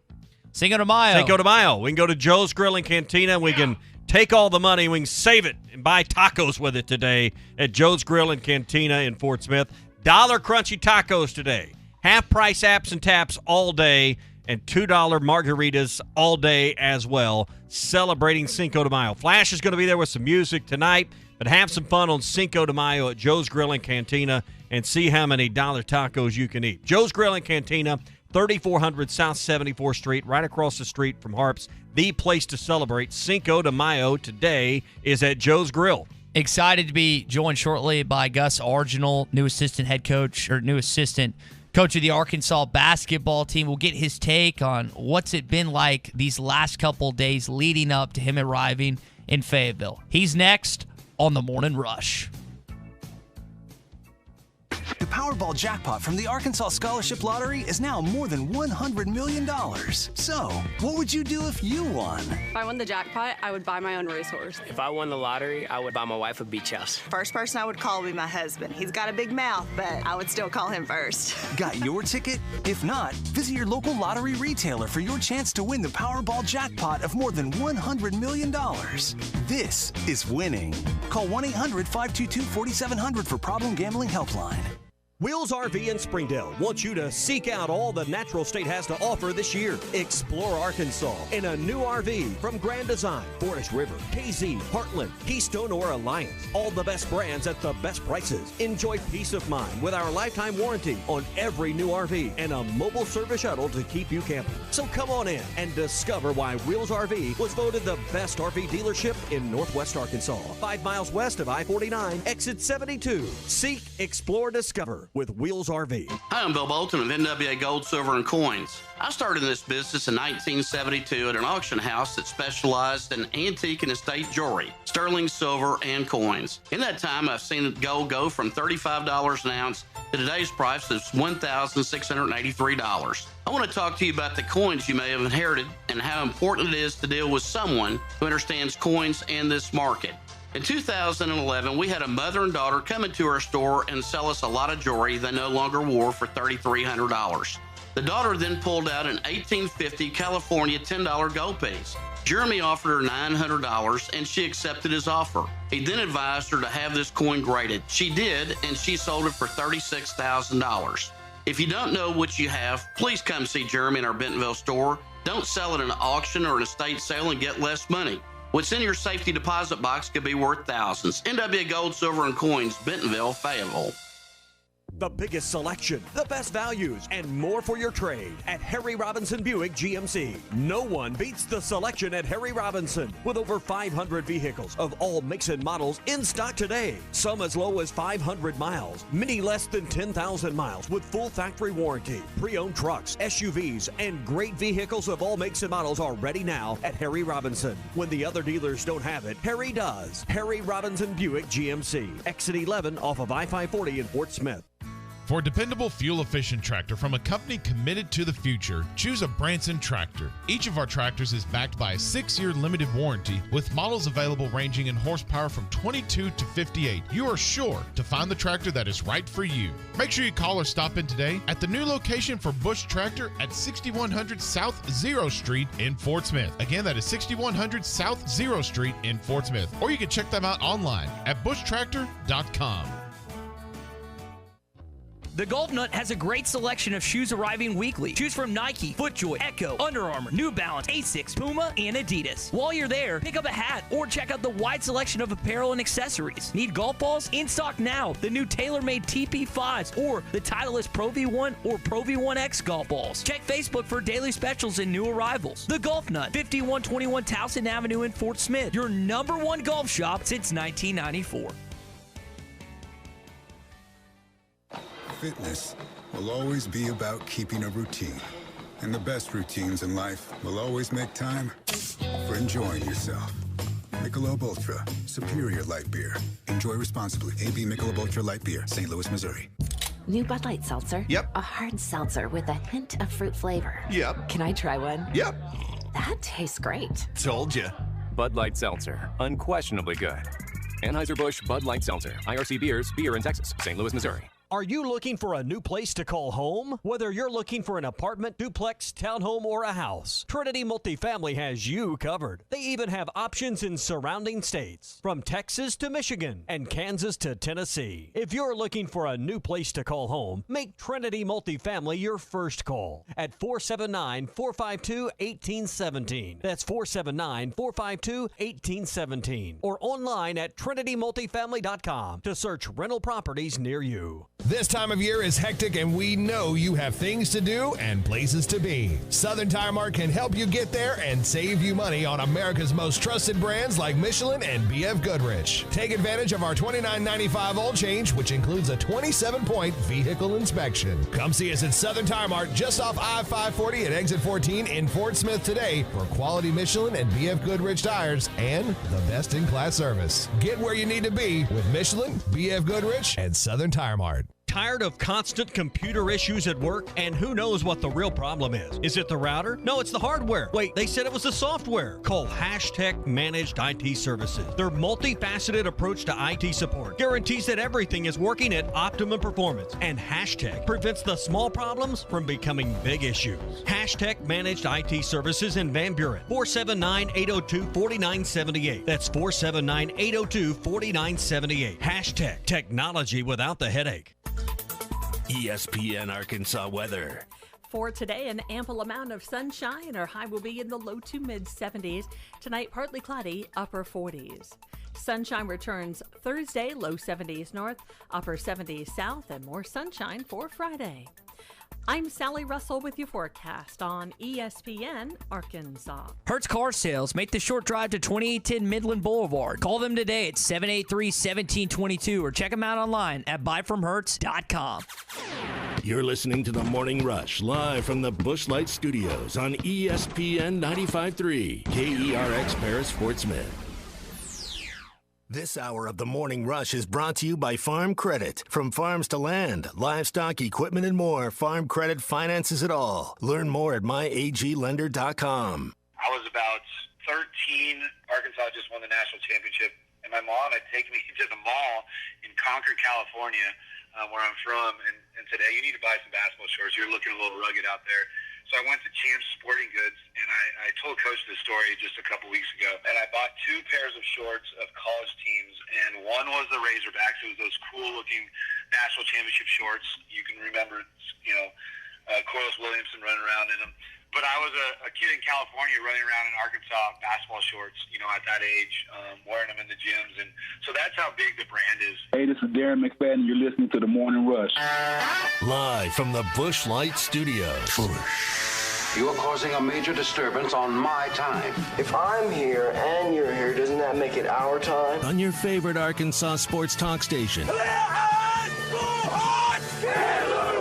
Cinco de Mayo. Cinco de Mayo. We can go to Joe's Grill and Cantina. We can take all the money. We can save it and buy tacos with it today at Joe's Grill and Cantina in Fort Smith. $1 crunchy tacos today. Half-price apps and taps all day. And $2 margaritas all day as well, celebrating Cinco de Mayo. Flash is going to be there with some music tonight, but have some fun on Cinco de Mayo at Joe's Grill and Cantina and see how many dollar tacos you can eat. Joe's Grill and Cantina, 3400 South 74th Street, right across the street from Harps. The place to celebrate Cinco de Mayo today is at Joe's Grill. Excited to be joined shortly by Gus Arginal, new assistant coach of the Arkansas basketball team. We'll get his take on what's it been like these last couple days leading up to him arriving in Fayetteville. He's next on the Morning Rush. The Powerball jackpot from the Arkansas Scholarship Lottery is now more than $100 million. So, what would you do if you won? If I won the jackpot, I would buy my own racehorse. If I won the lottery, I would buy my wife a beach house. First person I would call would be my husband. He's got a big mouth, but I would still call him first. Got your ticket? If not, visit your local lottery retailer for your chance to win the Powerball jackpot of more than $100 million. This is winning. Call 1-800-522-4700 for Problem Gambling Helpline. Wheels RV in Springdale wants you to seek out all the Natural State has to offer this year. Explore Arkansas in a new RV from Grand Design, Forest River, KZ, Heartland, Keystone, or Alliance. All the best brands at the best prices. Enjoy peace of mind with our lifetime warranty on every new RV and a mobile service shuttle to keep you camping. So come on in and discover why Wheels RV was voted the best RV dealership in Northwest Arkansas. 5 miles west of I-49, exit 72. Seek, explore, discover with Wheels RV. Hi, I'm Bill Bolton of NWA Gold, Silver, and Coins. I started in this business in 1972 at an auction house that specialized in antique and estate jewelry, sterling silver, and coins. In that time, I've seen gold go from $35 an ounce to today's price of $1,683. I want to talk to you about the coins you may have inherited and how important it is to deal with someone who understands coins and this market. In 2011, we had a mother and daughter come into our store and sell us a lot of jewelry they no longer wore for $3,300. The daughter then pulled out an 1850 California $10 gold piece. Jeremy offered her $900 and she accepted his offer. He then advised her to have this coin graded. She did, and she sold it for $36,000. If you don't know what you have, please come see Jeremy in our Bentonville store. Don't sell it in an auction or an estate sale and get less money. What's in your safety deposit box could be worth thousands. NWA Gold, Silver, and Coins, Bentonville, Fayetteville. The biggest selection, the best values, and more for your trade at Harry Robinson Buick GMC. No one beats the selection at Harry Robinson with over 500 vehicles of all makes and models in stock today. Some as low as 500 miles, many less than 10,000 miles with full factory warranty. Pre-owned trucks, SUVs, and great vehicles of all makes and models are ready now at Harry Robinson. When the other dealers don't have it, Harry does. Harry Robinson Buick GMC. Exit 11 off of I-540 in Fort Smith. For a dependable, fuel-efficient tractor from a company committed to the future, choose a Branson tractor. Each of our tractors is backed by a 6-year limited warranty with models available ranging in horsepower from 22 to 58. You are sure to find the tractor that is right for you. Make sure you call or stop in today at the new location for Bush Tractor at 6100 South Zero Street in Fort Smith. Again, that is 6100 South Zero Street in Fort Smith. Or you can check them out online at bushtractor.com. The Golf Nut has a great selection of shoes arriving weekly. Choose from Nike, FootJoy, Echo, Under Armour, New Balance, Asics, Puma, and Adidas. While you're there, pick up a hat or check out the wide selection of apparel and accessories. Need golf balls? In stock now. The new tailor-made TP5s or the Titleist Pro V1 or Pro V1X golf balls. Check Facebook for daily specials and new arrivals. The Golf Nut, 5121 Towson Avenue in Fort Smith. Your #1 golf shop since 1994. Fitness will always be about keeping a routine. And the best routines in life will always make time for enjoying yourself. Michelob Ultra, superior light beer. Enjoy responsibly. AB Michelob Ultra Light Beer, St. Louis, Missouri. New Bud Light Seltzer? Yep. A hard seltzer with a hint of fruit flavor. Yep. Can I try one? Yep. That tastes great. Told you. Bud Light Seltzer. Unquestionably good. Anheuser-Busch Bud Light Seltzer. IRC Beers. Beer in Texas. St. Louis, Missouri. Are you looking for a new place to call home? Whether you're looking for an apartment, duplex, townhome, or a house, Trinity Multifamily has you covered. They even have options in surrounding states, from Texas to Michigan and Kansas to Tennessee. If you're looking for a new place to call home, make Trinity Multifamily your first call at 479-452-1817. That's 479-452-1817. Or online at trinitymultifamily.com to search rental properties near you. This time of year is hectic, and we know you have things to do and places to be. Southern Tire Mart can help you get there and save you money on America's most trusted brands like Michelin and B.F. Goodrich. Take advantage of our $29.95 oil change, which includes a 27-point vehicle inspection. Come see us at Southern Tire Mart just off I-540 at exit 14 in Fort Smith today for quality Michelin and B.F. Goodrich tires and the best-in-class service. Get where you need to be with Michelin, B.F. Goodrich, and Southern Tire Mart. Tired of constant computer issues at work? And who knows what the real problem is? Is it the router? No, it's the hardware. Wait, they said it was the software. Call Hashtag Managed IT Services. Their multifaceted approach to IT support guarantees that everything is working at optimum performance. And Hashtag prevents the small problems from becoming big issues. Hashtag Managed IT Services in Van Buren. 479-802-4978. That's 479-802-4978. Hashtag technology without the headache. ESPN Arkansas weather. For today, an ample amount of sunshine. Our high will be in the low to mid 70s. Tonight, partly cloudy, upper 40s. Sunshine returns Thursday, low 70s north, upper 70s south, and more sunshine for Friday. I'm Sally Russell with your forecast on ESPN Arkansas. Hertz Car Sales. Make the short drive to 2810 Midland Boulevard. Call them today at 783-1722 or check them out online at buyfromhertz.com. You're listening to The Morning Rush live from the Busch Light Studios on ESPN 95.3 KERX Paris Fort Smith. This hour of The Morning Rush is brought to you by Farm Credit. From farms to land, livestock, equipment, and more, Farm Credit finances it all. Learn more at myaglender.com. I was about 13. Arkansas just won the national championship, and my mom had taken me to the mall in Concord, California, where I'm from, and said, hey, you need to buy some basketball shorts. You're looking a little rugged out there. So I went to Champs Sporting Goods, and I told Coach this story just a couple weeks ago. And I bought 2 pairs of shorts of college teams, and one was the Razorbacks. It was those cool-looking national championship shorts. You can remember, Corliss Williamson running around in them. But I was a kid in California running around in Arkansas basketball shorts, at that age, wearing them in the gyms. And so that's how big the brand is. Hey, this is Darren McFadden. You're listening to The Morning Rush. Live from the Busch Light Studios. You are causing a major disturbance on my time. If I'm here and you're here, doesn't that make it our time? On your favorite Arkansas sports talk station.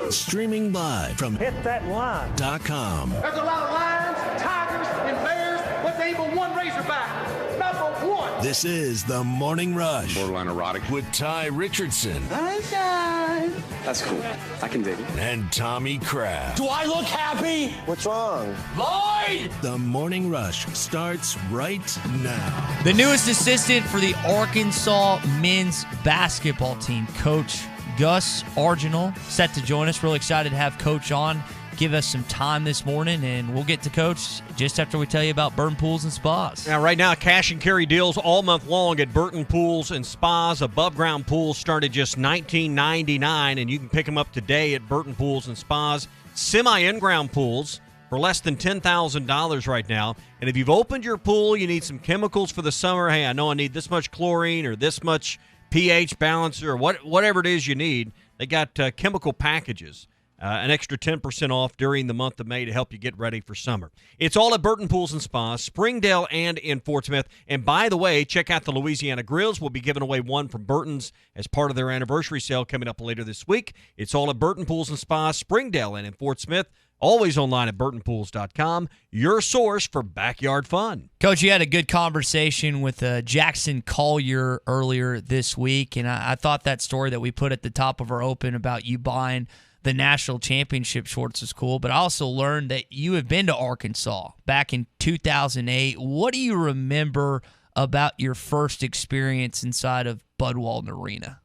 Streaming live from hitthatline.com. There's a lot of lions, tigers, and bears, but there ain't but one Razorback. Number one. This is The Morning Rush. Borderline erotic. With Ty Richardson. Sunshine. That's cool. I can dig it. And Tommy Kraft. Do I look happy? What's wrong? Lloyd! The Morning Rush starts right now. The newest assistant for the Arkansas men's basketball team, Coach Gus Arginal, set to join us. Really excited to have Coach on, give us some time this morning, and we'll get to Coach just after we tell you about Burton Pools and Spas. Now, right now, cash and carry deals all month long at Burton Pools and Spas. Above ground pools start at just $19.99, and you can pick them up today at Burton Pools and Spas. Semi-in-ground pools for less than $10,000 right now. And if you've opened your pool, you need some chemicals for the summer. Hey, I know I need this much chlorine or this much pH balancer or whatever it is you need. They got chemical packages, an extra 10% off during the month of May to help you get ready for summer. It's all at Burton Pools and Spas, Springdale and in Fort Smith. And by the way, check out the Louisiana Grills. We'll be giving away one from Burton's as part of their anniversary sale coming up later this week. It's all at Burton Pools and Spas, Springdale and in Fort Smith. Always online at burtonpools.com, your source for backyard fun. Coach, you had a good conversation with Jackson Collier earlier this week, and I thought that story that we put at the top of our open about you buying the national championship shorts is cool, but I also learned that you have been to Arkansas back in 2008. What do you remember about your first experience inside of Bud Walton Arena?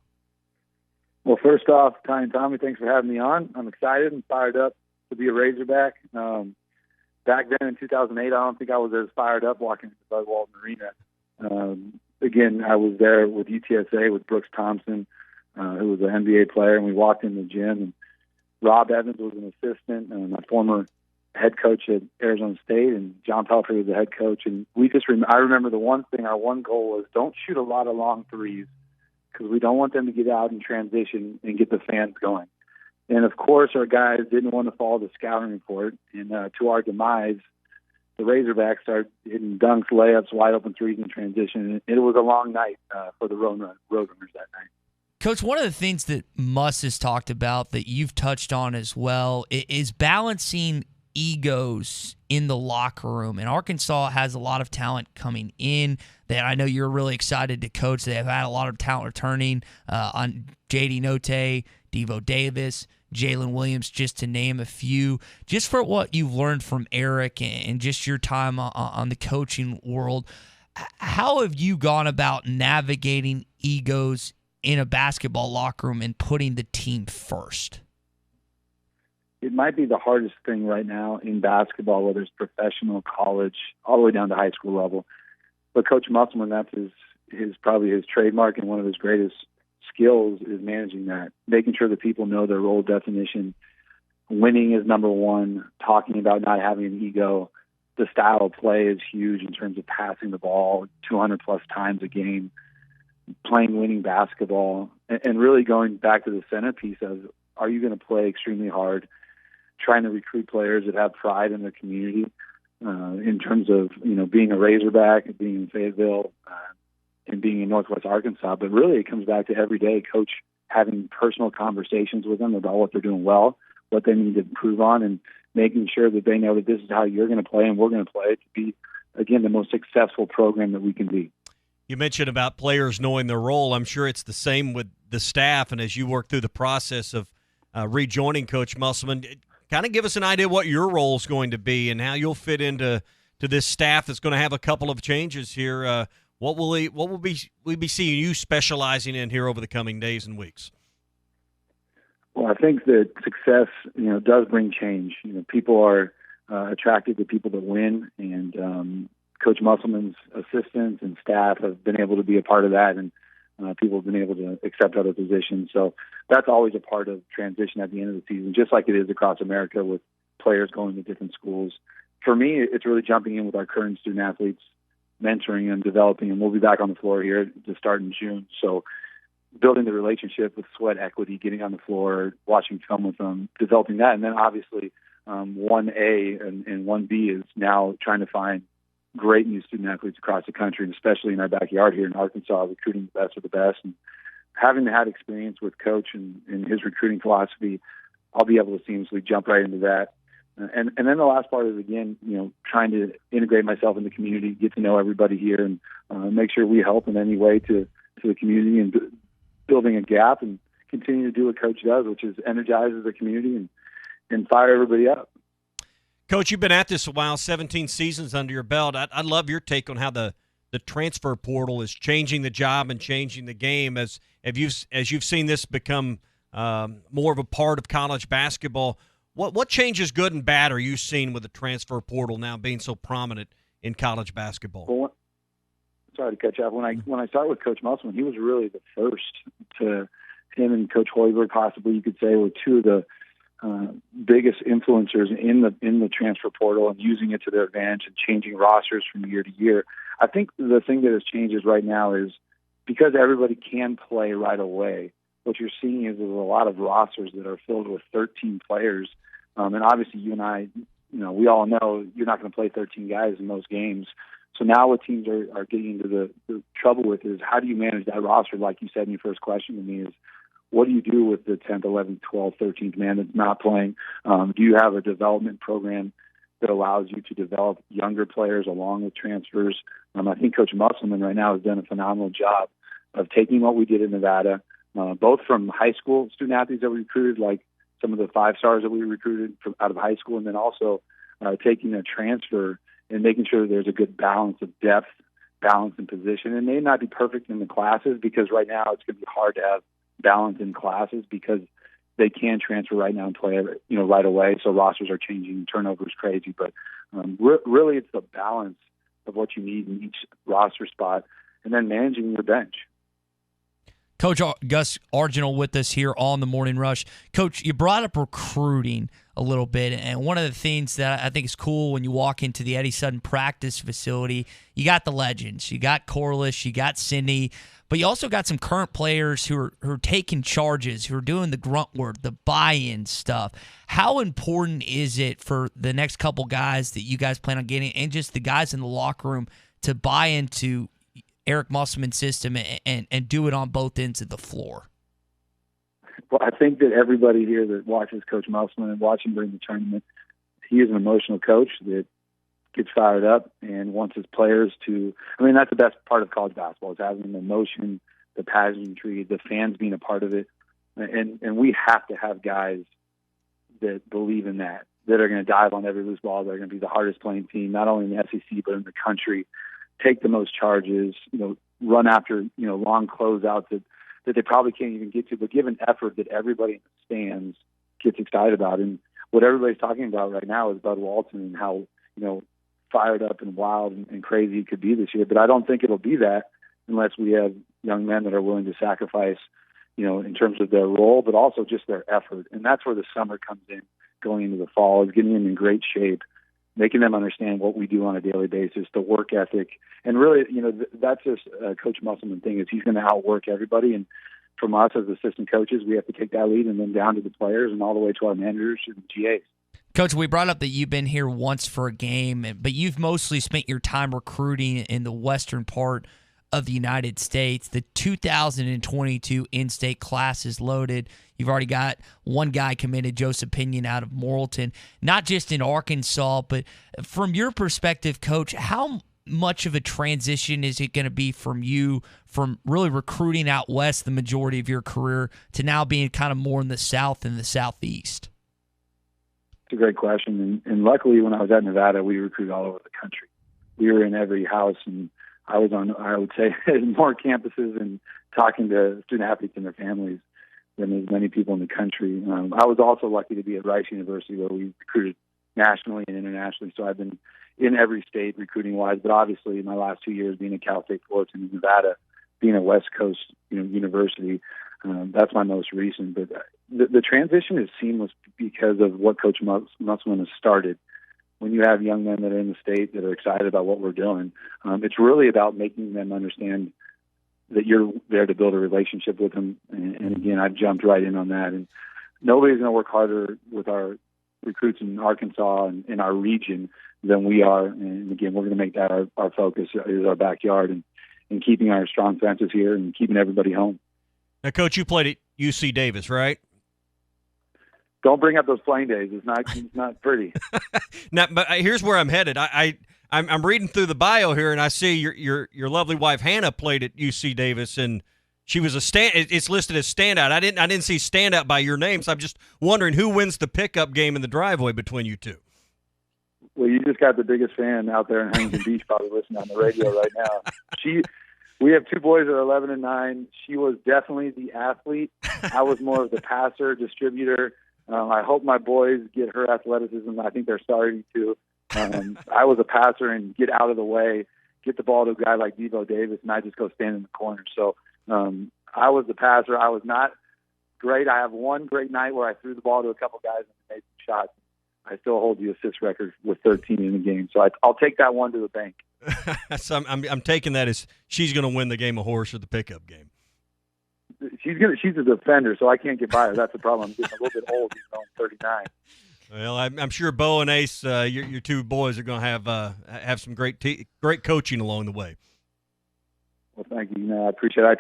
Well, first off, Ty and Tommy, thanks for having me on. I'm excited and fired up to be a Razorback. Back then in 2008, I don't think I was as fired up walking into Bud Walton Arena. Again, I was there with UTSA with Brooks Thompson, who was an NBA player, and we walked in the gym, and Rob Evans was an assistant, and my former head coach at Arizona State, and John Pelfrey was the head coach. And we just I remember the one thing, our one goal was don't shoot a lot of long threes because we don't want them to get out and transition and get the fans going. And, of course, our guys didn't want to follow the scouting report. And to our demise, the Razorbacks started hitting dunks, layups, wide-open threes in transition. And it was a long night for the Roadrunners that night. Coach, one of the things that Muss has talked about that you've touched on as well is balancing egos in the locker room. And Arkansas has a lot of talent coming in that I know you're really excited to coach. They have had a lot of talent returning on J.D. Notae, Devo Davis, Jalen Williams, just to name a few. Just for what you've learned from Eric and just your time on the coaching world, how have you gone about navigating egos in a basketball locker room and putting the team first? It might be the hardest thing right now in basketball, whether it's professional, college, all the way down to high school level. But Coach Musselman, that's his probably his trademark, and one of his greatest skills is managing that, making sure that people know their role definition. Winning is number one, talking about not having an ego. The style of play is huge in terms of passing the ball 200-plus times a game, playing winning basketball, and really going back to the centerpiece of, are you going to play extremely hard, trying to recruit players that have pride in their community in terms of, being a Razorback and being in Fayetteville and being in Northwest Arkansas. But really it comes back to every day coach having personal conversations with them about what they're doing well, what they need to improve on, and making sure that they know that this is how you're going to play and we're going to play to be, again, the most successful program that we can be. You mentioned about players knowing their role. I'm sure it's the same with the staff. And as you work through the process of rejoining Coach Musselman, kind of give us an idea what your role is going to be and how you'll fit into this staff that's going to have a couple of changes here. What will we be seeing you specializing in here over the coming days and weeks? Well, I think that success, does bring change. People are attracted to people that win, and Coach Musselman's assistants and staff have been able to be a part of that, and people have been able to accept other positions. So that's always a part of transition at the end of the season, just like it is across America with players going to different schools. For me, it's really jumping in with our current student athletes, mentoring them, developing them. We'll be back on the floor here to start in June. So building the relationship with sweat equity, getting on the floor, watching film with them, developing that. And then obviously 1A and 1B is now trying to find great new student athletes across the country, and especially in our backyard here in Arkansas, recruiting the best of the best. And having had experience with Coach and his recruiting philosophy, I'll be able to seamlessly jump right into that. And then the last part is, again, trying to integrate myself in the community, get to know everybody here, and make sure we help in any way to the community and building a gap and continue to do what Coach does, which is energizes the community and fire everybody up. Coach, you've been at this a while, 17 seasons under your belt. I'd love your take on how the transfer portal is changing the job and changing the game as you've seen this become more of a part of college basketball. What changes, good and bad, are you seeing with the transfer portal now being so prominent in college basketball? Well, sorry to cut you off. When I started with Coach Musselman, he was really the first to. Him and Coach Hoiberg, possibly you could say, were two of the biggest influencers in the transfer portal and using it to their advantage and changing rosters from year to year. I think the thing that has changed right now is because everybody can play right away. What you're seeing is there's a lot of rosters that are filled with 13 players. And obviously you and I, we all know you're not going to play 13 guys in most games. So now what teams are getting into the trouble with is how do you manage that roster? Like you said in your first question to me is, what do you do with the 10th, 11th, 12th, 13th man that's not playing? Do you have a development program that allows you to develop younger players along with transfers? I think Coach Musselman right now has done a phenomenal job of taking what we did in Nevada, both from high school student athletes that we recruited, like some of the 5-stars that we recruited from out of high school, and then also taking a transfer and making sure there's a good balance of depth, balance and position. It may not be perfect in the classes because right now it's going to be hard to have balance in classes because they can transfer right now and play right away. So rosters are changing, turnover is crazy, but really it's the balance of what you need in each roster spot and then managing your bench. Coach Gus Argenal with us here on the Morning Rush. Coach, you brought up recruiting a little bit, and one of the things that I think is cool when you walk into the Eddie Sutton practice facility, you got the legends. You got Corliss, you got Cindy, but you also got some current players who are taking charges, who are doing the grunt work, the buy-in stuff. How important is it for the next couple guys that you guys plan on getting, and just the guys in the locker room, to buy into Eric Musselman's system and do it on both ends of the floor? Well, I think that everybody here that watches Coach Musselman and watching during the tournament, he is an emotional coach that gets fired up and wants his players to. I mean, that's the best part of college basketball, is having the emotion, the pageantry, the fans being a part of it, and we have to have guys that believe in that are going to dive on every loose ball. They're going to be the hardest playing team, not only in the SEC but in the country. Take the most charges, run after long closeouts that they probably can't even get to, but give an effort that everybody in the stands gets excited about. And what everybody's talking about right now is Bud Walton and how fired up and wild and crazy it could be this year. But I don't think it'll be that unless we have young men that are willing to sacrifice, in terms of their role, but also just their effort. And that's where the summer comes in, going into the fall, is getting them in great shape, making them understand what we do on a daily basis, the work ethic. And really, that's just Coach Musselman thing, is he's going to outwork everybody. And from us as assistant coaches, we have to take that lead, and then down to the players and all the way to our managers and GAs. Coach, we brought up that you've been here once for a game, but you've mostly spent your time recruiting in the western part of the United States. The 2022 in-state class is loaded. You've already got one guy committed, Joseph Pinion, out of Morrilton, not just in Arkansas, but from your perspective, Coach, how much of a transition is it going to be from you from really recruiting out west the majority of your career to now being kind of more in the south and the southeast? It's a great question. And luckily, when I was at Nevada, we recruited all over the country. We were in every house, and I was on, I would say, more campuses and talking to student athletes and their families than as many people in the country. I was also lucky to be at Rice University, where we recruited nationally and internationally. So I've been in every state recruiting-wise, but obviously my last 2 years being at Cal State Fullerton in Nevada, being a West Coast university, that's my most recent. But the transition is seamless because of what Coach Musselman has started. When you have young men that are in the state that are excited about what we're doing, it's really about making them understand that you're there to build a relationship with them. And again, I've jumped right in on that. And nobody's going to work harder with our recruits in Arkansas and in our region than we are. And again, we're going to make that our focus, is our backyard, and keeping our strong fences here and keeping everybody home. Now, Coach, you played at UC Davis, right? Don't bring up those playing days. It's not pretty. Now, but here's where I'm headed. I'm reading through the bio here, and I see your lovely wife Hannah played at UC Davis, and she was it's listed as standout. I didn't see standout by your name, so I'm just wondering who wins the pickup game in the driveway between you two. Well, you just got the biggest fan out there in Huntington Beach, probably listening on the radio right now. We have two boys that are 11 and 9. She was definitely the athlete. I was more of the passer, distributor. I hope my boys get her athleticism. I think they're starting to. I was a passer and get out of the way, get the ball to a guy like Devo Davis, and I just go stand in the corner. So I was the passer. I was not great. I have one great night where I threw the ball to a couple guys and made some shots. I still hold the assist record with 13 in the game. So I'll take that one to the bank. So I'm taking that as she's going to win the game of horse or the pickup game. She's a defender, so I can't get by her. That's the problem. I'm getting a little bit old, even though I'm 39. Well, I'm sure Bo and Ace, your two boys, are going to have some great coaching along the way. Well, thank you. I appreciate it. I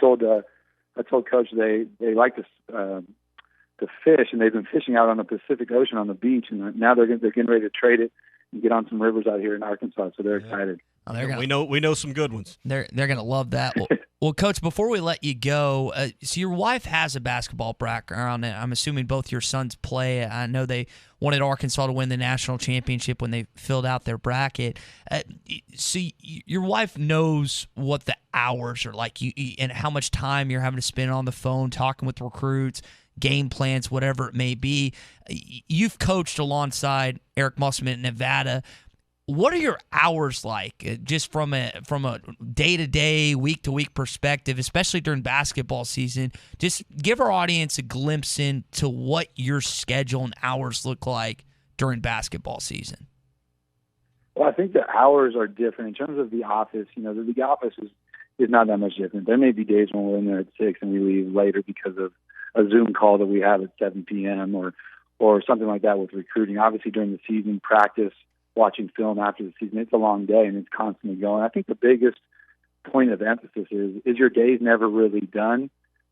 told Coach they like to fish, and they've been fishing out on the Pacific Ocean on the beach, and now they're getting ready to trade it and get on some rivers out here in Arkansas. So they're excited. We know some good ones. They're going to love that. Well, Coach, before we let you go, so your wife has a basketball background, and I'm assuming both your sons play. I know they wanted Arkansas to win the national championship when they filled out their bracket. So your wife knows what the hours are like and how much time you're having to spend on the phone talking with recruits, game plans, whatever it may be. You've coached alongside Eric Musselman in Nevada. What are your hours like, just from a day-to-day, week-to-week perspective, especially during basketball season? Just give our audience a glimpse into what your schedule and hours look like during basketball season. Well, I think the hours are different. In terms of the office, the office is not that much different. There may be days when we're in there at 6 and we leave later because of a Zoom call that we have at 7 p.m. or something like that with recruiting. Obviously, during the season, practice, watching film after the season, it's a long day and it's constantly going. I think the biggest point of emphasis is your day's never really done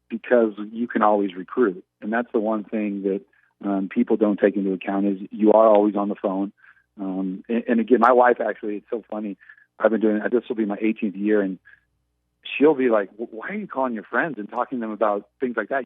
because you can always recruit. And that's the one thing that people don't take into account is you are always on the phone. And again, my wife actually, it's so funny. I've been doing this will be my 18th year, and she'll be like, "Why are you calling your friends and talking to them about things like that?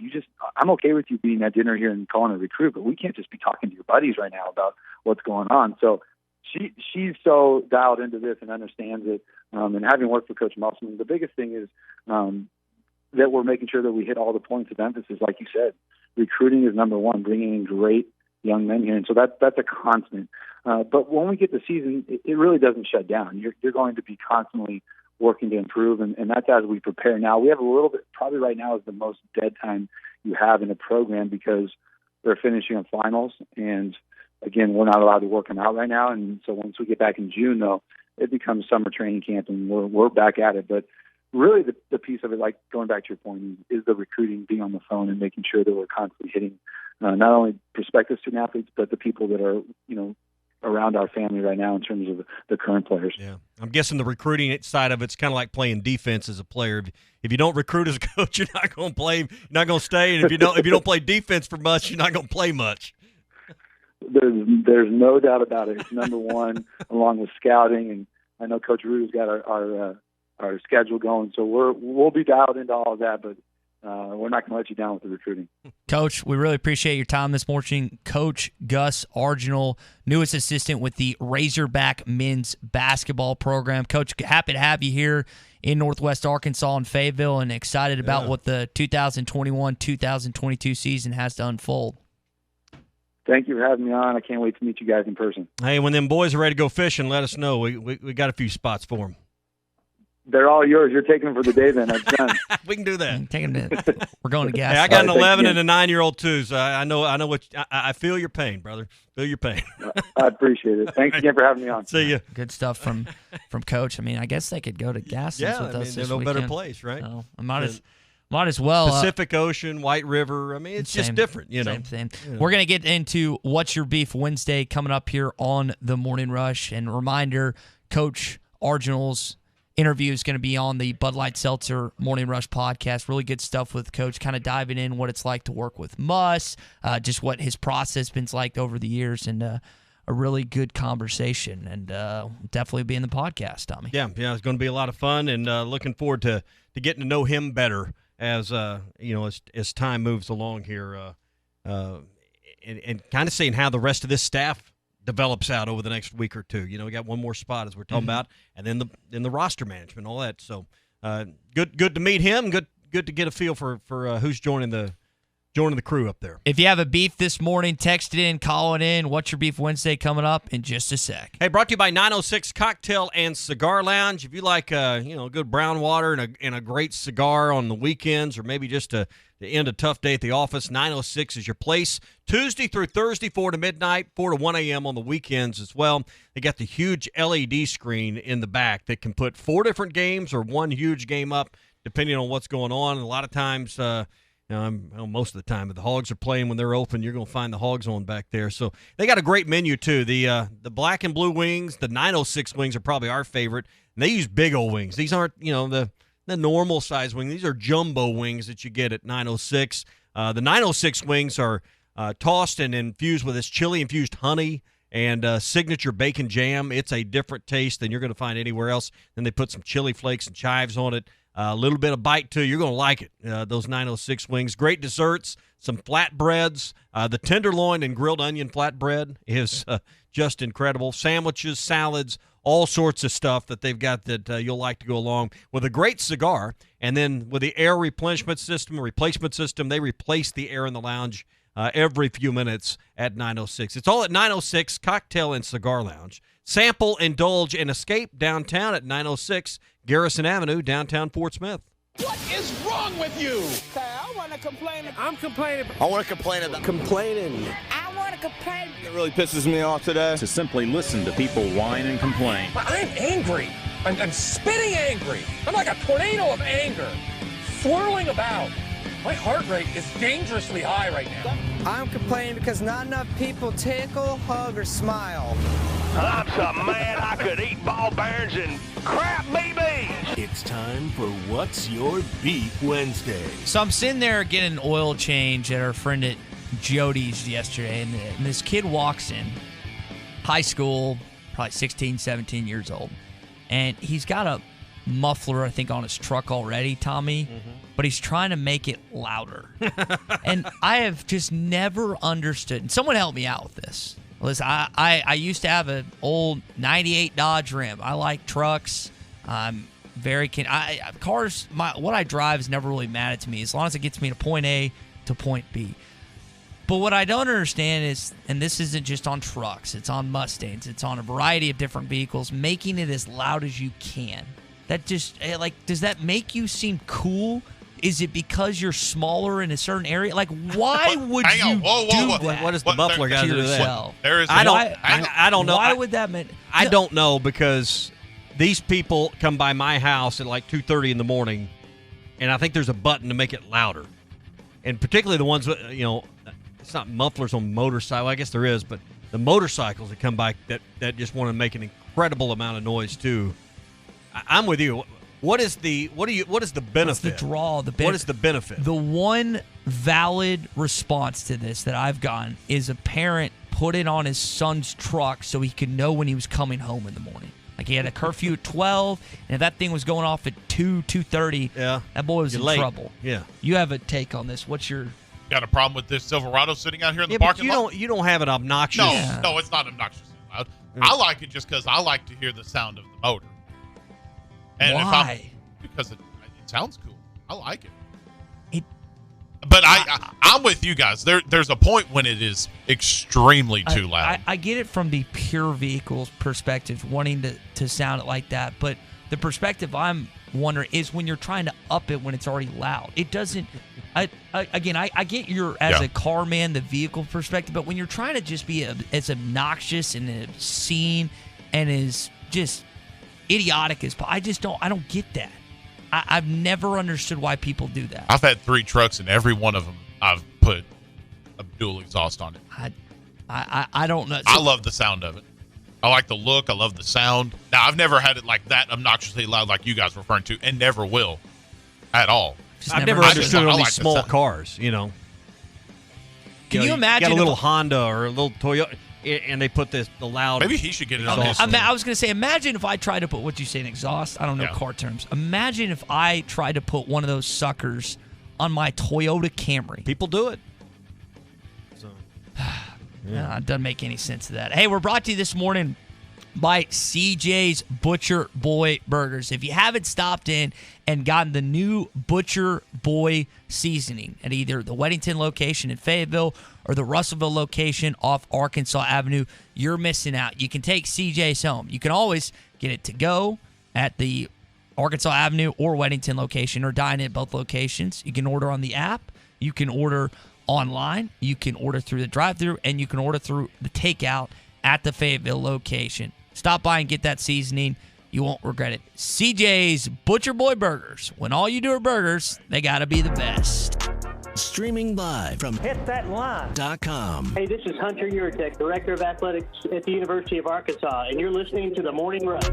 I'm okay with you being at dinner here and calling a recruit, but we can't just be talking to your buddies right now about what's going on." So she's so dialed into this and understands it. And having worked for Coach Musselman, the biggest thing is that we're making sure that we hit all the points of emphasis. Like you said, recruiting is number one, bringing in great young men here. And so that's a constant. But when we get the season, it really doesn't shut down. You're going to be constantly working to improve, and that's as we prepare now. We have a little bit, probably right now is the most dead time you have in the program because they're finishing on finals. And again, we're not allowed to work them out right now. And so once we get back in June, though, it becomes summer training camp, and we're back at it. But really the piece of it, like going back to your point, is the recruiting, being on the phone and making sure that we're constantly hitting not only prospective student athletes, but the people that are, around our family right now in terms of the current players. Yeah. I'm guessing the recruiting side of it's kind of like playing defense as a player. If you don't recruit as a coach, you're not going to play, you're not going to stay. And if you don't play defense for much, you're not going to play much. There's no doubt about it. It's number one, along with scouting. And I know Coach Rudy's got our schedule going, so we'll be dialed into all of that, but we're not going to let you down with the recruiting. Coach, we really appreciate your time this morning. Coach Gus Argenal, newest assistant with the Razorback men's basketball program. Coach, happy to have you here in Northwest Arkansas and Fayetteville, and excited about what the 2021-2022 season has to unfold. Thank you for having me on. I can't wait to meet you guys in person. Hey, when them boys are ready to go fishing, let us know. We got a few spots for them. They're all yours. You're taking them for the day then. That's done. We can do that. Take them to, we're going to gas. Hey, I got an 11 and a 9-year-old too, so I know what I feel your pain, brother. Feel your pain. I appreciate it. Thanks again for having me on. See you. Good stuff from Coach. I mean, I guess they could go to Gassens with us this no weekend. better place, right? So, might as well. Pacific Ocean, White River. I mean, it's just different, Same thing. We're going to get into What's Your Beef Wednesday coming up here on the Morning Rush. And reminder, Coach Argenal's interview is going to be on the Bud Light Seltzer Morning Rush podcast. Really good stuff with Coach, kind of diving in what it's like to work with Muss, just what his process has been like over the years, and a really good conversation, and definitely be in the podcast, Tommy. Yeah, it's going to be a lot of fun, and looking forward to getting to know him better as as time moves along here, and kind of seeing how the rest of this staff develops out over the next week or two. We got one more spot as we're talking about, and then the roster management, all that. So good to meet him. Good to get a feel for who's joining the crew up there. If you have a beef this morning, text it in, call it in. What's Your Beef Wednesday coming up in just a sec. Hey, brought to you by 906 Cocktail and Cigar Lounge. If you like good brown water and a great cigar on the weekends, or maybe just to end a tough day at the office, 906 is your place. Tuesday through Thursday, 4 to midnight, 4 to 1 a.m. on the weekends as well. They got the huge LED screen in the back that can put 4 different games or one huge game up, depending on what's going on. And a lot of times, most of the time, if the Hogs are playing when they're open, you're going to find the Hogs on back there. So they got a great menu, too. The black and blue wings, the 906 wings are probably our favorite. And they use big old wings. These aren't, the normal size wing. These are jumbo wings that you get at 906. The 906 wings are tossed and infused with this chili-infused honey and signature bacon jam. It's a different taste than you're going to find anywhere else. Then they put some chili flakes and chives on it. A little bit of bite, too. You're going to like it, those 906 wings. Great desserts, some flatbreads. The tenderloin and grilled onion flatbread is just incredible. Sandwiches, salads, all sorts of stuff that they've got that you'll like to go along with a great cigar. And then with the air replacement system, they replace the air in the lounge every few minutes at 906. It's all at 906 Cocktail and Cigar Lounge. Sample, indulge, and escape downtown at 906 Garrison Avenue, downtown Fort Smith. What is wrong with you? I want to complain. I'm complaining. I want to complain about complaining. I want to complain. It really pisses me off today. To simply listen to people whine and complain. But I'm angry. I'm spitting angry. I'm like a tornado of anger, swirling about. My heart rate is dangerously high right now. I'm complaining because not enough people tickle, hug, or smile. I'm so mad I could eat ball bearings and crap BBs. It's time for What's Your Beef Wednesday. So I'm sitting there getting an oil change at our friend at Jody's yesterday, and this kid walks in, high school, probably 16, 17 years old. And he's got a muffler, I think, on his truck already, Tommy, but he's trying to make it louder. And I have just never understood. And someone help me out with this. Listen, I used to have an old 98 Dodge Ram. I like trucks. I'm cars, what I drive has never really mattered to me as long as it gets me to point A to point B. But what I don't understand is, and this isn't just on trucks, it's on Mustangs, it's on a variety of different vehicles, making it as loud as you can. That just, does that make you seem cool? Is it because you're smaller in a certain area? Like, why would you do that? What does the muffler got to do with that? I don't know. Why would that mean? I don't know, because these people come by my house at like 2:30 in the morning, and I think there's a button to make it louder. And particularly the ones, it's not mufflers on motorcycles. I guess there is, but the motorcycles that come by that just want to make an incredible amount of noise too. I'm with you. What is the benefit? What's the draw? What is the benefit? The one valid response to this that I've gotten is a parent put it on his son's truck so he could know when he was coming home in the morning. Like, he had a curfew at 12, and if that thing was going off at 2:30, that boy was in trouble. Yeah. You have a take on this. What's your... Got a problem with this Silverado sitting out here in the parking lot? You don't have it obnoxious. No, it's not obnoxiously loud. I like it just because I like to hear the sound of the motor. And why? Because it sounds cool. I like it. But I'm with you guys. There's a point when it is extremely too loud. I get it from the pure vehicles perspective, wanting to sound it like that. But the perspective I'm wondering is when you're trying to up it when it's already loud. It doesn't. I get your as a car man, the vehicle perspective, but when you're trying to just be as obnoxious and obscene and as just idiotic as possible, I don't get that. I've never understood why people do that. I've had 3 trucks, and every one of them I've put a dual exhaust on it. I don't know. I love the sound of it. I like the look. I love the sound. Now, I've never had it like that obnoxiously loud like you guys were referring to, and never will at all. I've never understood on these small cars, Can you imagine? Got a little Honda or a little Toyota, and they put the loud. Maybe he should get it on his. I was going to say, imagine if I tried to put, what you say, an exhaust? I don't know car terms. Imagine if I tried to put one of those suckers on my Toyota Camry. People do it. It doesn't make any sense to that. Hey, we're brought to you this morning by CJ's Butcher Boy Burgers. If you haven't stopped in and gotten the new Butcher Boy seasoning at either the Weddington location in Fayetteville or the Russellville location off Arkansas Avenue, you're missing out. You can take CJ's home. You can always get it to go at the Arkansas Avenue or Weddington location, or dine at both locations. You can order on the app. You can order online. You can order through the drive-thru, and you can order through the takeout at the Fayetteville location. Stop by and get that seasoning. You won't regret it. CJ's Butcher Boy Burgers. When all you do are burgers, they got to be the best. Streaming live from HitThatLine.com. Hey, this is Hunter Yurtek, Director of Athletics at the University of Arkansas, and you're listening to The Morning Rush.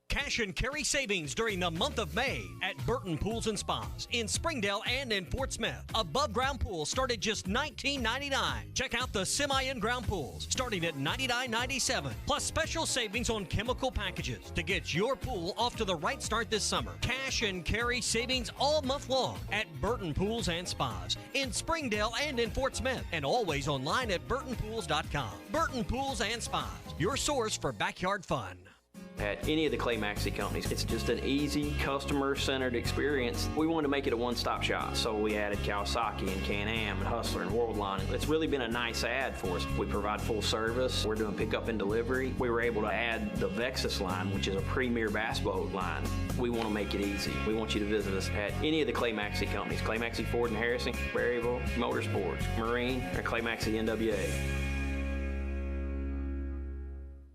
Cash and carry savings during the month of May at Burton Pools and Spas in Springdale and in Fort Smith. Above ground pools start at just $19.99. Check out the semi-in-ground pools starting at $99.97. Plus special savings on chemical packages to get your pool off to the right start this summer. Cash and carry savings all month long at Burton Pools and Spas in Springdale and in Fort Smith, and always online at burtonpools.com. Burton Pools and Spas, your source for backyard fun. At any of the Clay Maxey companies, it's just an easy, customer-centered experience. We wanted to make it a one-stop shop, so we added Kawasaki and Can-Am and Hustler and Worldline. It's really been a nice add for us. We provide full service. We're doing pickup and delivery. We were able to add the Vexus line, which is a premier basketball line. We want to make it easy. We want you to visit us at any of the Clay Maxey companies. Clay Maxey Ford and Harrison, Berryville, Motorsports, Marine, or Clay Maxey NWA.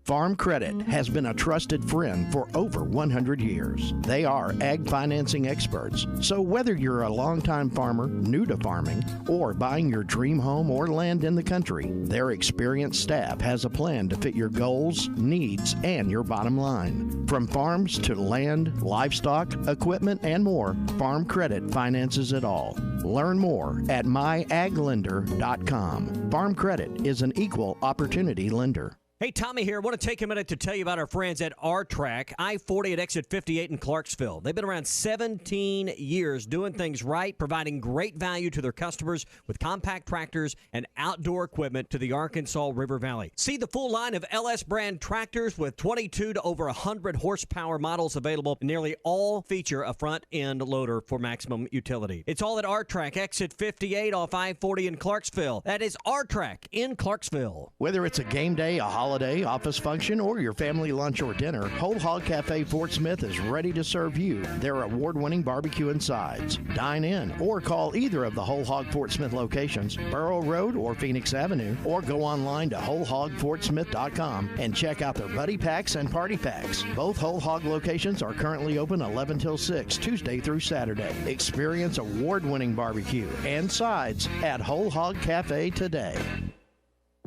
Farm Credit has been a trusted friend for over 100 years. They are ag financing experts. So whether you're a longtime farmer, new to farming, or buying your dream home or land in the country, their experienced staff has a plan to fit your goals, needs, and your bottom line. From farms to land, livestock, equipment, and more, Farm Credit finances it all. Learn more at myaglender.com. Farm Credit is an equal opportunity lender. Hey, Tommy here. I want to take a minute to tell you about our friends at R-Track, I-40 at exit 58 in Clarksville. They've been around 17 years doing things right, providing great value to their customers with compact tractors and outdoor equipment to the Arkansas River Valley. See the full line of LS brand tractors with 22 to over 100 horsepower models available. Nearly all feature a front-end loader for maximum utility. It's all at R-Track, exit 58 off I-40 in Clarksville. That is R-Track in Clarksville. Whether it's a game day, a holiday, office function, or your family lunch or dinner, Whole Hog Cafe Fort Smith is ready to serve you their award-winning barbecue and sides. Dine in or call either of the Whole Hog Fort Smith locations, Burrow Road or Phoenix Avenue, or go online to wholehogfortsmith.com and check out their buddy packs and party packs. Both Whole Hog locations are currently open 11 till 6, Tuesday through Saturday. Experience award-winning barbecue and sides at Whole Hog Cafe today.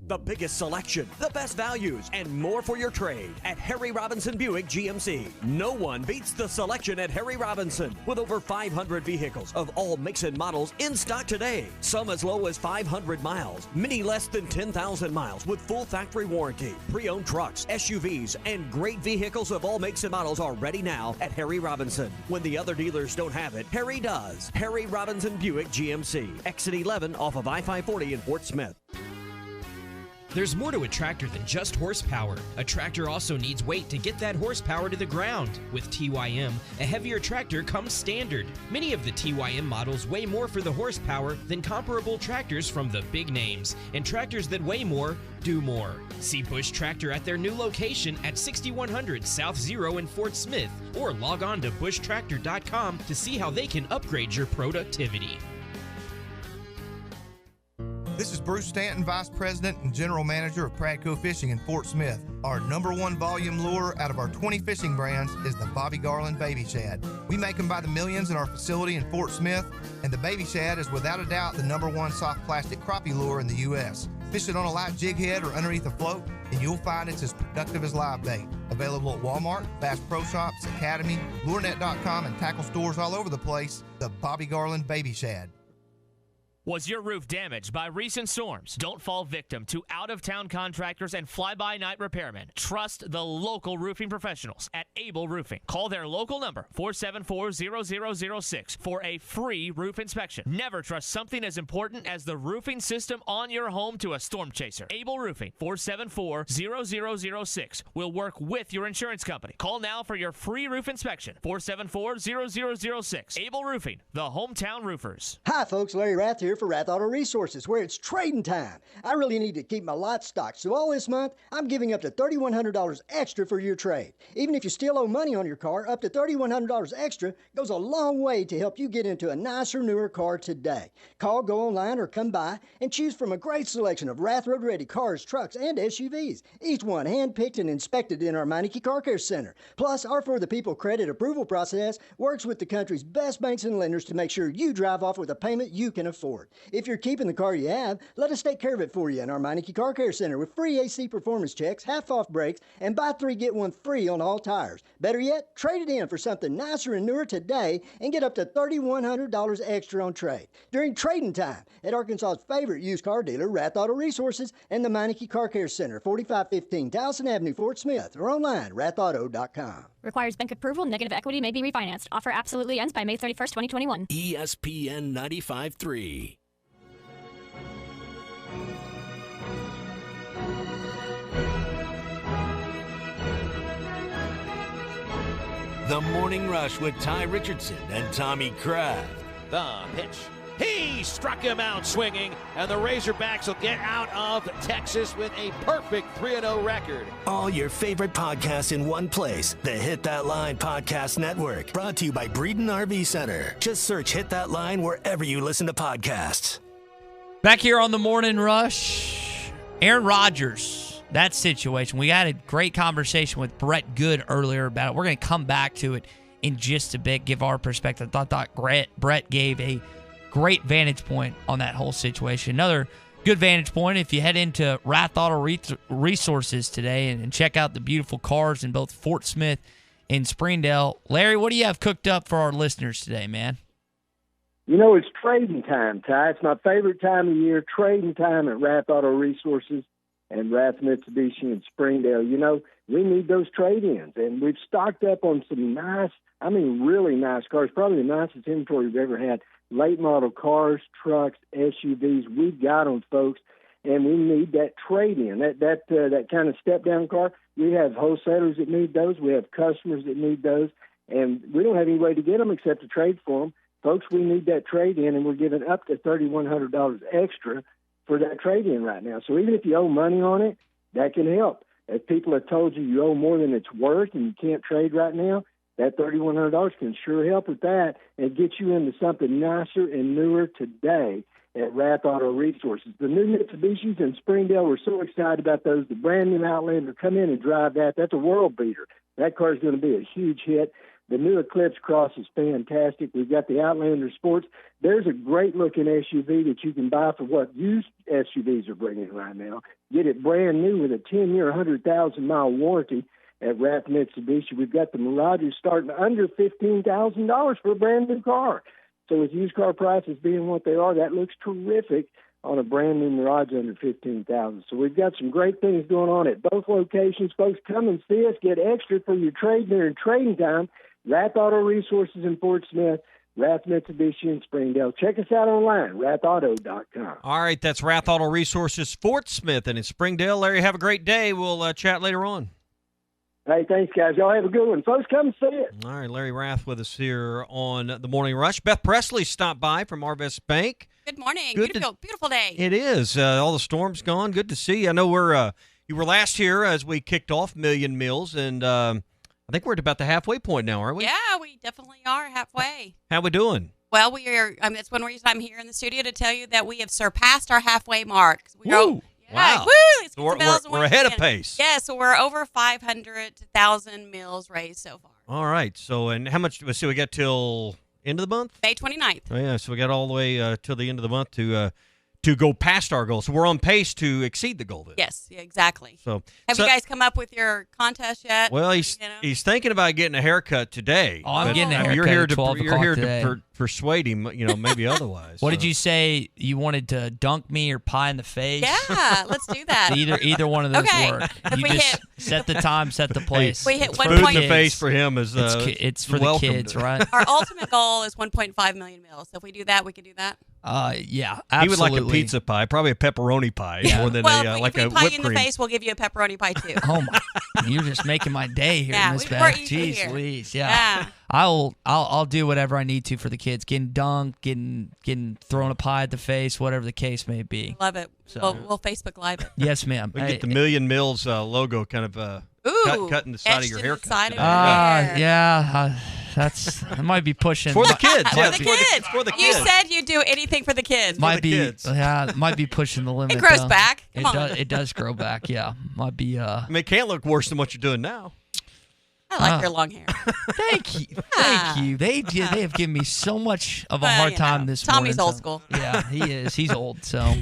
The biggest selection, the best values, and more for your trade at Harry Robinson Buick GMC. No one beats the selection at Harry Robinson with over 500 vehicles of all makes and models in stock today. Some as low as 500 miles, many less than 10,000 miles with full factory warranty. Pre-owned trucks, SUVs, and great vehicles of all makes and models are ready now at Harry Robinson. When the other dealers don't have it, Harry does. Harry Robinson Buick GMC. Exit 11 off of I-540 in Fort Smith. There's more to a tractor than just horsepower. A tractor also needs weight to get that horsepower to the ground. With TYM, a heavier tractor comes standard. Many of the TYM models weigh more for the horsepower than comparable tractors from the big names, and tractors that weigh more do more. See Bush Tractor at their new location at 6100 South Zero in Fort Smith, or log on to bushtractor.com to see how they can upgrade your productivity. This is Bruce Stanton, Vice President and General Manager of Pradco Fishing in Fort Smith. Our #1 volume lure out of our 20 fishing brands is the Bobby Garland Baby Shad. We make them by the millions in our facility in Fort Smith, and the Baby Shad is without a doubt the #1 soft plastic crappie lure in the U.S. Fish it on a light jig head or underneath a float, and you'll find it's as productive as live bait. Available at Walmart, Bass Pro Shops, Academy, LureNet.com, and tackle stores all over the place. The Bobby Garland Baby Shad. Was your roof damaged by recent storms? Don't fall victim to out-of-town contractors and fly-by-night repairmen. Trust the local roofing professionals at Able Roofing. Call their local number, 474-0006, for a free roof inspection. Never trust something as important as the roofing system on your home to a storm chaser. Able Roofing, 474-0006, will work with your insurance company. Call now for your free roof inspection, 474-0006. Able Roofing, the hometown roofers. Hi, folks. Larry Rath here for Rath Auto Resources, where it's trading time. I really need to keep my lot stocked, so all this month, I'm giving up to $3,100 extra for your trade. Even if you still owe money on your car, up to $3,100 extra goes a long way to help you get into a nicer, newer car today. Call, go online, or come by and choose from a great selection of Rath Road Ready cars, trucks, and SUVs. Each one hand-picked and inspected in our Meineke Car Care Center. Plus, our For the People credit approval process works with the country's best banks and lenders to make sure you drive off with a payment you can afford. If you're keeping the car you have, let us take care of it for you in our Meineke Car Care Center with free AC performance checks, half-off brakes, and buy 3 get 1 free on all tires. Better yet, trade it in for something nicer and newer today and get up to $3,100 extra on trade. During trading time at Arkansas's favorite used car dealer, Rath Auto Resources, and the Meineke Car Care Center, 4515 Towson Avenue, Fort Smith, or online, rathauto.com. Requires bank approval. Negative equity may be refinanced. Offer absolutely ends by May 31st, 2021. ESPN 95.3. The Morning Rush with Ty Richardson and Tommy Kraft. The pitch. He struck him out swinging, and the Razorbacks will get out of Texas with a perfect 3-0 record. All your favorite podcasts in one place. The Hit That Line Podcast Network. Brought to you by Breeden RV Center. Just search Hit That Line wherever you listen to podcasts. Back here on the Morning Rush, Aaron Rodgers, that situation. We had a great conversation with Brett Good earlier about it. We're going to come back to it in just a bit, give our perspective. I thought Brett gave a great vantage point on that whole situation. Another good vantage point if you head into Rath Auto Resources today and check out the beautiful cars in both Fort Smith and Springdale. Larry, what do you have cooked up for our listeners today, man? You know, it's trading time, Ty. It's my favorite time of year, trading time at Rath Auto Resources and Rath Mitsubishi in Springdale. You know, we need those trade-ins, and we've stocked up on some nice, I mean really nice cars, probably the nicest inventory we've ever had. Late model cars, trucks, SUVs, we've got them, folks, and we need that trade-in, that kind of step-down car. We have wholesalers that need those. We have customers that need those, and we don't have any way to get them except to trade for them. Folks, we need that trade-in, and we're giving up to $3,100 extra for that trade-in right now. So even if you owe money on it, that can help. If people have told you owe more than it's worth and you can't trade right now, that $3,100 can sure help with that and get you into something nicer and newer today at Rath Auto Resources. The new Mitsubishis in Springdale, we're so excited about those. The brand new Outlander, come in and drive that. That's a world beater. That car is going to be a huge hit. The new Eclipse Cross is fantastic. We've got the Outlander Sports. There's a great-looking SUV that you can buy for what used SUVs are bringing right now. Get it brand new with a 10-year, 100,000-mile warranty at Rath Mitsubishi. We've got the Mirages starting under $15,000 for a brand-new car. So with used car prices being what they are, that looks terrific on a brand-new Mirage under $15,000. So we've got some great things going on at both locations. Folks, come and see us. Get extra for your trade during trading time. Rath Auto Resources in Fort Smith, Rath Mitsubishi in Springdale. Check us out online, rathauto.com. All right, that's Rath Auto Resources, Fort Smith, and in Springdale. Larry, have a great day. We'll chat later on. Hey, thanks, guys. Y'all have a good one. Folks, come see it. All right, Larry Rath with us here on The Morning Rush. Beth Presley stopped by from Arvest Bank. Good morning. Beautiful day. It is. All the storm's gone. Good to see you. I know you were last here as we kicked off Million Meals, and I think we're at about the halfway point now, aren't we? Yeah, we definitely are halfway. How we doing? Well, we are. That's one reason I'm here in the studio to tell you that we have surpassed our halfway mark. Woo! Yeah, wow. Woo! Let's get some bells we're ahead of pace. Yeah, so we're over 500,000 meals raised so far. All right. So, and how much? So we got till end of the month? May 29th. Oh, yeah. So we got all the way till the end of the month to go past our goal. So we're on pace to exceed the goal then. Yes, yeah, exactly. So have you guys come up with your contest yet? Well, he's thinking about getting a haircut today. Oh, I'm getting a haircut. You're here at 12 you're here today. to persuade him. Maybe otherwise. What did you say? You wanted to dunk me or pie in the face? Yeah, let's do that. Either one of those work. You just set the time, set the place. We hit food in the face for him is it's for the kids, right? Our ultimate goal is 1.5 million meals. So if we do that, we can do that. Yeah, absolutely. He would like a pizza pie, probably a pepperoni pie more than like a whipped cream. If we pie you in the face, we'll give you a pepperoni pie too. Oh my! You're just making my day here, Miss Beth. Jeez Louise, yeah. I'll do whatever I need to for the kids. Getting dunked, getting thrown a pie at the face, whatever the case may be. Love it. So, we'll Facebook Live it. Yes, ma'am. We get the Million Meals logo kind of cut in the side of your haircut. That might be pushing. For the kids. For the kids. You said you'd do anything for the kids. Might be pushing the limit. It grows back. Come on. It does grow back. Yeah, might be. I mean, it can't look worse than what you're doing now. I like your long hair. Thank you. They have given me so much of a hard time this morning. Tommy's old school. Yeah, he is. He's old. So,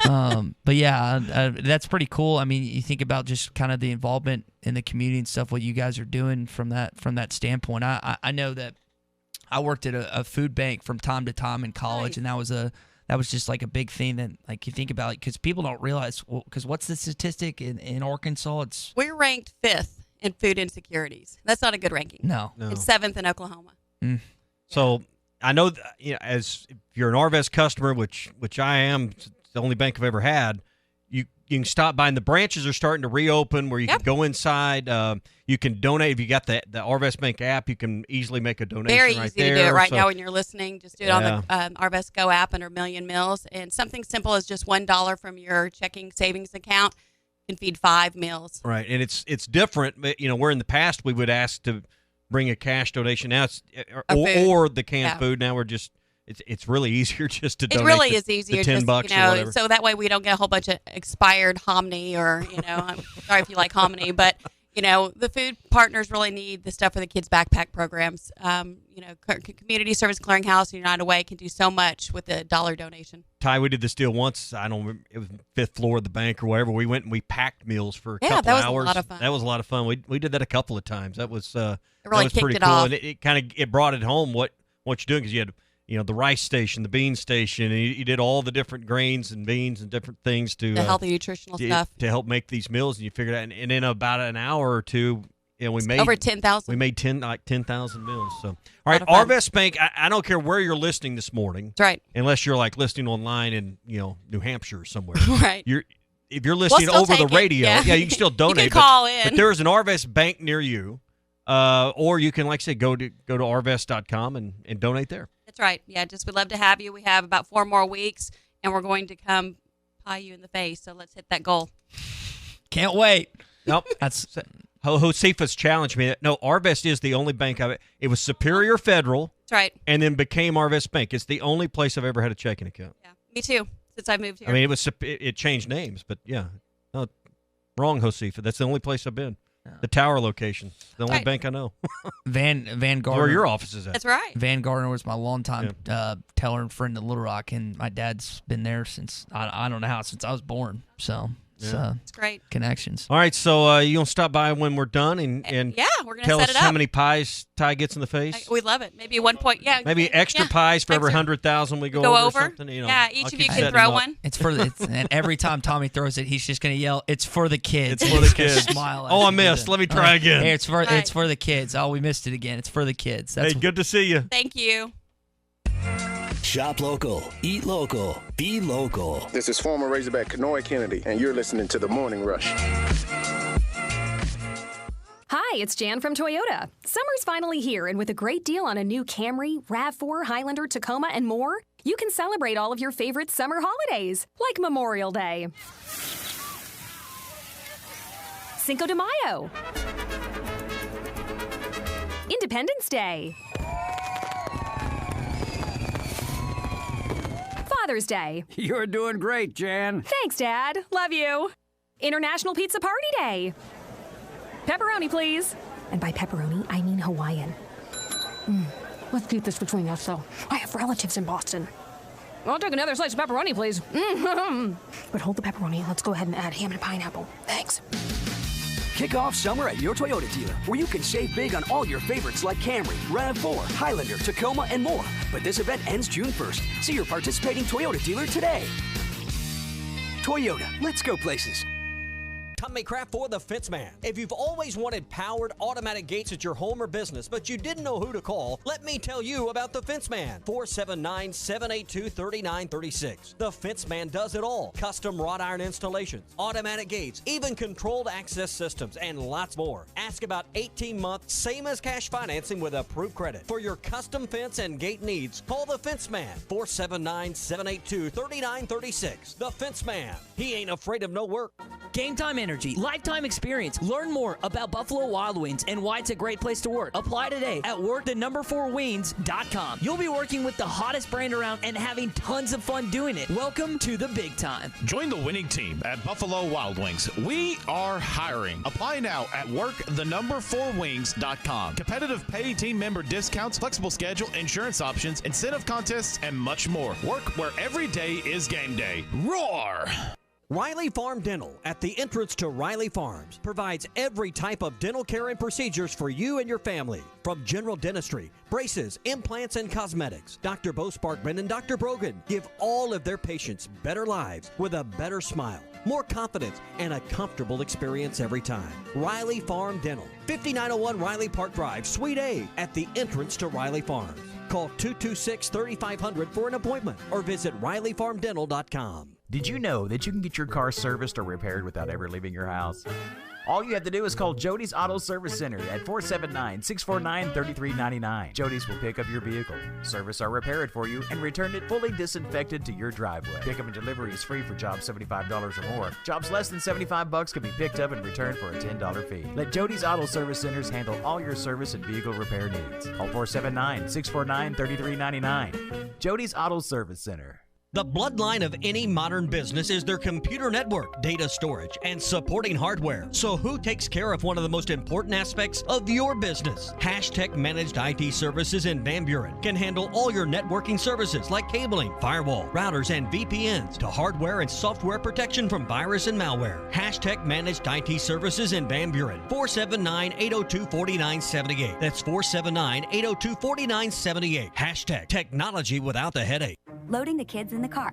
but yeah, that's pretty cool. I mean, you think about just kind of the involvement in the community and stuff. What you guys are doing from that standpoint. I know that I worked at a food bank from time to time in college, and that was just like a big thing that like you think about because people don't realize. Because what's the statistic in Arkansas? We're ranked 5th. In food insecurities. That's not a good ranking. No. It's 7th in Oklahoma. So I know as if you're an Arvest customer, which I am, it's the only bank I've ever had, you can stop by, and the branches are starting to reopen where you can go inside. You can donate. If you got the Arvest Bank app, you can easily make a donation Very right easy there. to do it right now when you're listening. Just do it on the Arvest Go app under Million Meals. And something simple as just $1 from your checking savings account can feed 5 meals. Right, and it's different. Where in the past we would ask to bring a cash donation. Now it's or the canned food. Now we're just it's really easier just to donate. It really is easier. The $10 or whatever. So that way we don't get a whole bunch of expired hominy or I'm sorry if you like hominy, but the food partners really need the stuff for the kids' backpack programs. Community Service Clearinghouse and United Way can do so much with a $1 donation. Ty, we did this deal once. I don't remember. It was 5th floor of the bank or whatever. We went and we packed meals for a couple hours. Yeah, that was a lot of fun. That was a lot of fun. We did that a couple of times. That was it really that was pretty kicked it cool. off. And it brought it home what you're doing because you had the rice station, the bean station, and you did all the different grains and beans and different things to the healthy nutritional stuff to help make these meals. And you figured out, and in about an hour or two, we made over 10,000. We made 10,000 meals. So, all right, Arvest Bank. I don't care where you're listening this morning. That's right. Unless you're like listening online in New Hampshire or somewhere. Right. If you're listening over the radio, you can still donate. You can call in. But there is an Arvest Bank near you, or you can, like I say, go to arvest.com and donate there. That's right. Yeah, just we'd love to have you. We have about 4 more weeks, and we're going to come pie you in the face. So let's hit that goal. Can't wait. Nope. That's Josefa's challenged me. No, Arvest is the only bank it was Superior Federal. That's right. And then became Arvest Bank. It's the only place I've ever had a checking account. Yeah, me too. Since I moved here. I mean, it changed names, but yeah, no, wrong, Josefa. That's the only place I've been. The Tower location, the only bank I know. Van Gardner. Where your office is at. That's right. Van Gardner was my longtime teller and friend in Little Rock, and my dad's been there since I don't know how, since I was born. So it's great connections. All right, so you gonna stop by when we're done and yeah, we're gonna tell set us it up. How many pies Ty gets in the face? We love it. Maybe 1 point. Yeah. Maybe extra pies for every 100,000 we go over. Or something, yeah, each of you can throw one. It's for and every time Tommy throws it, he's just gonna yell, "It's for the kids." It's for the kids. Smile. Oh, I missed. Let me try again. Hey, it's for the kids. Oh, we missed it again. It's for the kids. Hey, good to see you. Thank you. Shop local, eat local, be local. This is former Razorback Kanoy Kennedy, and you're listening to The Morning Rush. Hi, it's Jan from Toyota. Summer's finally here, and with a great deal on a new Camry, RAV4, Highlander, Tacoma, and more, you can celebrate all of your favorite summer holidays, like Memorial Day, Cinco de Mayo, Independence Day, Father's Day. You're doing great, Jan. Thanks, Dad. Love you. International Pizza Party Day. Pepperoni, please. And by pepperoni, I mean Hawaiian. Let's keep this between us, though. I have relatives in Boston. I'll take another slice of pepperoni, please. But hold the pepperoni. Let's go ahead and add ham and pineapple. Thanks. Kick off summer at your Toyota dealer, where you can save big on all your favorites like Camry, RAV4, Highlander, Tacoma, and more. But this event ends June 1st. See your participating Toyota dealer today. Toyota, let's go places. Tommy Kraft for the Fence Man. If you've always wanted powered automatic gates at your home or business, but you didn't know who to call, let me tell you about the Fence Man. 479-782-3936. The Fence Man does it all. Custom wrought iron installations, automatic gates, even controlled access systems, and lots more. Ask about 18-month, same as cash financing with approved credit. For your custom fence and gate needs, call the Fence Man. 479-782-3936. The Fence Man. He ain't afraid of no work. Game Time Energy, lifetime experience. Learn more about Buffalo Wild Wings and why it's a great place to work. Apply today at workthe4wings.com. You'll be working with the hottest brand around and having tons of fun doing it. Welcome to the big time. Join the winning team at Buffalo Wild Wings. We are hiring. Apply now at workthe4wings.com. Competitive pay, team member discounts, flexible schedule, insurance options, incentive contests, and much more. Work where every day is game day. Roar! Riley Farm Dental, at the entrance to Riley Farms, provides every type of dental care and procedures for you and your family. From general dentistry, braces, implants, and cosmetics, Dr. Bo Sparkman and Dr. Brogan give all of their patients better lives with a better smile, more confidence, and a comfortable experience every time. Riley Farm Dental, 5901 Riley Park Drive, Suite A, at the entrance to Riley Farms. Call 226-3500 for an appointment or visit RileyFarmDental.com. Did you know that you can get your car serviced or repaired without ever leaving your house? All you have to do is call Jody's Auto Service Center at 479-649-3399. Jody's will pick up your vehicle, service or repair it for you, and return it fully disinfected to your driveway. Pickup and delivery is free for jobs $75 or more. Jobs less than $75 can be picked up and returned for a $10 fee. Let Jody's Auto Service Centers handle all your service and vehicle repair needs. Call 479-649-3399. Jody's Auto Service Center. The bloodline of any modern business is their computer network, data storage, and supporting hardware. So who takes care of one of the most important aspects of your business? Hashtag Managed IT Services in Van Buren can handle all your networking services like cabling, firewall, routers, and VPNs to hardware and software protection from virus and malware. Hashtag Managed IT Services in Van Buren. 479-802-4978. That's 479-802-4978. Hashtag technology without the headache. Loading the kids in the car,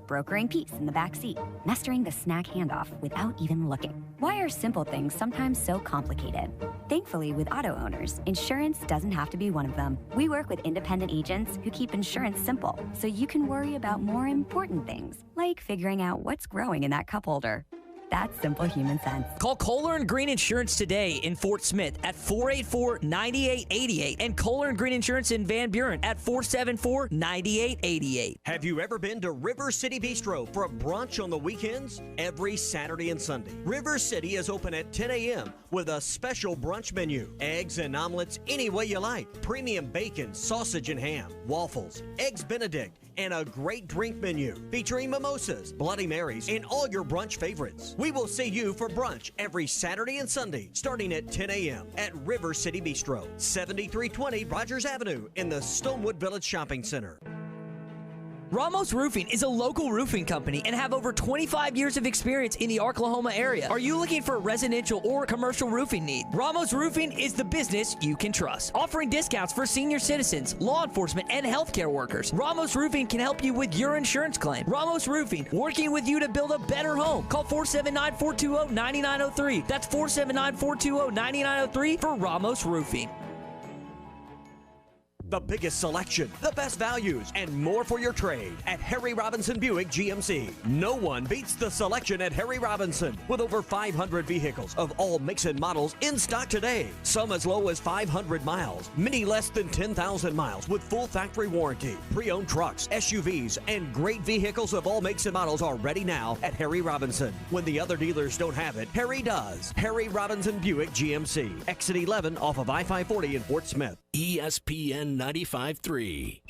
brokering peace in the back seat, mastering the snack handoff without even looking. Why are simple things sometimes so complicated? Thankfully, with auto owners, insurance doesn't have to be one of them. We work with independent agents who keep insurance simple, so you can worry about more important things, like figuring out what's growing in that cup holder. That's simple human sense. Call Kohler and Green Insurance today in Fort Smith at 484-9888 and Kohler and Green Insurance in Van Buren at 474-9888. Have you ever been to River City Bistro for a brunch on the weekends? Every Saturday and Sunday, River City is open at 10 a.m. with a special brunch menu. Eggs and omelets any way you like. Premium bacon, sausage and ham, waffles, eggs Benedict, and a great drink menu featuring mimosas, Bloody Marys, and all your brunch favorites. We will see you for brunch every Saturday and Sunday, starting at 10 a.m. at River City Bistro, 7320 Rogers Avenue in the Stonewood Village Shopping Center. Ramos Roofing is a local roofing company and have over 25 years of experience in the Oklahoma area. Are you looking for a residential or commercial roofing need? Ramos Roofing is the business you can trust, offering discounts for senior citizens, law enforcement, and healthcare workers. Ramos Roofing can help you with your insurance claim. Ramos Roofing, working with you to build a better home. Call 479-420-9903. That's 479-420-9903 for Ramos Roofing. The biggest selection, the best values, and more for your trade at Harry Robinson Buick GMC. No one beats the selection at Harry Robinson with over 500 vehicles of all makes and models in stock today. Some as low as 500 miles, many less than 10,000 miles with full factory warranty. Pre-owned trucks, SUVs, and great vehicles of all makes and models are ready now at Harry Robinson. When the other dealers don't have it, Harry does. Harry Robinson Buick GMC. Exit 11 off of I-540 in Fort Smith. ESPN 95.3.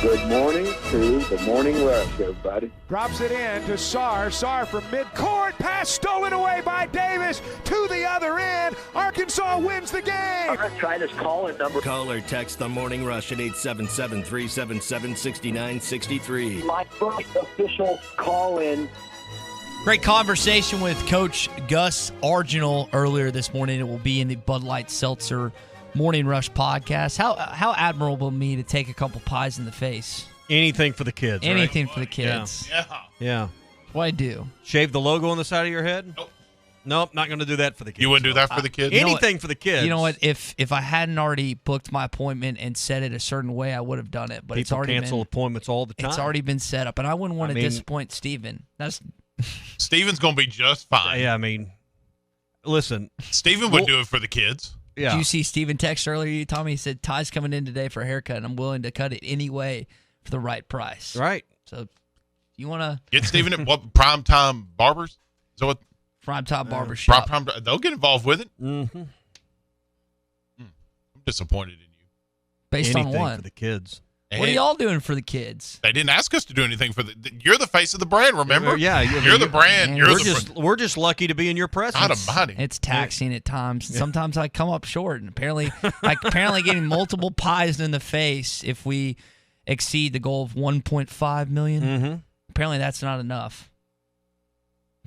Good morning to the Morning Rush, everybody. Drops it in to Sarr. Sarr from midcourt. Pass stolen away by Davis to the other end. Arkansas wins the game. Let's try this call-in number. Call or text the Morning Rush at 877-377-6963. My first official call-in. Great conversation with Coach Gus Argenal earlier this morning. It will be in the Bud Light Seltzer Morning Rush podcast. How admirable of me to take a couple pies in the face. Anything for the kids. Anything right? for the kids. Yeah. What I do. Shave the logo on the side of your head? Nope, not going to do that for the kids. You wouldn't do that for the kids? Anything for the kids. You know what? If I hadn't already booked my appointment and set it a certain way, I would have done it. But People it's already cancel appointments all the time. It's already been set up, and I wouldn't want to disappoint Steven. Steven's going to be just fine. Yeah, I mean, listen. Steven would do it for the kids. Yeah. Did you see Steven text earlier? You told me he said, Ty's coming in today for a haircut, and I'm willing to cut it anyway for the right price. Right. So you want to get Steven at what Primetime Barbers? Is that what? Primetime Barbershop. They'll get involved with it. Mm-hmm. I'm disappointed in you. Based Anything on what? For the kids. What are y'all doing for the kids? They didn't ask us to do anything for the. You're the face of the brand, remember? Yeah, you're the brand. We're just lucky to be in your presence. It's taxing at times. Sometimes I come up short, and apparently getting multiple pies in the face if we exceed the goal of 1.5 million. Mm-hmm. Apparently, that's not enough.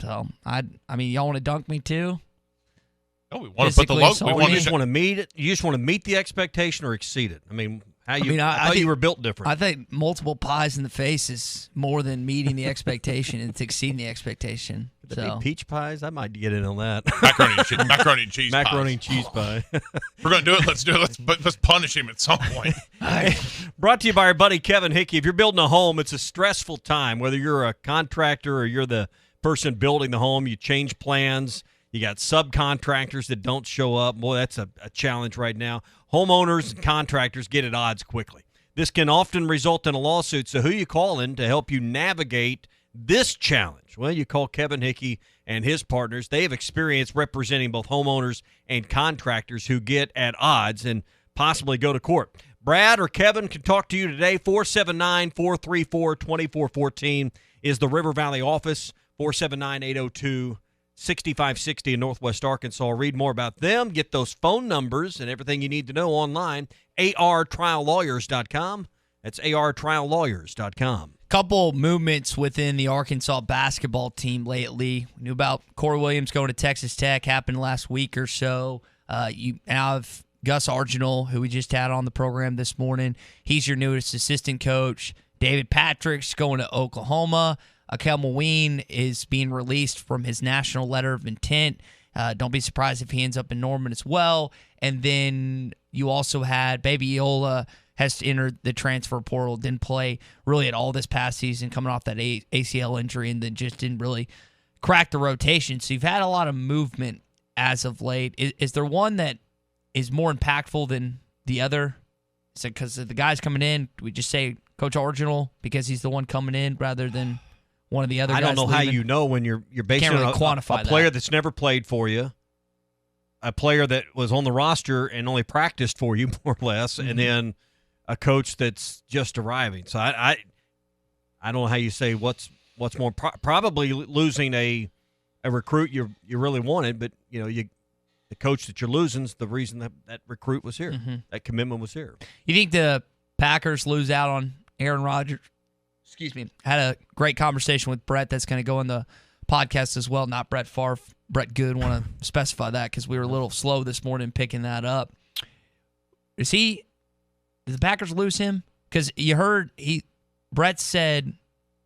So I mean, y'all want to dunk me too? No, we want to put the logo. You just want to meet it. You just want to meet the expectation or exceed it. I mean. I think you were built different. I think multiple pies in the face is more than meeting the expectation. It's exceeding the expectation. So. Peach pies? I might get in on that. Macaroni and cheese Macaroni and cheese pie. We're going to do it. Let's do it. Let's punish him at some point. Brought to you by our buddy Kevin Hickey. If you're building a home, it's a stressful time. Whether you're a contractor or you're the person building the home, you change plans. You got subcontractors that don't show up. Boy, that's a challenge right now. Homeowners and contractors get at odds quickly. This can often result in a lawsuit, so who you calling to help you navigate this challenge? Well, you call Kevin Hickey and his partners. They have experience representing both homeowners and contractors who get at odds and possibly go to court. Brad or Kevin can talk to you today. 479-434-2414 is the River Valley office. 479-802-6560 in Northwest Arkansas. Read more about them. Get those phone numbers and everything you need to know online. artriallawyers.com. That's artriallawyers.com. Couple movements within the Arkansas basketball team lately. We knew about Corey Williams going to Texas Tech, happened last week or so. You have Gus Arginal, who we just had on the program this morning. He's your newest assistant coach. David Patrick's going to Oklahoma. Akel Maween is being released from his national letter of intent. Don't be surprised if he ends up in Norman as well. And then you also had Baby Eola has entered the transfer portal, didn't play really at all this past season, coming off that ACL injury, and then just didn't really crack the rotation. So you've had a lot of movement as of late. Is there one that is more impactful than the other? Is it because the guy's coming in? Do we just say Coach Arginal because he's the one coming in rather than one of the other guys? I don't know leaving? how you know when you're basing Can't really on quantify a player that's never played for you, a player that was on the roster and only practiced for you more or less, and then a coach that's just arriving. So I don't know how you say what's more probably losing a recruit you really wanted, but the coach that you're losing is the reason that recruit was here, that commitment was here. You think the Packers lose out on Aaron Rodgers? Excuse me. Had a great conversation with Brett that's going to go in the podcast as well. Not Brett Favre, Brett Good. Want to specify that because we were a little slow this morning picking that up. Did the Packers lose him? Because you heard Brett said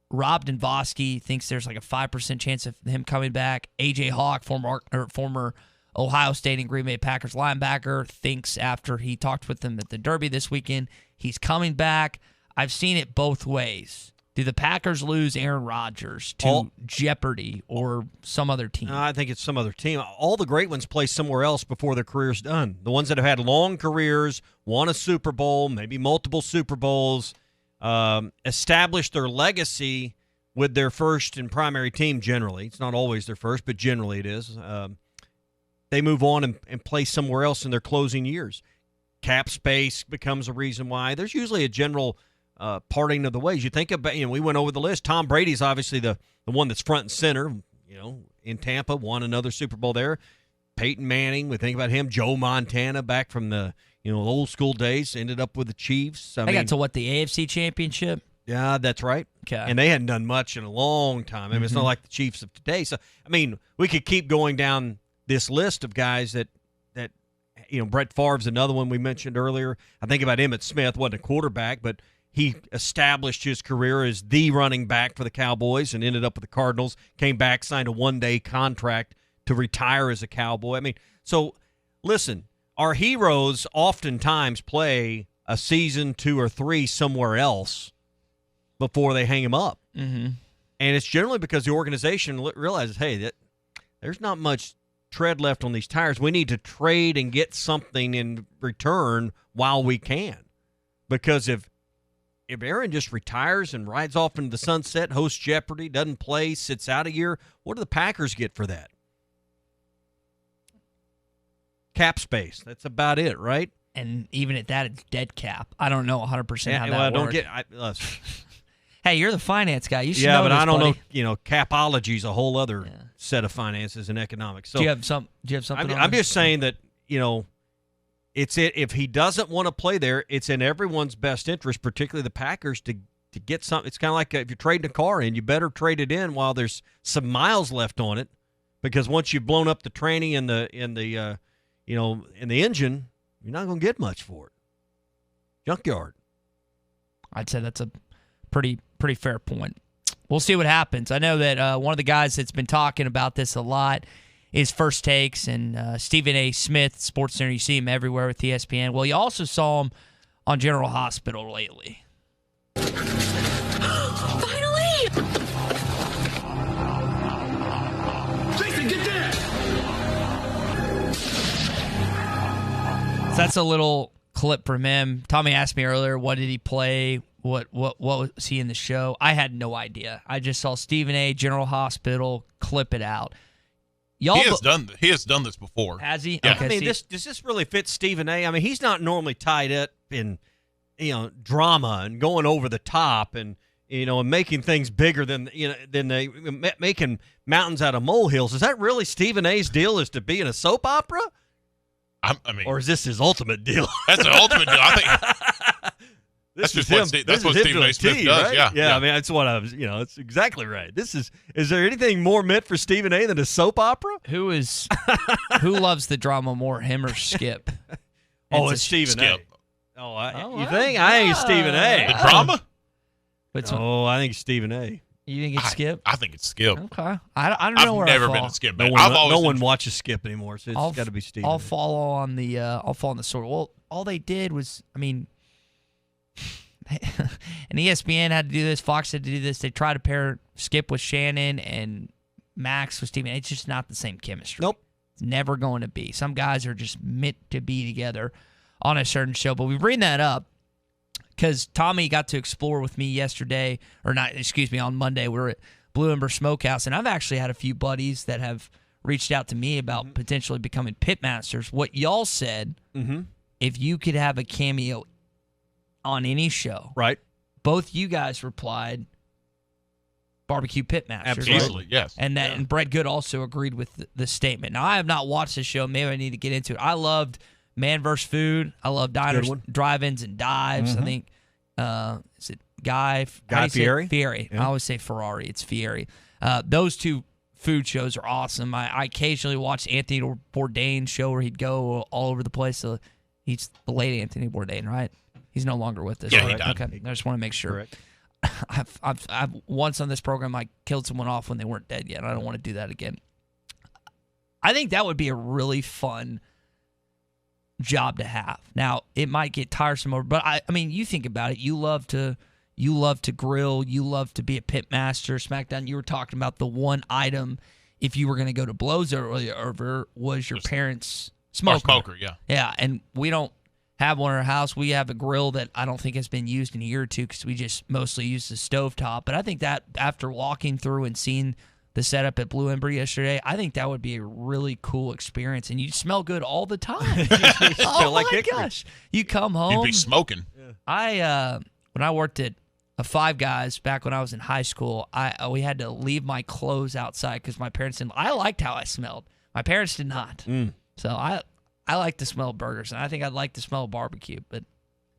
Rob Denbosky thinks there's like a 5% chance of him coming back. A.J. Hawk, former Ohio State and Green Bay Packers linebacker, thinks after he talked with them at the Derby this weekend, he's coming back. I've seen it both ways. Do the Packers lose Aaron Rodgers to Jeopardy or some other team? I think it's some other team. All the great ones play somewhere else before their career's done. The ones that have had long careers, won a Super Bowl, maybe multiple Super Bowls, established their legacy with their first and primary team generally. It's not always their first, but generally it is. They move on and play somewhere else in their closing years. Cap space becomes a reason why. There's usually a general parting of the ways. You think about, we went over the list. Tom Brady's obviously the one that's front and center, in Tampa, won another Super Bowl there. Peyton Manning, we think about him. Joe Montana back from the, old school days, ended up with the Chiefs. They got to the AFC Championship? Yeah, that's right. Okay. And they hadn't done much in a long time. It's not like the Chiefs of today. So, we could keep going down this list of guys that Brett Favre's another one we mentioned earlier. I think about Emmitt Smith, wasn't a quarterback, but he established his career as the running back for the Cowboys and ended up with the Cardinals, came back, signed a one-day contract to retire as a Cowboy. So listen, our heroes oftentimes play a season, 2 or 3 somewhere else before they hang them up. Mm-hmm. And it's generally because the organization realizes, hey, there's not much tread left on these tires. We need to trade and get something in return while we can. Because if Aaron just retires and rides off into the sunset, hosts Jeopardy, doesn't play, sits out a year, what do the Packers get for that? Cap space. That's about it, right? And even at that, it's dead cap. I don't know 100% how that works. Hey, you're the finance guy. You should know but this, I don't buddy. know. Capology is a whole other set of finances and economics. So do you have something? I'm just saying that if he doesn't want to play there, it's in everyone's best interest, particularly the Packers, to get something. It's kind of like if you're trading a car in, you better trade it in while there's some miles left on it, because once you've blown up the tranny and the engine, you're not going to get much for it. Junkyard. I'd say that's a pretty fair point. We'll see what happens. I know that one of the guys that's been talking about this a lot is First Takes, and Stephen A. Smith, SportsCenter. You see him everywhere with ESPN. Well, you also saw him on General Hospital lately. Finally! Jason, get down! So that's a little clip from him. Tommy asked me earlier, what did he play? What was he in the show? I had no idea. I just saw Stephen A. General Hospital clip it out. He has done this before. Has he? Yeah. Okay, I mean, does this really fit Stephen A? I mean, he's not normally tied up in drama and going over the top and and making things bigger than they making mountains out of molehills. Is that really Stephen A.'s deal? Is to be in a soap opera? I mean, or is this his ultimate deal? That's the ultimate deal. I think that's what Stephen A. Smith does. Right? Yeah. I mean, that's what I was. It's exactly right. Is there anything more meant for Stephen A. than a soap opera? Who loves the drama more, him or Skip? It's Stephen Skip. A. Oh, you think? I think it's Stephen A. The drama? I think it's Stephen A. You think it's Skip? I think it's Skip. Okay. I don't know where I've never I fall. been a Skip. No one watches Skip anymore, so it's got to be Stephen. I'll follow on the story. Well, all they did was, I mean, and ESPN had to do this, Fox had to do this. They tried to pair Skip with Shannon and Max with Stephen. It's just not the same chemistry. Nope. It's never going to be. Some guys are just meant to be together on a certain show. But we bring that up because Tommy got to explore with me yesterday, on Monday. We were at Blue Ember Smokehouse, and I've actually had a few buddies that have reached out to me about potentially becoming pitmasters. What y'all said, if you could have a cameo on any show, right? Both you guys replied, barbecue pitmasters. Absolutely, right? Yes. And and Brett Good also agreed with the statement. Now, I have not watched the show. Maybe I need to get into it. I loved Man vs. Food. I love diners, drive-ins, and dives. I think, is it Guy Fieri? Fieri. Yeah. I always say Ferrari. It's Fieri. Those two food shows are awesome. I occasionally watch Anthony Bourdain's show where he'd go all over the place. So he's the late Anthony Bourdain, right? He's no longer with us. Yeah, right? he died. Okay, I just want to make sure. Correct. I've once on this program I killed someone off when they weren't dead yet. I don't want to do that again. I think that would be a really fun job to have. Now, it might get tiresome but I mean, you think about it. You love to grill. You love to be a pit master. SmackDown, you were talking about the one item if you were going to go to Blows over was your parents' smoker. Yeah. Yeah, and we don't have one in our house. We have a grill that I don't think has been used in a year or two because we just mostly use the stovetop. But I think that after walking through and seeing the setup at Blue Ember yesterday, I think that would be a really cool experience. And you smell good all the time. Oh, my gosh. You come home. You'd be smoking. Yeah. When I worked at Five Guys back when I was in high school, we had to leave my clothes outside because my parents didn't. I liked how I smelled. My parents did not. So I like the smell of burgers, and I think I'd like the smell of barbecue. But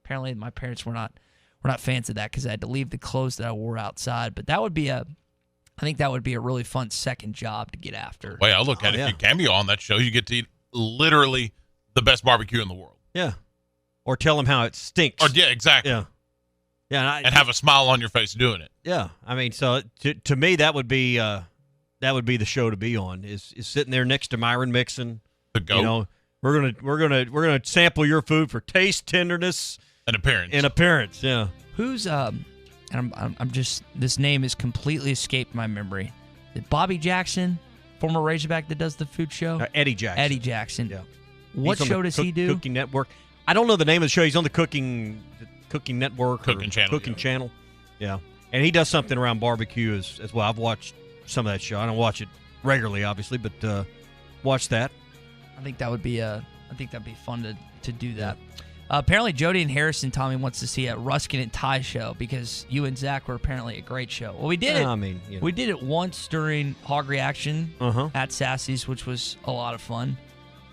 apparently my parents were not fans of that because I had to leave the clothes that I wore outside. But that would be I think that would be a really fun second job to get after. Well, I look at it. If you cameo on that show, you get to eat literally the best barbecue in the world. Yeah. Or tell them how it stinks. Yeah, exactly. Yeah. Yeah, and have a smile on your face doing it. Yeah, I mean, so to me, that would be the show to be on. Is sitting there next to Myron Mixon. The GOAT. We're gonna sample your food for taste, tenderness, and appearance. Yeah. Who's and I'm just, this name has completely escaped my memory. Is it Bobby Jackson, former Razorback that does the food show? Eddie Jackson. Eddie Jackson. Yeah. What show does he do? Cooking Network. I don't know the name of the show. He's on the Cooking Network. Cooking Channel. Yeah. And he does something around barbecue as well. I've watched some of that show. I don't watch it regularly, obviously, but watch that. I think that'd be fun to do that. Apparently, Jody and Harrison, Tommy, wants to see a Ruskin and Ty show because you and Zach were apparently a great show. Well, we did it. We did it once during Hog Reaction at Sassy's, which was a lot of fun.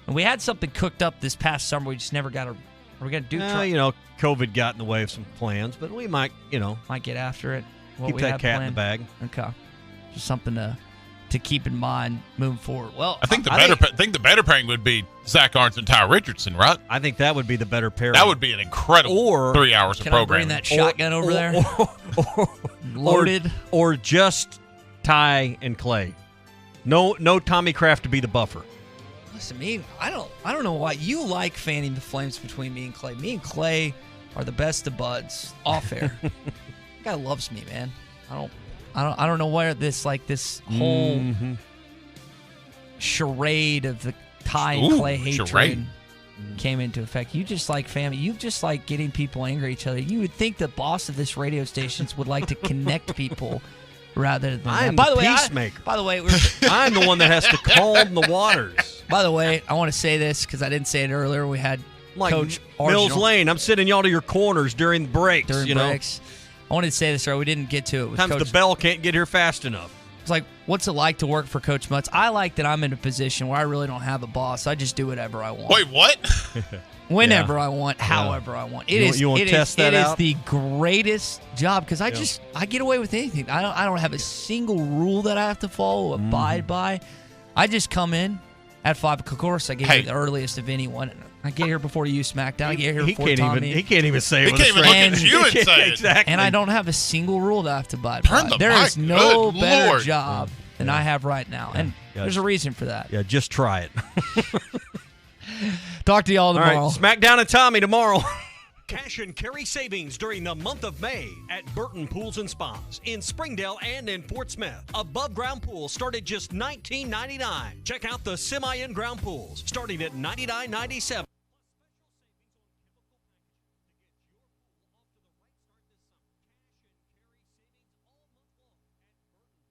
And we had something cooked up this past summer. We just never got to. Are we going to do? COVID got in the way of some plans, but we might get after it. Keep that cat in the bag. Okay, just something to keep in mind moving forward. Well, I think the better pairing would be Zach Arntzen and Ty Richardson, right? I think that would be the better pairing. That would be an incredible 3 hours of programming. Can I bring that shotgun over there? Loaded. Or just Ty and Clay. No Tommy Kraft to be the buffer. Listen, I don't know why you like fanning the flames between me and Clay. Me and Clay are the best of buds off air. That guy loves me, man. I don't know where this whole charade of the Ty and Clay hatred. Charade. came into effect. You just like family. You just like getting people angry at each other. You would think the boss of this radio stations would like to connect people rather than. I'm the peacemaker. By the way, I'm the one that has to calm the waters. By the way, I want to say this because I didn't say it earlier. We had Coach Mills Arginal. Lane. I'm sitting y'all to your corners during the breaks. Breaks. I wanted to say this earlier. We didn't get to it. With Sometimes Coach. the bell can't get here fast enough. It's like, what's it like to work for Coach Mutz? I like that I'm in a position where I really don't have a boss. I just do whatever I want. Wait, what? Whenever I want, however I want. You want to test that out? It is the greatest job because I get away with anything. I don't have a single rule that I have to follow, abide by. I just come in at 5 o'clock. Of course, I get here the earliest of anyone. I get here before you SmackDown. I get here before Tommy. He can't even say it. He can't even look at you and say it. Exactly. And I don't have a single rule that I have to abide by. There is no better job than I have right now. And there's a reason for that. Yeah, just try it. Talk to y'all tomorrow. All right, SmackDown and Tommy tomorrow. Cash and carry savings during the month of May at Burton Pools and Spas in Springdale and in Fort Smith. Above ground pools start at just $19.99. Check out the semi in ground pools starting at $99.97.